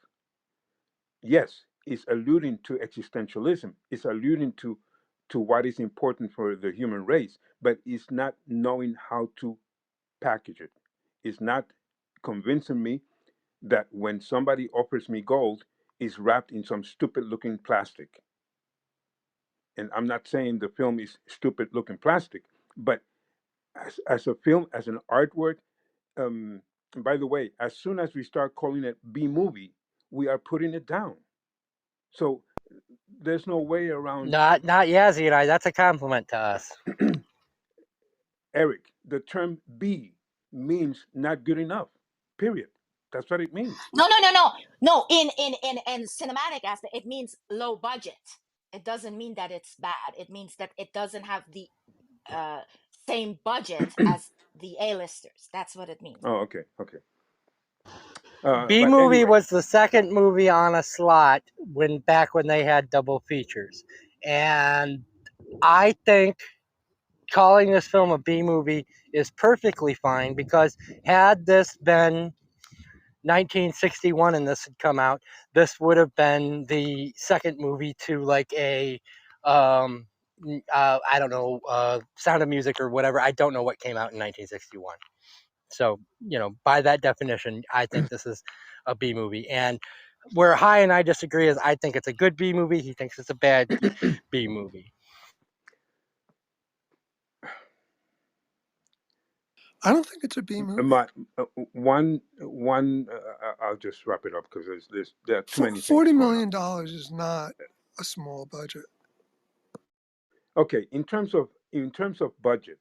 Speaker 4: Yes, it's alluding to existentialism, it's alluding to what is important for the human race, but it's not knowing how to package it. It's not convincing me that when somebody offers me gold, is wrapped in some stupid looking plastic. And I'm not saying the film is stupid looking plastic, but as a film, as an artwork, and by the way, as soon as we start calling it B movie, we are putting it down. So there's no way around.
Speaker 1: Not Yazzie and I. That's a compliment to us.
Speaker 4: Eric, the term B means not good enough. Period. That's what it means.
Speaker 5: No. In cinematic aspect, it means low budget. It doesn't mean that it's bad. It means that it doesn't have the uh, same budget as the A-listers. That's what it means.
Speaker 4: Oh, okay, okay.
Speaker 1: B
Speaker 4: But
Speaker 1: movie
Speaker 4: anyway,
Speaker 1: was the second movie on a slot when they had double features, and I think calling this film a B movie is perfectly fine because had this been 1961 and this had come out, this would have been the second movie to like a I don't know, Sound of Music or whatever. I don't know what came out in 1961. So, by that definition, I think this is a B movie. And where High and I disagree is I think it's a good B movie. He thinks it's a bad B movie.
Speaker 2: I don't think it's a B movie.
Speaker 4: my one I'll just wrap it up because there are too many things
Speaker 2: $40
Speaker 4: going on.
Speaker 2: million is not a small budget.
Speaker 4: Okay, in terms of budget,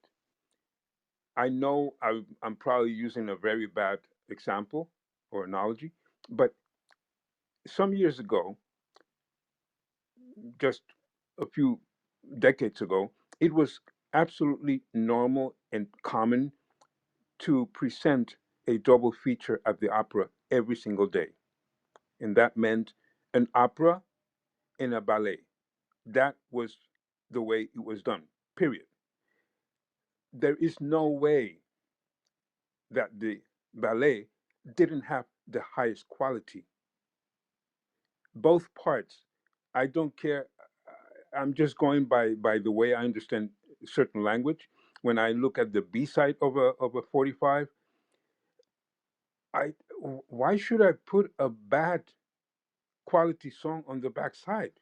Speaker 4: I know I'm probably using a very bad example or analogy, but some years ago, just a few decades ago, it was absolutely normal and common to present a double feature at the opera every single day. And that meant an opera and a ballet. That was the way it was done, period. There is no way that the ballet didn't have the highest quality. Both parts, I don't care. I'm just going by the way I understand certain language. When I look at the B side of a 45, I why should I put a bad quality song on the back side?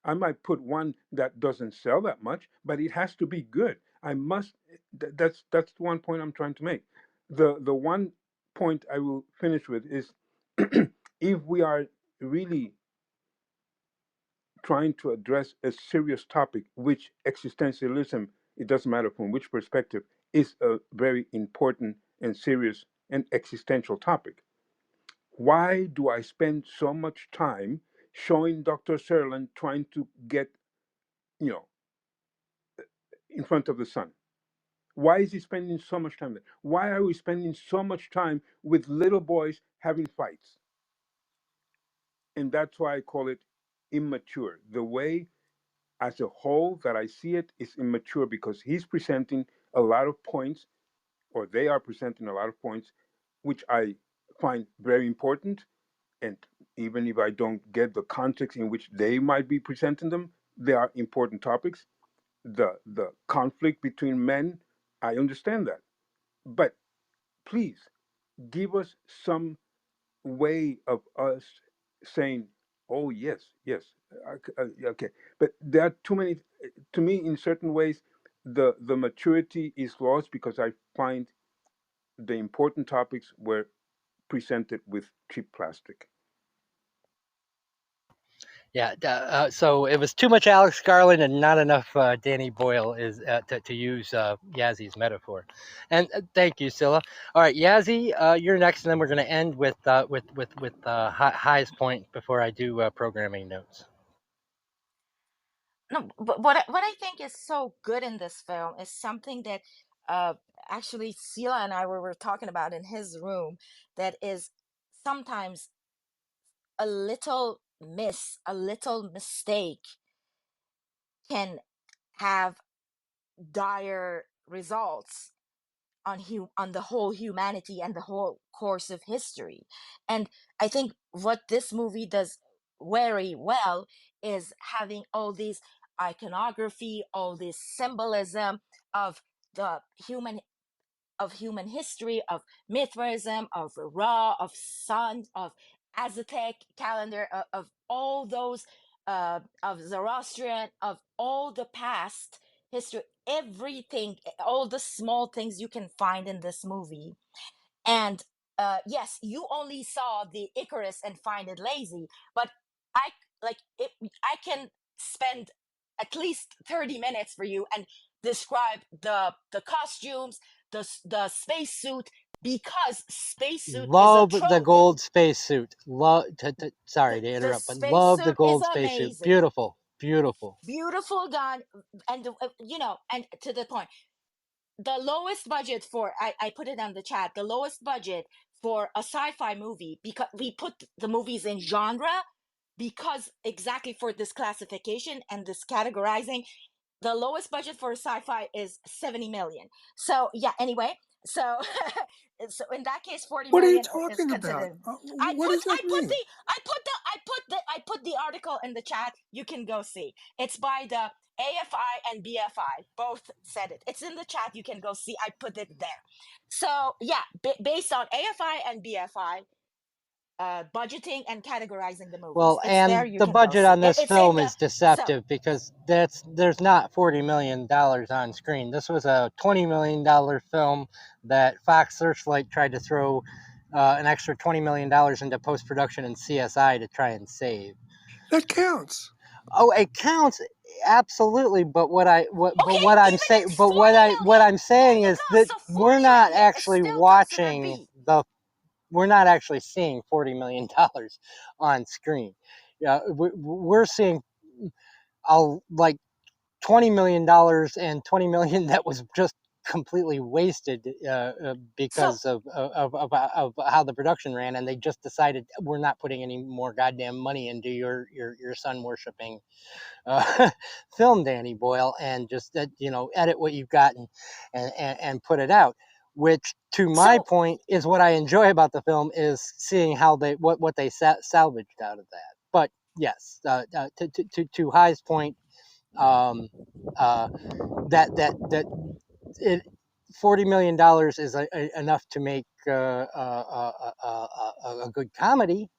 Speaker 4: I might put one that doesn't sell that much, but it has to be good. I must. That's the one point I'm trying to make. The one point I will finish with is if we are really trying to address a serious topic, which existentialism, it doesn't matter from which perspective, is a very important and serious and existential topic. Why do I spend so much time showing Dr. Sutherland trying to get, you know, in front of the sun? Why is he spending so much time there? Why are we spending so much time with little boys having fights? And that's why I call it immature. The way as a whole that I see it is immature because he's presenting a lot of points, or they are presenting a lot of points, which I find very important. And even if I don't get the context in which they might be presenting them, they are important topics. The conflict between men, I understand that. But please give us some way of us saying, "Oh yes, yes, okay." But there are too many. To me, in certain ways, the maturity is lost because I find the important topics were presented with cheap plastic.
Speaker 1: Yeah, so it was too much Alex Garland and not enough Danny Boyle is to use Yazzy's metaphor. And thank you, Scylla. All right, Yazzie, you're next, and then we're going to end with highest point before I do programming notes.
Speaker 5: no, but what I think is so good in this film is something that uh actually Sila and I were talking about in his room, that is sometimes a little a little mistake can have dire results on on the whole humanity and the whole course of history. And I think what this movie does very well is having all these iconography, all this symbolism of the human history, of Mithraism, of Ra, of Sun, of Aztec calendar, of all those, of Zoroastrian, of all the past history, everything, all the small things you can find in this movie. And yes, you only saw the Icarus and find it lazy, but I like it. I can spend at least 30 minutes for you and describe the costumes, the spacesuit, because spacesuit is a
Speaker 1: Love the
Speaker 5: trope.
Speaker 1: gold spacesuit.
Speaker 5: The
Speaker 1: Sorry to
Speaker 5: the
Speaker 1: interrupt, but love the
Speaker 5: spacesuit is
Speaker 1: gold spacesuit.
Speaker 5: amazing,
Speaker 1: Beautiful, beautiful.
Speaker 5: beautiful gun, and and to the point, the lowest budget for, I put it on the chat, the lowest budget for a sci-fi movie, because we put the movies in genre, because exactly for this classification and this categorizing, the lowest budget for sci-fi is 70 million. So yeah, anyway, so so in that case 40
Speaker 2: What are you
Speaker 5: million is
Speaker 2: talking about?
Speaker 5: considered.
Speaker 2: What does that mean?
Speaker 5: I put the article in the chat. You can go see. It's by the AFI and BFI. Both said it. It's in the chat. You can go see. I put it there. So yeah, based on AFI and BFI, budgeting and categorizing the movies.
Speaker 1: Well,
Speaker 5: It's there.
Speaker 1: and
Speaker 5: You
Speaker 1: the
Speaker 5: can go
Speaker 1: budget
Speaker 5: see.
Speaker 1: on this
Speaker 5: It's in
Speaker 1: film
Speaker 5: the,
Speaker 1: is
Speaker 5: so
Speaker 1: deceptive because there's not $40 million on screen. This was a $20 million film that Fox Searchlight tried to throw an extra $20 million into post production and CSI to try and save.
Speaker 2: That counts.
Speaker 1: Oh, it counts, absolutely. But
Speaker 5: okay,
Speaker 1: what I'm
Speaker 5: even
Speaker 1: saying,
Speaker 5: it's 40
Speaker 1: what
Speaker 5: million.
Speaker 1: I'm
Speaker 5: There
Speaker 1: saying
Speaker 5: you
Speaker 1: is
Speaker 5: go.
Speaker 1: that
Speaker 5: So 40 million is still considered B.
Speaker 1: we're not actually seeing $40 million on screen. Yeah, we're seeing like $20 million and 20 million that was just completely wasted
Speaker 5: So
Speaker 1: because of how the production ran, and they just decided we're not putting any more goddamn money into your sun worshiping uh, film, Danny Boyle, and just edit what you've got and put it out. Which, to my
Speaker 5: so
Speaker 1: point, is what I enjoy about the film, is seeing how what they salvaged out of that. But yes, to High's point, um, uh, that it $40 million is enough to make a good comedy,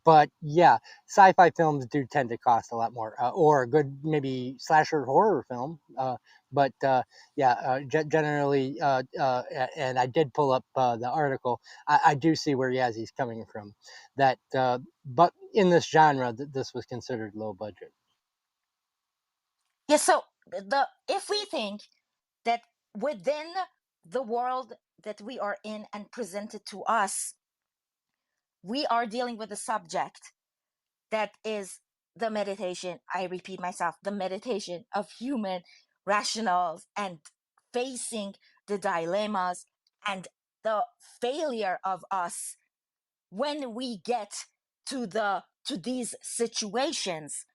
Speaker 1: but yeah, sci-fi films do tend to cost a lot more, or a good maybe slasher horror film. But yeah, generally, and I did pull up the article. I do see where Yazzy's coming from. That, but in this genre, this was considered low budget.
Speaker 5: yeah, so the if we think that within the world that we are in and presented to us, we are dealing with a subject that is the meditation. I repeat myself, the meditation of human rationals and facing the dilemmas and the failure of us when we get to these situations,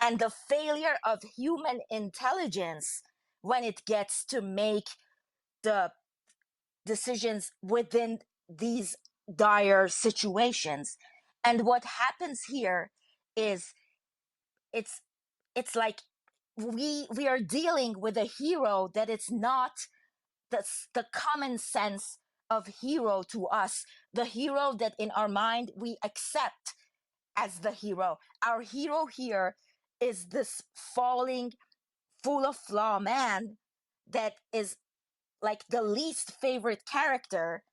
Speaker 5: and the failure of human intelligence when it gets to make the decisions within these dire situations. And what happens here is, it's it's like we are dealing with a hero that is not the common sense of hero to us, the hero that in our mind we accept as the hero. Our hero here is this falling, full of flaw man that is like the least favorite character,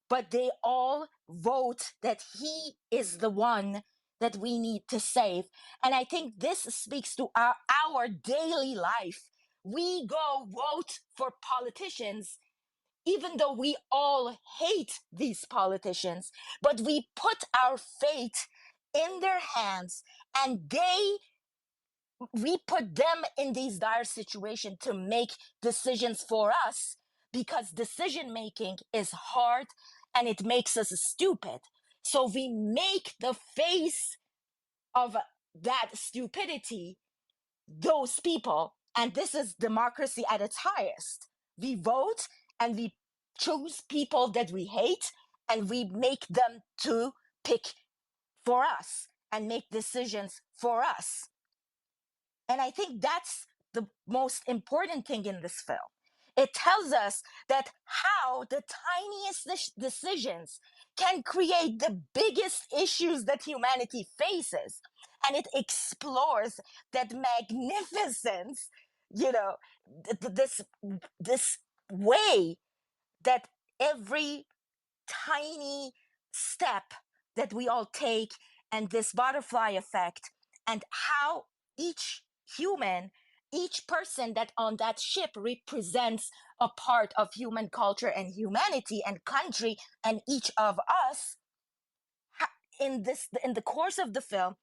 Speaker 5: but they all vote that he is the one that we need to save. And I think this speaks to our daily life. We go vote for politicians, even though we all hate these politicians, but we put our fate in their hands, and they we put them in these dire situations to make decisions for us, because decision making is hard and it makes us stupid. So we make the face of that stupidity those people. And this is democracy at its highest. We vote and we choose people that we hate, and we make them to pick for us and make decisions for us. And I think that's the most important thing in this film. It tells us that how the tiniest decisions can create the biggest issues that humanity faces. And it explores that magnificence, you know, this way that every tiny step that we all take, and this butterfly effect, and how each human, each person that on that ship represents a part of human culture and humanity and country, and each of us in the course of the film,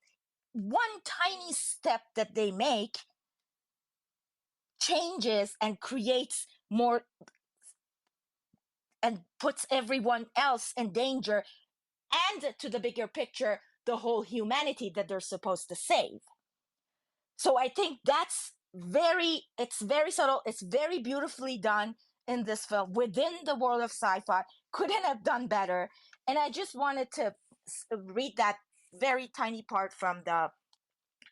Speaker 5: one tiny step that they make changes and creates more and puts everyone else in danger, and to the bigger picture, the whole humanity that they're supposed to save. So I think it's very subtle, it's very beautifully done in this film within the world of sci-fi. Couldn't have done better. And I just wanted to read that very tiny part from the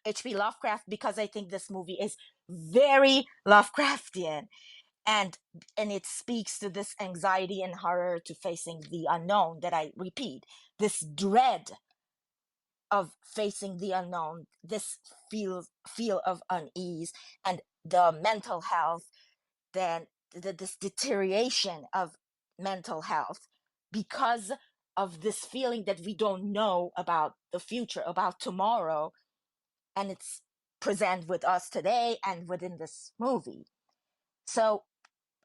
Speaker 5: H.P. Lovecraft, because I think this movie is very Lovecraftian, and it speaks to this anxiety and horror to facing the unknown, that I repeat, this dread of facing the unknown, this feel of unease, and the mental health, then this deterioration of mental health because of this feeling that we don't know about the future, about tomorrow, and it's present with us today and within this movie. So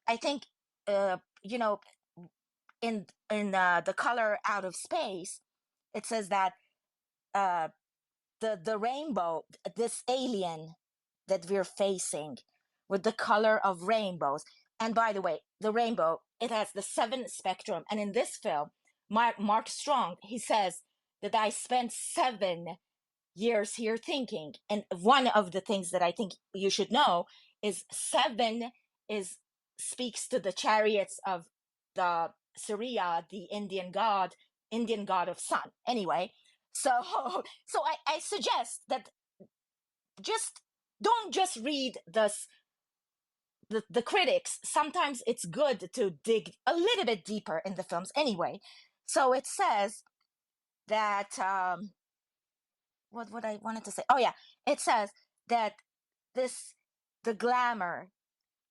Speaker 5: I think, you know, in the color Out of Space, it says that uh, the rainbow, this alien that we're facing with the color of rainbows. And by the way, the rainbow, it has the seven spectrum. And in this film, Mark Strong, he says that I spent 7 years here thinking. And one of the things that I think you should know is seven is speaks to the chariots of the Surya, the Indian god of sun. Anyway, so so I suggest that just don't just read the critics. Sometimes it's good to dig a little bit deeper in the films anyway. So it says that what I wanted to say. Oh yeah, it says that this the glamour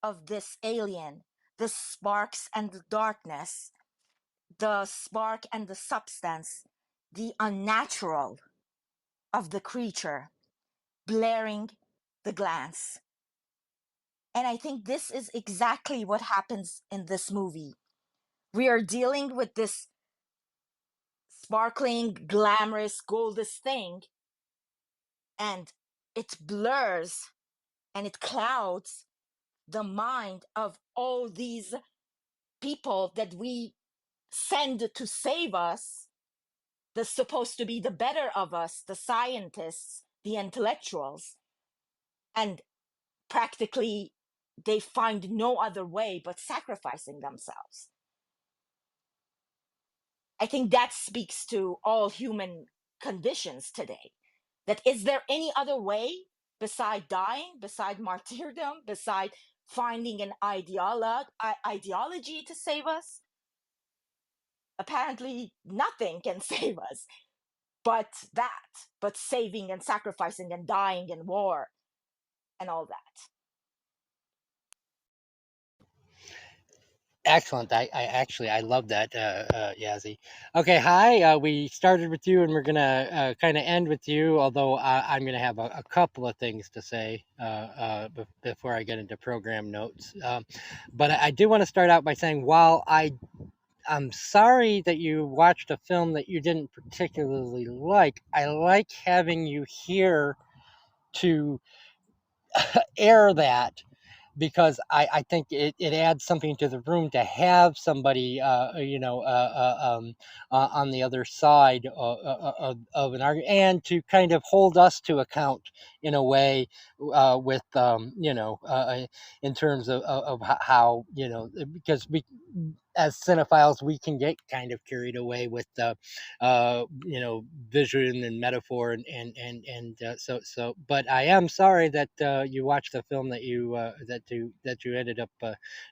Speaker 5: of this alien, the sparks and the darkness, the spark and the substance, the unnatural of the creature, blaring the glance. And I think this is exactly what happens in this movie. We are dealing with this sparkling, glamorous, goldish thing, and it blurs and it clouds the mind of all these people that we send to save us, that's supposed to be the better of us, the scientists, the intellectuals. And practically, they find no other way but sacrificing themselves. I think that speaks to all human conditions today. That is there any other way beside dying, beside martyrdom, beside finding an ideology to save us? Apparently, nothing can save us but that, but saving and sacrificing and dying in war and all that.
Speaker 1: Excellent. I love that, Yazzie. Okay, hi. We started with you, and we're gonna kind of end with you. Although I'm gonna have a couple of things to say before I get into program notes. But I do want to start out by saying, while I'm sorry that you watched a film that you didn't particularly like, I like having you here to air that, because I think it adds something to the room to have somebody, on the other side of an argument, and to kind of hold us to account in a way, with, in terms of how, because we, as cinephiles, we can get kind of carried away with the, vision and metaphor, so. But I am sorry that, you watched a film that you ended up,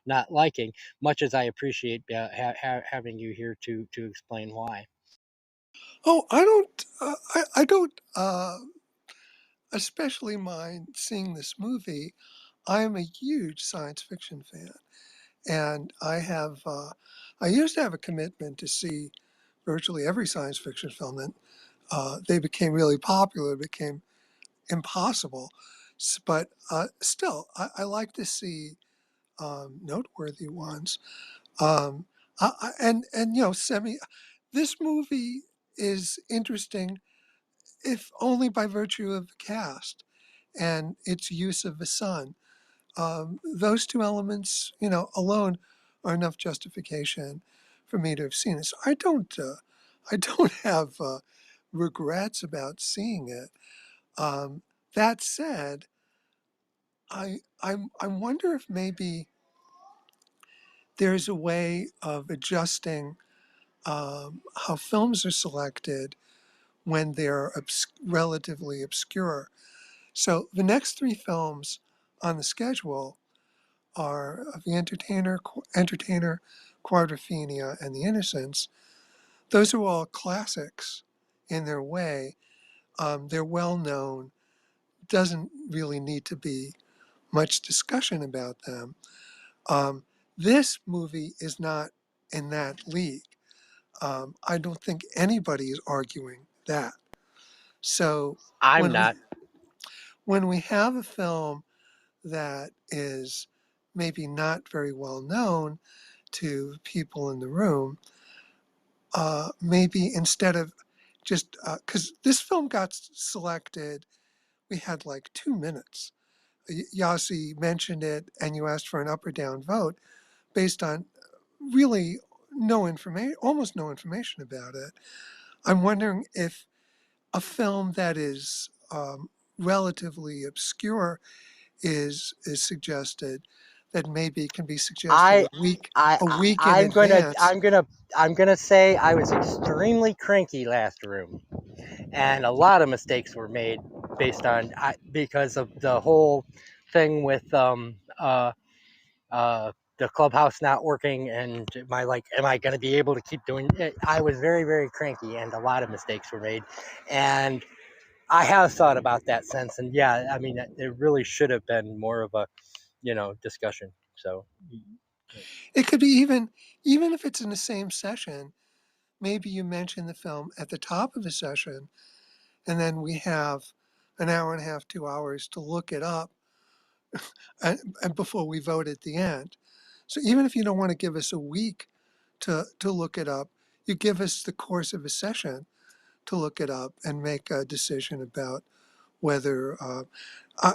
Speaker 1: not liking. Much as I appreciate, having you here to explain why.
Speaker 2: Oh, I don't especially mind seeing this movie. I am a huge science fiction fan, and I used to have a commitment to see virtually every science fiction film. Then they became really popular, became impossible. But still, I like to see noteworthy ones. Um, and semi. This movie is interesting, if only by virtue of the cast and its use of the sun. Those two elements, alone, are enough justification for me to have seen it. So I don't have regrets about seeing it. Um, that said, I wonder if maybe there's a way of adjusting how films are selected when they're relatively obscure. So the next three films on the schedule are The Entertainer, Quadrophenia, and The Innocents. Those are all classics in their way. They're well known. Doesn't really need to be much discussion about them. Um, this movie is not in that league. I don't think anybody is arguing that. So
Speaker 1: I'm
Speaker 2: when we
Speaker 1: not.
Speaker 2: when we have a film that is maybe not very well known to people in the room, maybe instead of just because this film got selected, we had like 2 minutes. Yasi mentioned it, and you asked for an up or down vote based on really no information, almost no information about it. I'm wondering if a film that is relatively obscure is suggested, that maybe can be suggested
Speaker 1: I
Speaker 2: a week in
Speaker 1: I'm gonna
Speaker 2: advance.
Speaker 1: I'm gonna I'm gonna say I was extremely cranky last room, and a lot of mistakes were made because of the whole thing with, the clubhouse not working, and am I going to be able to keep doing it? I was very, very cranky, and a lot of mistakes were made, and I have thought about that since. And yeah, I mean, it really should have been more of a, discussion. So
Speaker 2: It could be even if it's in the same session. Maybe you mention the film at the top of the session, and then we have an hour and a half, 2 hours to look it up, and before we vote at the end. So even if you don't want to give us a week to look it up, you give us the course of a session to look it up and make a decision about whether. I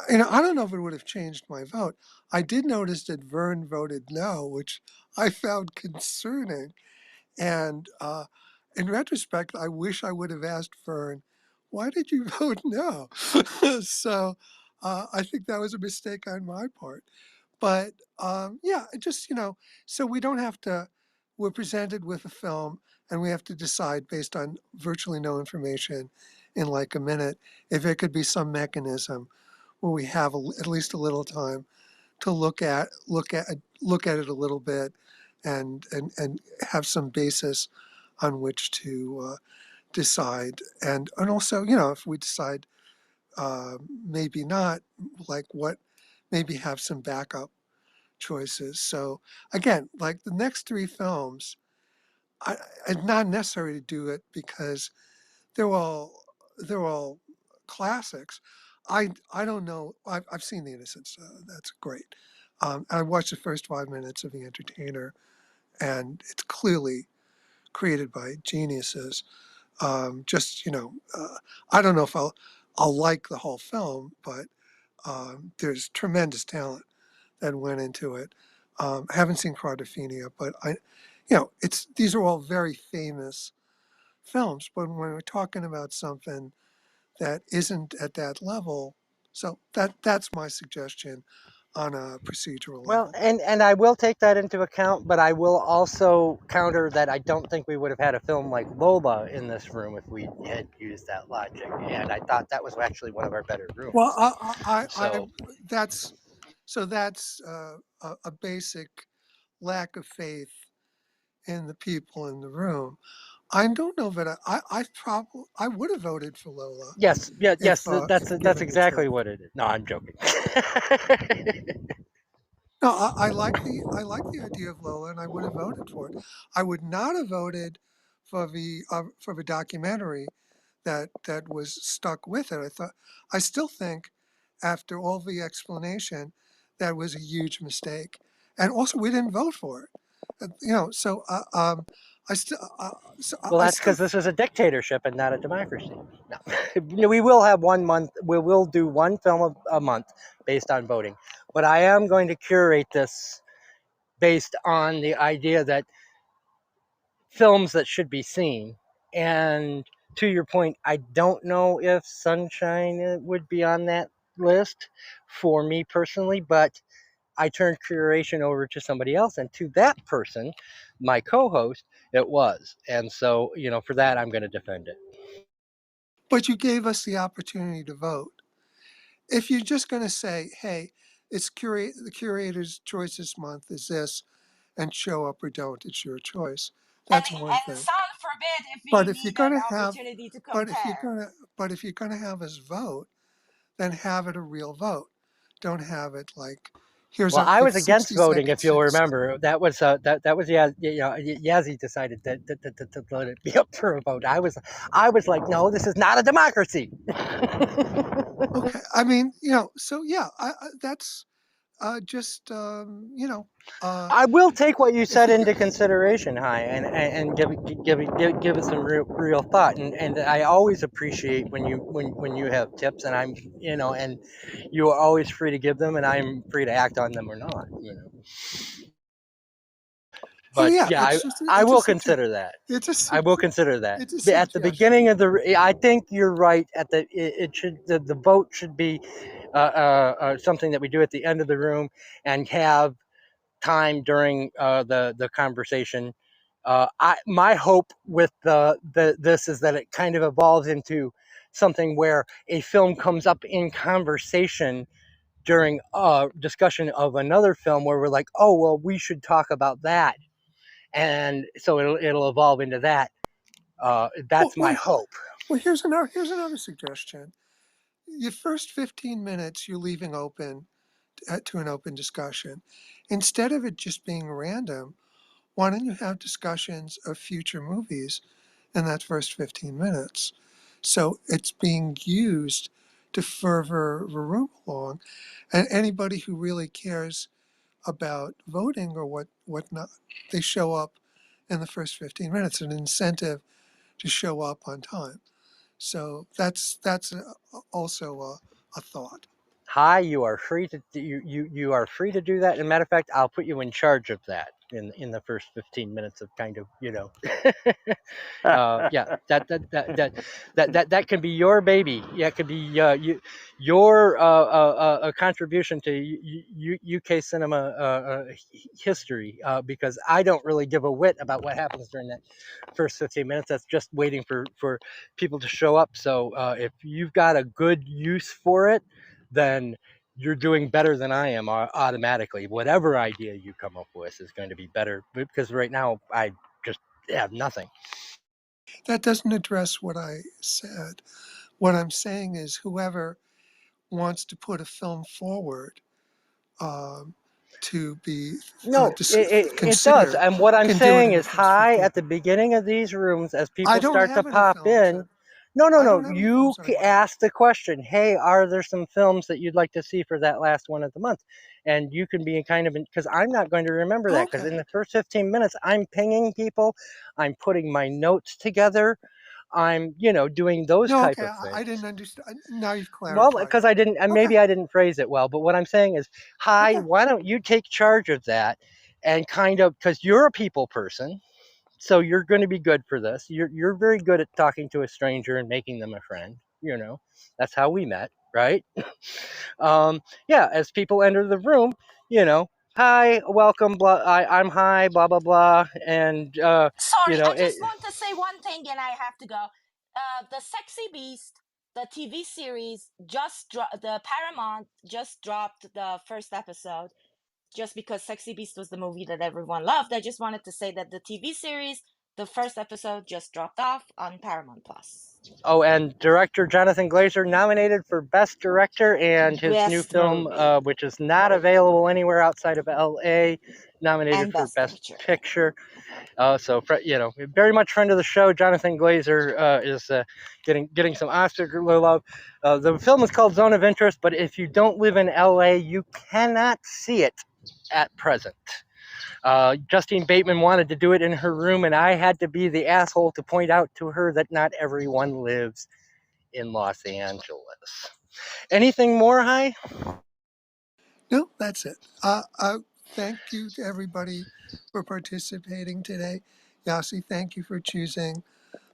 Speaker 2: don't know if it would have changed my vote. I did notice that Vern voted no, which I found concerning. And in retrospect, I wish I would have asked Vern, why did you vote no? So I think that was a mistake on my part. But yeah, just, so we don't have to, we're presented with a film and we have to decide based on virtually no information in like a minute if it could be some mechanism where we have at least a little time to look at it a little bit and have some basis on which to decide. And also, if we decide maybe not, like what, maybe have some backup choices. So again, like the next three films, it's not necessary to do it because they're all they're all classics. I don't know. I've seen The Innocents. That's great. I watched the first 5 minutes of The Entertainer, and it's clearly created by geniuses. Just I don't know if I'll like the whole film, but there's tremendous talent that went into it. Haven't seen Quadrophenia, but these are all very famous films. But when we're talking about something that isn't at that level, so that's my suggestion on a procedural
Speaker 1: Well,
Speaker 2: level.
Speaker 1: and I will take that into account, but I will also counter that I don't think we would have had a film like Lola in this room if we had used that logic. And I thought that was actually one of our better
Speaker 2: Well,
Speaker 1: rooms.
Speaker 2: I
Speaker 1: So,
Speaker 2: that's a basic lack of faith in the people in the room. I don't know that I would have voted for Lola
Speaker 1: yes, yeah, yes,
Speaker 2: if
Speaker 1: that's
Speaker 2: given the choice.
Speaker 1: exactly what it is. No, I'm joking.
Speaker 2: No, I like the idea of Lola, and I would have voted for it. I would not have voted for the documentary that was stuck with it. I still think, after all the explanation, that was a huge mistake. And also, we didn't vote for it. I still
Speaker 1: Well,
Speaker 2: I
Speaker 1: that's
Speaker 2: still
Speaker 1: because this is a dictatorship and not a democracy. No. We will have 1 month. We will do one film a month based on voting. But I am going to curate this based on the idea that films that should be seen. And to your point, I don't know if Sunshine would be on that list for me personally, but I turned curation over to somebody else, and to that person, my co-host, it was. And so, for that, I'm going to defend it.
Speaker 2: but you gave us the opportunity to vote. If you're just going to say, "Hey, the curator's choice this month is this," and show up or don't, it's your choice.
Speaker 5: And
Speaker 2: That's one thing.
Speaker 5: son forbid if we
Speaker 2: But if you're
Speaker 5: need
Speaker 2: going
Speaker 5: an
Speaker 2: to have,
Speaker 5: opportunity to
Speaker 2: but if you're
Speaker 5: compare.
Speaker 2: going to, but if you're going to have us vote, then have it a real vote. Don't have it like, here's
Speaker 1: Well,
Speaker 2: a
Speaker 1: I was against
Speaker 2: 60
Speaker 1: voting, if
Speaker 2: seconds to
Speaker 1: you'll
Speaker 2: decide.
Speaker 1: remember. That was Yazzie decided to let it be up for a vote. I was like, no, this is not a democracy.
Speaker 2: Okay, I mean, so yeah, that's just
Speaker 1: I will take what you
Speaker 2: if
Speaker 1: said
Speaker 2: you go,
Speaker 1: into consideration, Hi, and give it some real thought. And I always appreciate when you have tips, and and you are always free to give them, and I'm free to act on them or not.
Speaker 2: oh
Speaker 1: But
Speaker 2: yeah,
Speaker 1: yeah,
Speaker 2: it's just
Speaker 1: I
Speaker 2: it's a
Speaker 1: will
Speaker 2: suggestion.
Speaker 1: consider that.
Speaker 2: It's a
Speaker 1: I will consider that.
Speaker 2: it's a
Speaker 1: At the
Speaker 2: suggestion.
Speaker 1: beginning of I think you're right. It should the vote should be something that we do at the end of the room and have time during the conversation. My hope with this is that it kind of evolves into something where a film comes up in conversation during a discussion of another film where we're like, oh well, we should talk about that, and so it'll evolve into that.
Speaker 2: Well,
Speaker 1: That's my
Speaker 2: well,
Speaker 1: hope.
Speaker 2: well, here's another suggestion. Your first 15 minutes you're leaving open to an open discussion. Instead of it just being random, why don't you have discussions of future movies in that first 15 minutes? So it's being used to further the room along. And anybody who really cares about voting or whatnot, they show up in the first 15 minutes, an incentive to show up on time. So also a thought.
Speaker 1: Hi, you are free to you are free to do that. And matter of fact, I'll put you in charge of that in the first 15 minutes of kind of yeah, that can be your baby. Yeah, it could be your a contribution to UK cinema history, because I don't really give a whit about what happens during that first 15 minutes. That's just waiting for people to show up. So if you've got a good use for it, then you're doing better than I am automatically. Whatever idea you come up with is going to be better, because right now I just have nothing.
Speaker 2: That doesn't address what I said. What I'm saying is whoever wants to put a film forward um, to be
Speaker 1: No, it does.
Speaker 2: considered
Speaker 1: And what I'm
Speaker 2: can do it
Speaker 1: saying
Speaker 2: in the
Speaker 1: is,
Speaker 2: first
Speaker 1: hi,
Speaker 2: 15.
Speaker 1: at the beginning of these rooms, as
Speaker 2: I
Speaker 1: people
Speaker 2: don't
Speaker 1: start to
Speaker 2: have any
Speaker 1: pop
Speaker 2: films
Speaker 1: in,
Speaker 2: that
Speaker 1: no, no,
Speaker 2: I
Speaker 1: no.
Speaker 2: don't have any
Speaker 1: You
Speaker 2: films that I want to
Speaker 1: ask the question, hey, are there some films that you'd like to see for that last one of the month? And you can be kind of, because I'm not going to remember that, because
Speaker 2: Okay.
Speaker 1: in the first 15 minutes, I'm pinging people, I'm putting my notes together, I'm, doing those
Speaker 2: No,
Speaker 1: type
Speaker 2: okay,
Speaker 1: of
Speaker 2: I
Speaker 1: things.
Speaker 2: didn't understand. Now you've
Speaker 1: Well,
Speaker 2: clarified
Speaker 1: because
Speaker 2: it.
Speaker 1: I didn't, and
Speaker 2: Okay,
Speaker 1: maybe I didn't phrase it well, but what I'm saying is, hi,
Speaker 2: okay.
Speaker 1: why don't you take charge of that and kind of, because you're a people person, so you're going to be good for this. You're very good at talking to a stranger and making them a friend. That's how we met, right? Yeah, as people enter the room, you know, hi, welcome, blah, I'm hi, blah blah blah, and
Speaker 5: Sorry, I
Speaker 1: it,
Speaker 5: just want to say one thing and I have to go. The Sexy Beast, the TV series, the Paramount just dropped the first episode. Just because Sexy Beast was the movie that everyone loved, I just wanted to say that the TV series, the first episode just dropped off on Paramount Plus.
Speaker 1: oh, and director Jonathan Glazer nominated for Best Director, and his new
Speaker 5: Best
Speaker 1: film,
Speaker 5: movie
Speaker 1: which is not available anywhere outside of L.A., nominated
Speaker 5: and
Speaker 1: for
Speaker 5: Best
Speaker 1: Best
Speaker 5: Picture.
Speaker 1: Picture. So very much friend of the show. Jonathan Glazer is getting some Oscar love. The film is called Zone of Interest, but if you don't live in LA, you cannot see it at present. Justine Bateman wanted to do it in her room, and I had to be the asshole to point out to her that not everyone lives in Los Angeles. Anything more, Hi?
Speaker 2: No, that's it. Thank you to everybody for participating today. Yasi, thank you for choosing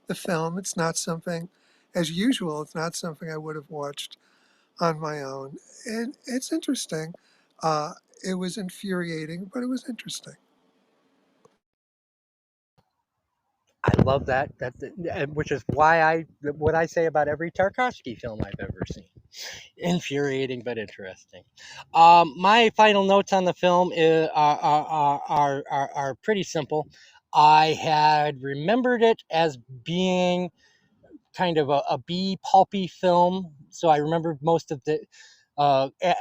Speaker 2: the film. It's not something, as usual, it's not something I would have watched on my own. And it's interesting. Uh, it was infuriating, but it was interesting.
Speaker 1: I love that. Which is why what I say about every Tarkovsky film I've ever seen. Infuriating but interesting. My final notes on the film are pretty simple. I had remembered it as being kind of a B pulpy film, so I remembered most of the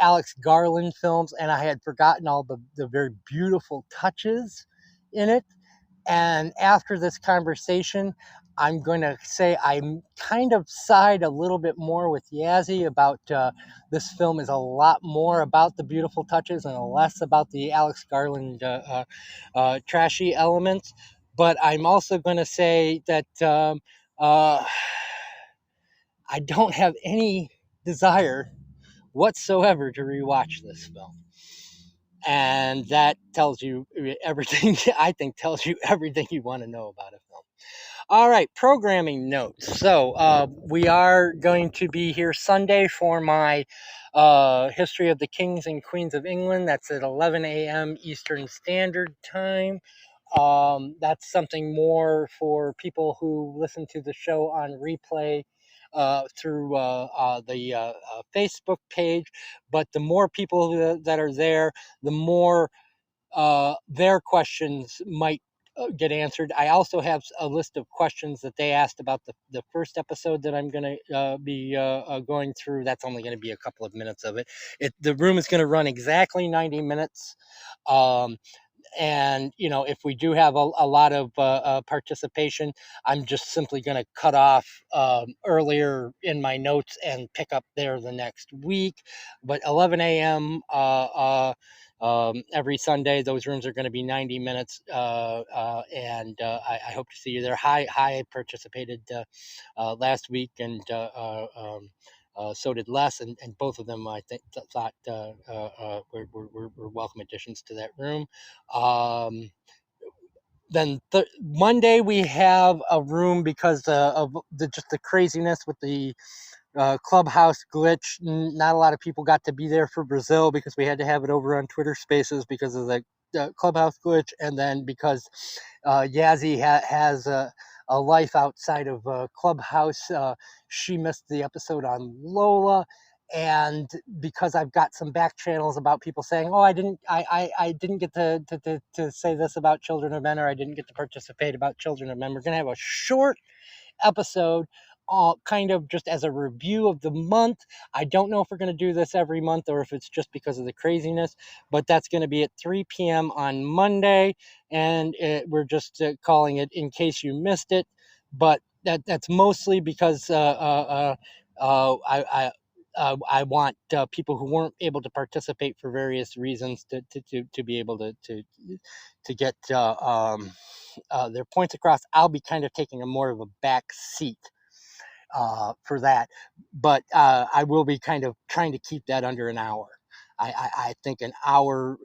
Speaker 1: Alex Garland films, and I had forgotten all the very beautiful touches in it. And after this conversation, I'm going to say I kind of side a little bit more with Yazzie about this film is a lot more about the beautiful touches and less about the Alex Garland trashy elements. But I'm also going to say that uh, I don't have any desire whatsoever to rewatch this film. And that tells you everything, I think, tells you everything you want to know about a film. All right, programming notes. So we are going to be here Sunday for my History of the Kings and Queens of England. That's at 11 a.m. Eastern Standard Time. That's something more for people who listen to the show on replay through the Facebook page. But the more people that are there, the more their questions might get answered. I also have a list of questions that they asked about the first episode that I'm going to be going through. That's only going to be a couple of minutes of it. The room is going to run exactly 90 minutes. Um, and if we do have a lot of participation, I'm just simply going to cut off earlier in my notes and pick up there the next week. But 11 a.m. Every Sunday, those rooms are going to be 90 minutes, and I hope to see you there. I participated last week, and so did Les, and both of them I think thought were welcome additions to that room. Then Monday we have a room because of just the craziness with the clubhouse glitch. Not a lot of people got to be there for Brazil because we had to have it over on Twitter Spaces because of the clubhouse glitch, and then because Yazzie has a life outside of clubhouse. She missed the episode on Lola. And because I've got some back channels about people saying, "Oh, I didn't get to say this about Children of Men, or I didn't get to participate about Children of Men," we're gonna have a short episode, kind of just as a review of the month. I don't know if we're going to do this every month or if it's just because of the craziness, but that's going to be at 3 p.m. on Monday, and we're just calling it In Case You Missed It. But that's mostly because I I want people who weren't able to participate for various reasons to be able to get their points across. I'll be kind of taking a more of a back seat for that, but I will be kind of trying to keep that under an hour. I think an hour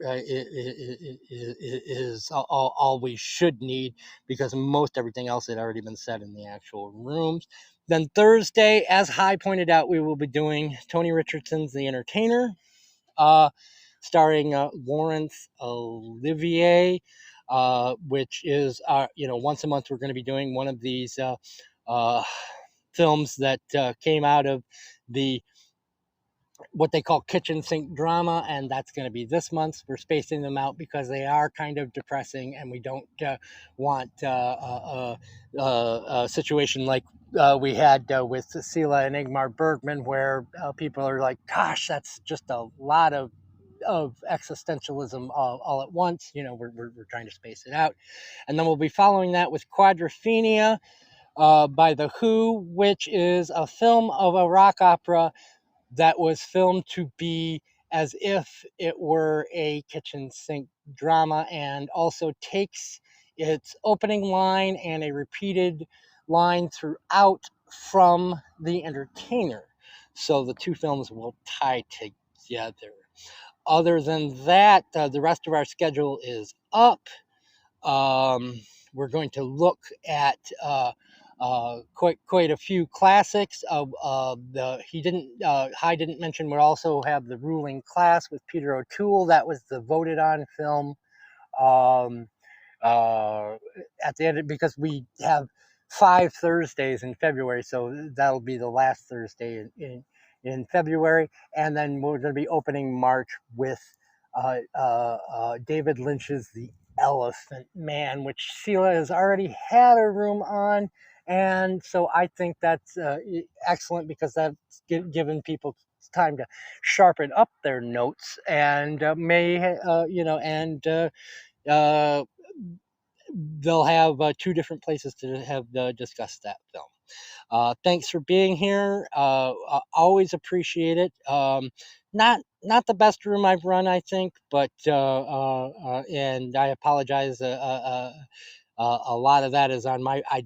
Speaker 1: is all we should need, because most everything else had already been said in the actual rooms. Then Thursday, as High pointed out, we will be doing Tony Richardson's The Entertainer, starring Laurence Olivier, which is, once a month we're going to be doing one of these films that came out of the what they call kitchen sink drama, and that's going to be this month. We're spacing them out because they are kind of depressing, and we don't want a situation like we had with Cecilia and Ingmar Bergman, where people are like, gosh, that's just a lot of existentialism all at once. We're trying to space it out. And then we'll be following that with Quadrophenia by The Who, which is a film of a rock opera that was filmed to be as if it were a kitchen sink drama, and also takes its opening line and a repeated line throughout from The Entertainer. So the two films will tie together. Other than that, the rest of our schedule is up. We're going to look at quite a few classics. High didn't mention we also have The Ruling Class with Peter O'Toole. That was the voted on film. Um, at the end, because we have 5 Thursdays in February, so that'll be the last Thursday in February, and then we're going to be opening March with David Lynch's The Elephant Man, which Sheila has already had a room on, and so I think that's excellent, because that's given people time to sharpen up their notes, and they'll have 2 different places to have discussed that film. Thanks for being here. Always appreciate it. Not the best room I've run, I think, but and I apologize. A lot of that is on my. I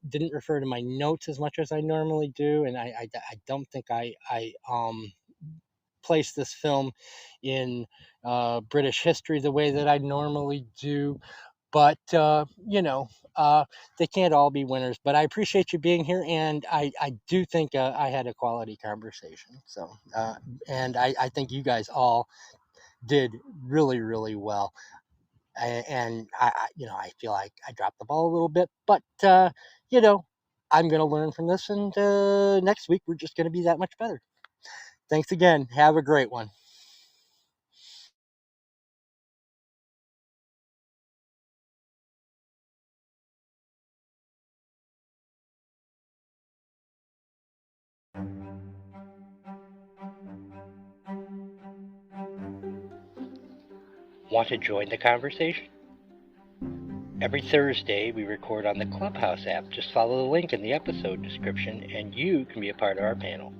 Speaker 1: didn't refer to my notes as much as I normally do, and I don't think I place this film in British history the way that I normally do. But they can't all be winners. But I appreciate you being here, and I do think I had a quality conversation. So and I think you guys all did really, really well. And I feel like I dropped the ball a little bit, but I'm going to learn from this, and next week we're just going to be that much better. Thanks again. Have a great one. Want to join the conversation? Every Thursday, we record on the Clubhouse app. Just follow the link in the episode description, and you can be a part of our panel.